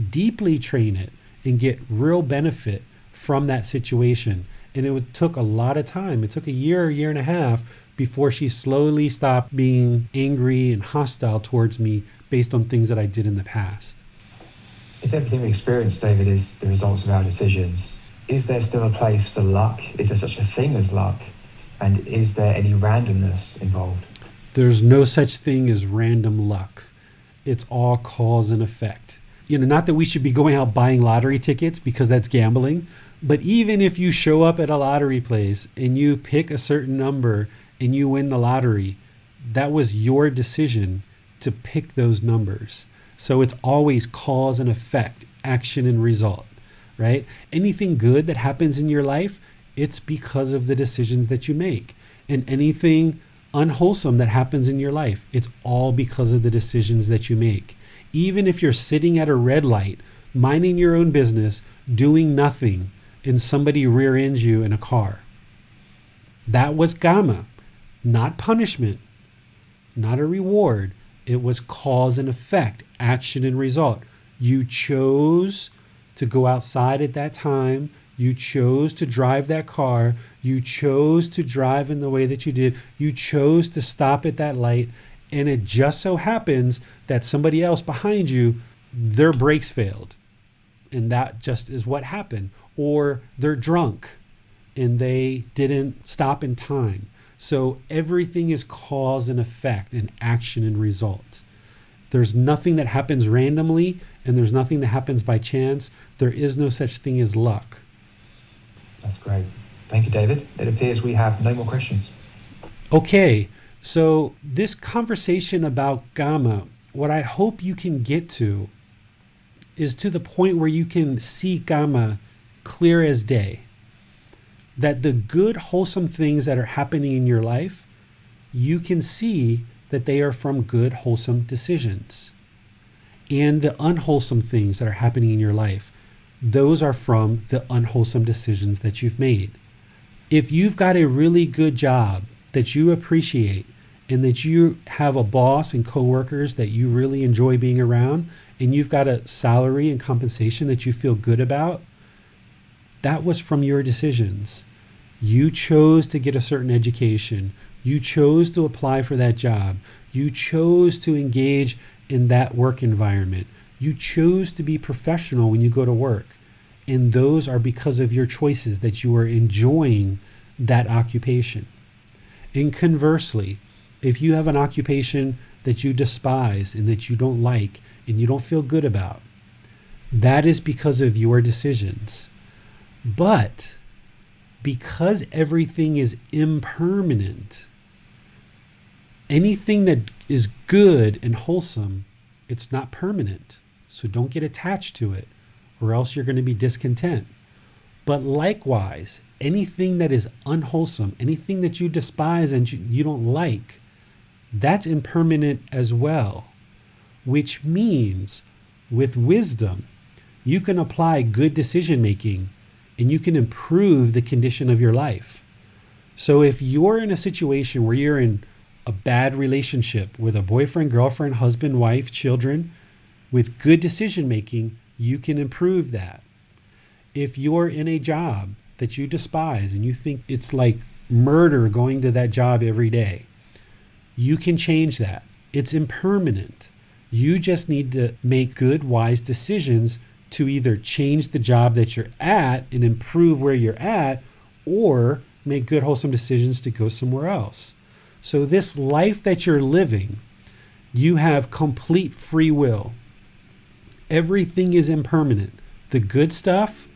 deeply train it, and get real benefit from that situation. And it took a lot of time. It took a year and a half before she slowly stopped being angry and hostile towards me based on things that I did in the past. If everything we experience, David, is the results of our decisions, is there still a place for luck? Is there such a thing as luck? And is there any randomness involved? There's no such thing as random luck. It's all cause and effect. Not that we should be going out buying lottery tickets because that's gambling, but even if you show up at a lottery place and you pick a certain number and you win the lottery, that was your decision to pick those numbers. So it's always cause and effect, action and result, right? Anything good that happens in your life, it's because of the decisions that you make. And anything unwholesome that happens in your life, it's all because of the decisions that you make. Even if you're sitting at a red light, minding your own business, doing nothing, and somebody rear ends you in a car, that was Kamma, not punishment, not a reward. It was cause and effect, action and result. You chose to go outside at that time. You chose to drive that car. You chose to drive in the way that you did. You chose to stop at that light. And it just so happens that somebody else behind you, their brakes failed. And that just is what happened. Or they're drunk and they didn't stop in time. So everything is cause and effect and action and result. There's nothing that happens randomly and there's nothing that happens by chance. There is no such thing as luck. That's great. Thank you, David. It appears we have no more questions. Okay, so this conversation about Kamma, what I hope you can get to is to the point where you can see Kamma clear as day. That the good, wholesome things that are happening in your life, you can see that they are from good, wholesome decisions. And the unwholesome things that are happening in your life, those are from the unwholesome decisions that you've made. If you've got a really good job that you appreciate and that you have a boss and coworkers that you really enjoy being around, and you've got a salary and compensation that you feel good about, that was from your decisions. You chose to get a certain education. You chose to apply for that job. You chose to engage in that work environment. You chose to be professional when you go to work. And those are because of your choices that you are enjoying that occupation. And conversely, if you have an occupation that you despise and that you don't like and you don't feel good about, that is because of your decisions. But because everything is impermanent, anything that is good and wholesome, it's not permanent. So don't get attached to it, or else you're going to be discontent. But likewise, anything that is unwholesome, anything that you despise and you don't like, that's impermanent as well. Which means with wisdom, you can apply good decision making and you can improve the condition of your life. So if you're in a situation where you're in a bad relationship with a boyfriend, girlfriend, husband, wife, children, with good decision making, you can improve that. If you're in a job that you despise and you think it's like murder going to that job every day, you can change that. It's impermanent. You just need to make good, wise decisions to either change the job that you're at and improve where you're at, or make good, wholesome decisions to go somewhere else. So this life that you're living, you have complete free will. Everything is impermanent. The good stuff,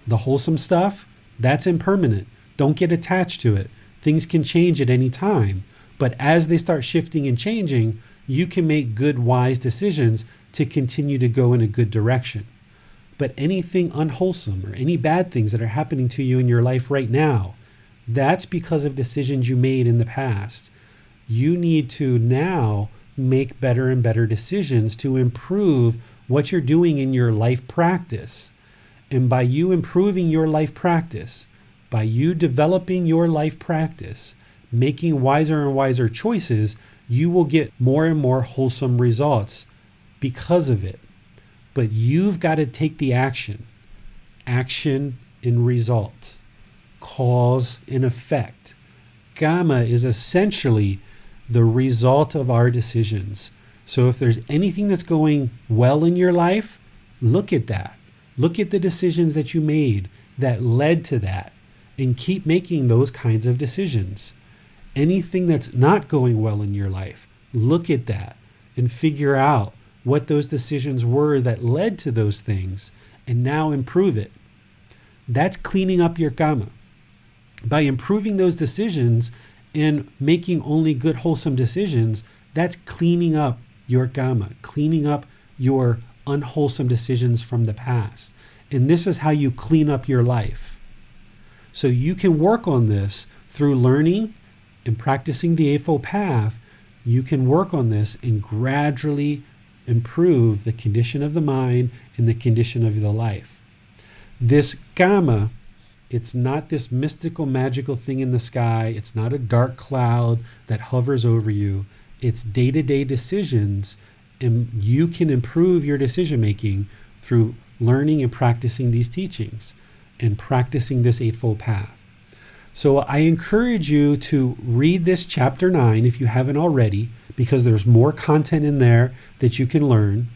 the wholesome stuff, that's impermanent. Don't get attached to it. Things can change at any time. But as they start shifting and changing, you can make good, wise decisions to continue to go in a good direction. But anything unwholesome or any bad things that are happening to you in your life right now, that's because of decisions you made in the past. You need to now make better and better decisions to improve what you're doing in your life practice. And by you improving your life practice, by you developing your life practice, making wiser and wiser choices, you will get more and more wholesome results because of it. But you've got to take the action. Action and result. Cause and effect. Kamma is essentially the result of our decisions. So if there's anything that's going well in your life, look at that. Look at the decisions that you made that led to that. and keep making those kinds of decisions. Anything that's not going well in your life, look at that and figure out what those decisions were that led to those things, and now improve it. That's cleaning up your kamma. By improving those decisions and making only good, wholesome decisions, that's cleaning up your kamma, cleaning up your unwholesome decisions from the past. And this is how you clean up your life. So you can work on this through learning and practicing the Eightfold Path. You can work on this and gradually improve the condition of the mind and the condition of the life. This kamma, it's not this mystical, magical thing in the sky. It's not a dark cloud that hovers over you. It's day-to-day decisions, and you can improve your decision-making through learning and practicing these teachings and practicing this Eightfold Path. So I encourage you to read this chapter 9 if you haven't already, because there's more content in there that you can learn.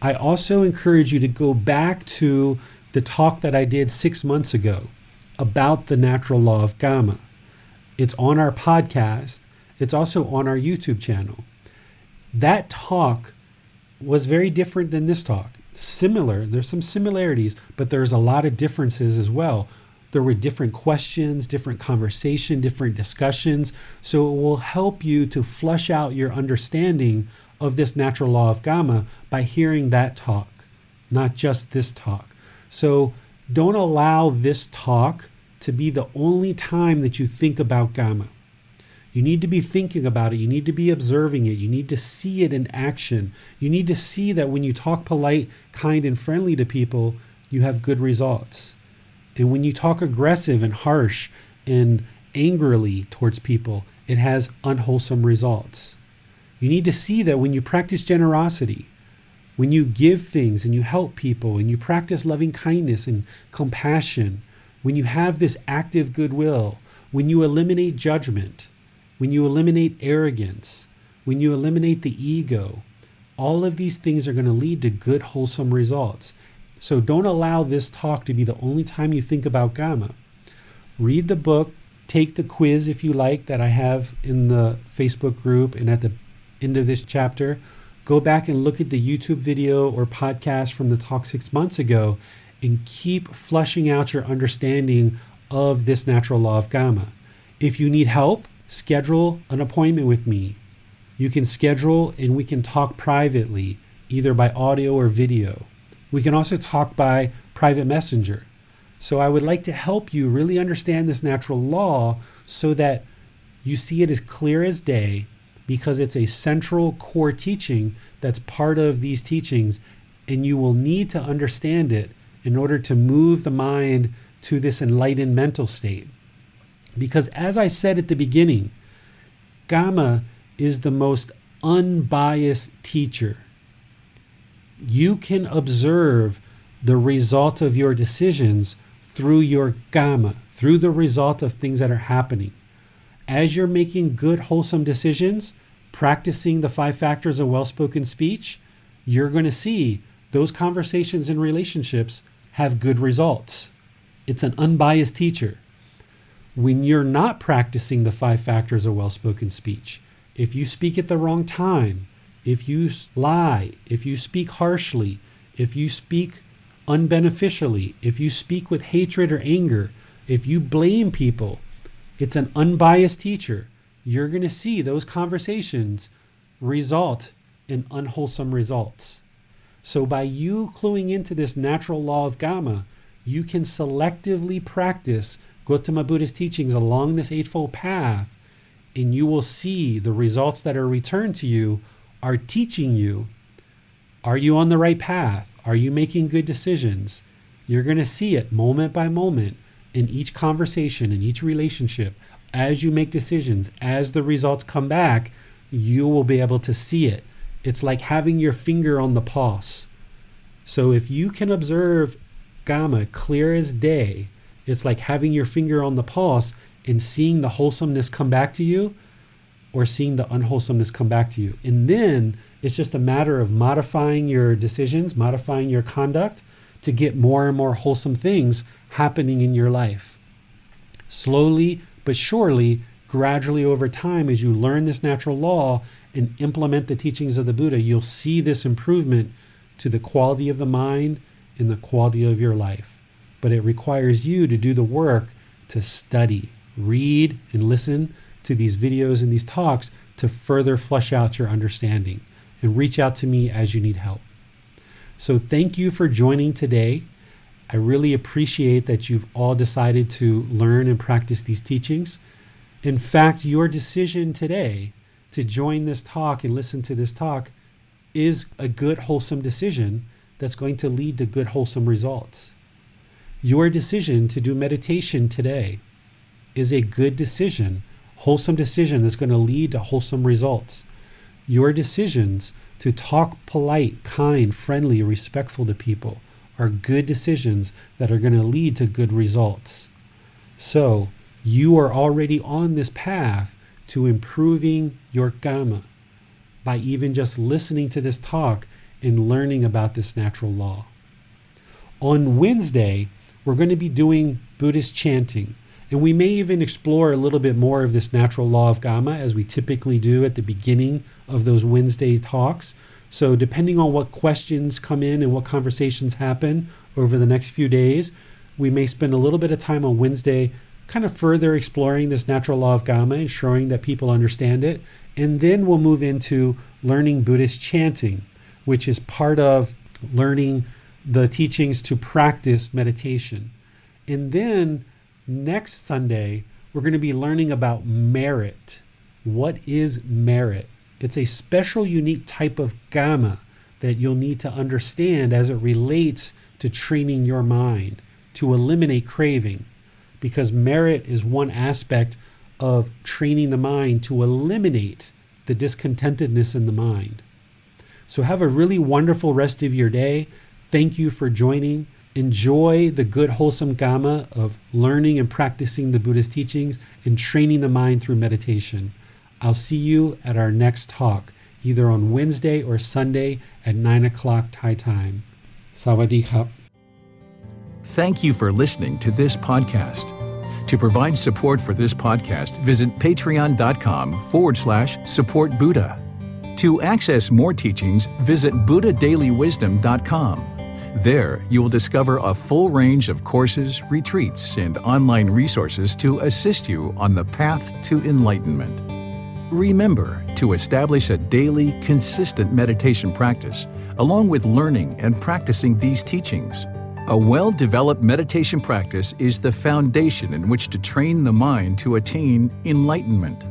I also encourage you to go back to the talk that I did 6 months ago about the Natural Law of Kamma. It's on our podcast. It's also on our YouTube channel. That talk was very different than this talk. Similar, there's some similarities, but there's a lot of differences as well. There were different questions, different conversation, different discussions. So it will help you to flush out your understanding of this Natural Law of Kamma by hearing that talk, not just this talk. So don't allow this talk to be the only time that you think about kamma. You need to be thinking about it. You need to be observing it. You need to see it in action. You need to see that when you talk polite, kind, and friendly to people, you have good results. And when you talk aggressive and harsh and angrily towards people, it has unwholesome results. You need to see that when you practice generosity, when you give things and you help people and you practice loving kindness and compassion, when you have this active goodwill, when you eliminate judgment, when you eliminate arrogance, when you eliminate the ego, all of these things are going to lead to good, wholesome results. So don't allow this talk to be the only time you think about kamma. Read the book, take the quiz if you like that I have in the Facebook group, and at the end of this chapter, go back and look at the YouTube video or podcast from the talk 6 months ago and keep flushing out your understanding of this Natural Law of Kamma. If you need help, schedule an appointment with me. You can schedule and we can talk privately, either by audio or video. We can also talk by private messenger. So I would like to help you really understand this natural law so that you see it as clear as day, because it's a central core teaching that's part of these teachings, and you will need to understand it in order to move the mind to this enlightened mental state. Because as I said at the beginning, kamma is the most unbiased teacher. You can observe the result of your decisions through your kamma, through the result of things that are happening. As you're making good, wholesome decisions, practicing the 5 factors of well-spoken speech, you're going to see those conversations and relationships have good results. It's an unbiased teacher. When you're not practicing the 5 factors of well-spoken speech, if you speak at the wrong time, if you lie, if you speak harshly, if you speak unbeneficially, if you speak with hatred or anger, if you blame people, it's an unbiased teacher. You're going to see those conversations result in unwholesome results. So by you cluing into this natural law of kamma, you can selectively practice Gotama Buddha's teachings along this Eightfold Path, and you will see the results that are returned to you are teaching you, are you on the right path? Are you making good decisions? You're going to see it moment by moment in each conversation, in each relationship. As you make decisions, as the results come back, you will be able to see it. It's like having your finger on the pulse. So if you can observe kamma clear as day, it's like having your finger on the pulse and seeing the wholesomeness come back to you, or seeing the unwholesomeness come back to you. And then it's just a matter of modifying your decisions, modifying your conduct to get more and more wholesome things happening in your life. Slowly but surely, gradually over time, as you learn this natural law and implement the teachings of the Buddha, you'll see this improvement to the quality of the mind and the quality of your life. But it requires you to do the work to study, read, and listen to these videos and these talks to further flesh out your understanding, and reach out to me as you need help. So thank you for joining today. I really appreciate that you've all decided to learn and practice these teachings. In fact, your decision today to join this talk and listen to this talk is a good, wholesome decision that's going to lead to good, wholesome results. Your decision to do meditation today is a good decision, wholesome decision that's going to lead to wholesome results. Your decisions to talk polite, kind, friendly, respectful to people are good decisions that are going to lead to good results. So you are already on this path to improving your Kamma by even just listening to this talk and learning about this natural law. On Wednesday, we're going to be doing Buddhist chanting, and we may even explore a little bit more of this natural law of Kamma, as we typically do at the beginning of those Wednesday talks. So depending on what questions come in and what conversations happen over the next few days, we may spend a little bit of time on Wednesday kind of further exploring this natural law of Kamma, ensuring that people understand it. And then we'll move into learning Buddhist chanting, which is part of learning the teachings to practice meditation. And then next Sunday, we're going to be learning about merit. What is merit? It's a special, unique type of Kamma that you'll need to understand as it relates to training your mind to eliminate craving, because merit is one aspect of training the mind to eliminate the discontentedness in the mind. So have a really wonderful rest of your day. Thank you for joining. Enjoy the good, wholesome Kamma of learning and practicing the Buddha's teachings and training the mind through meditation. I'll see you at our next talk, either on Wednesday or Sunday at 9 o'clock Thai time. Sawadee krap. Thank you for listening to this podcast. To provide support for this podcast, visit patreon.com/support Buddha. To access more teachings, visit buddhadailywisdom.com. There, you will discover a full range of courses, retreats, and online resources to assist you on the path to enlightenment. Remember to establish a daily, consistent meditation practice, along with learning and practicing these teachings. A well-developed meditation practice is the foundation in which to train the mind to attain enlightenment.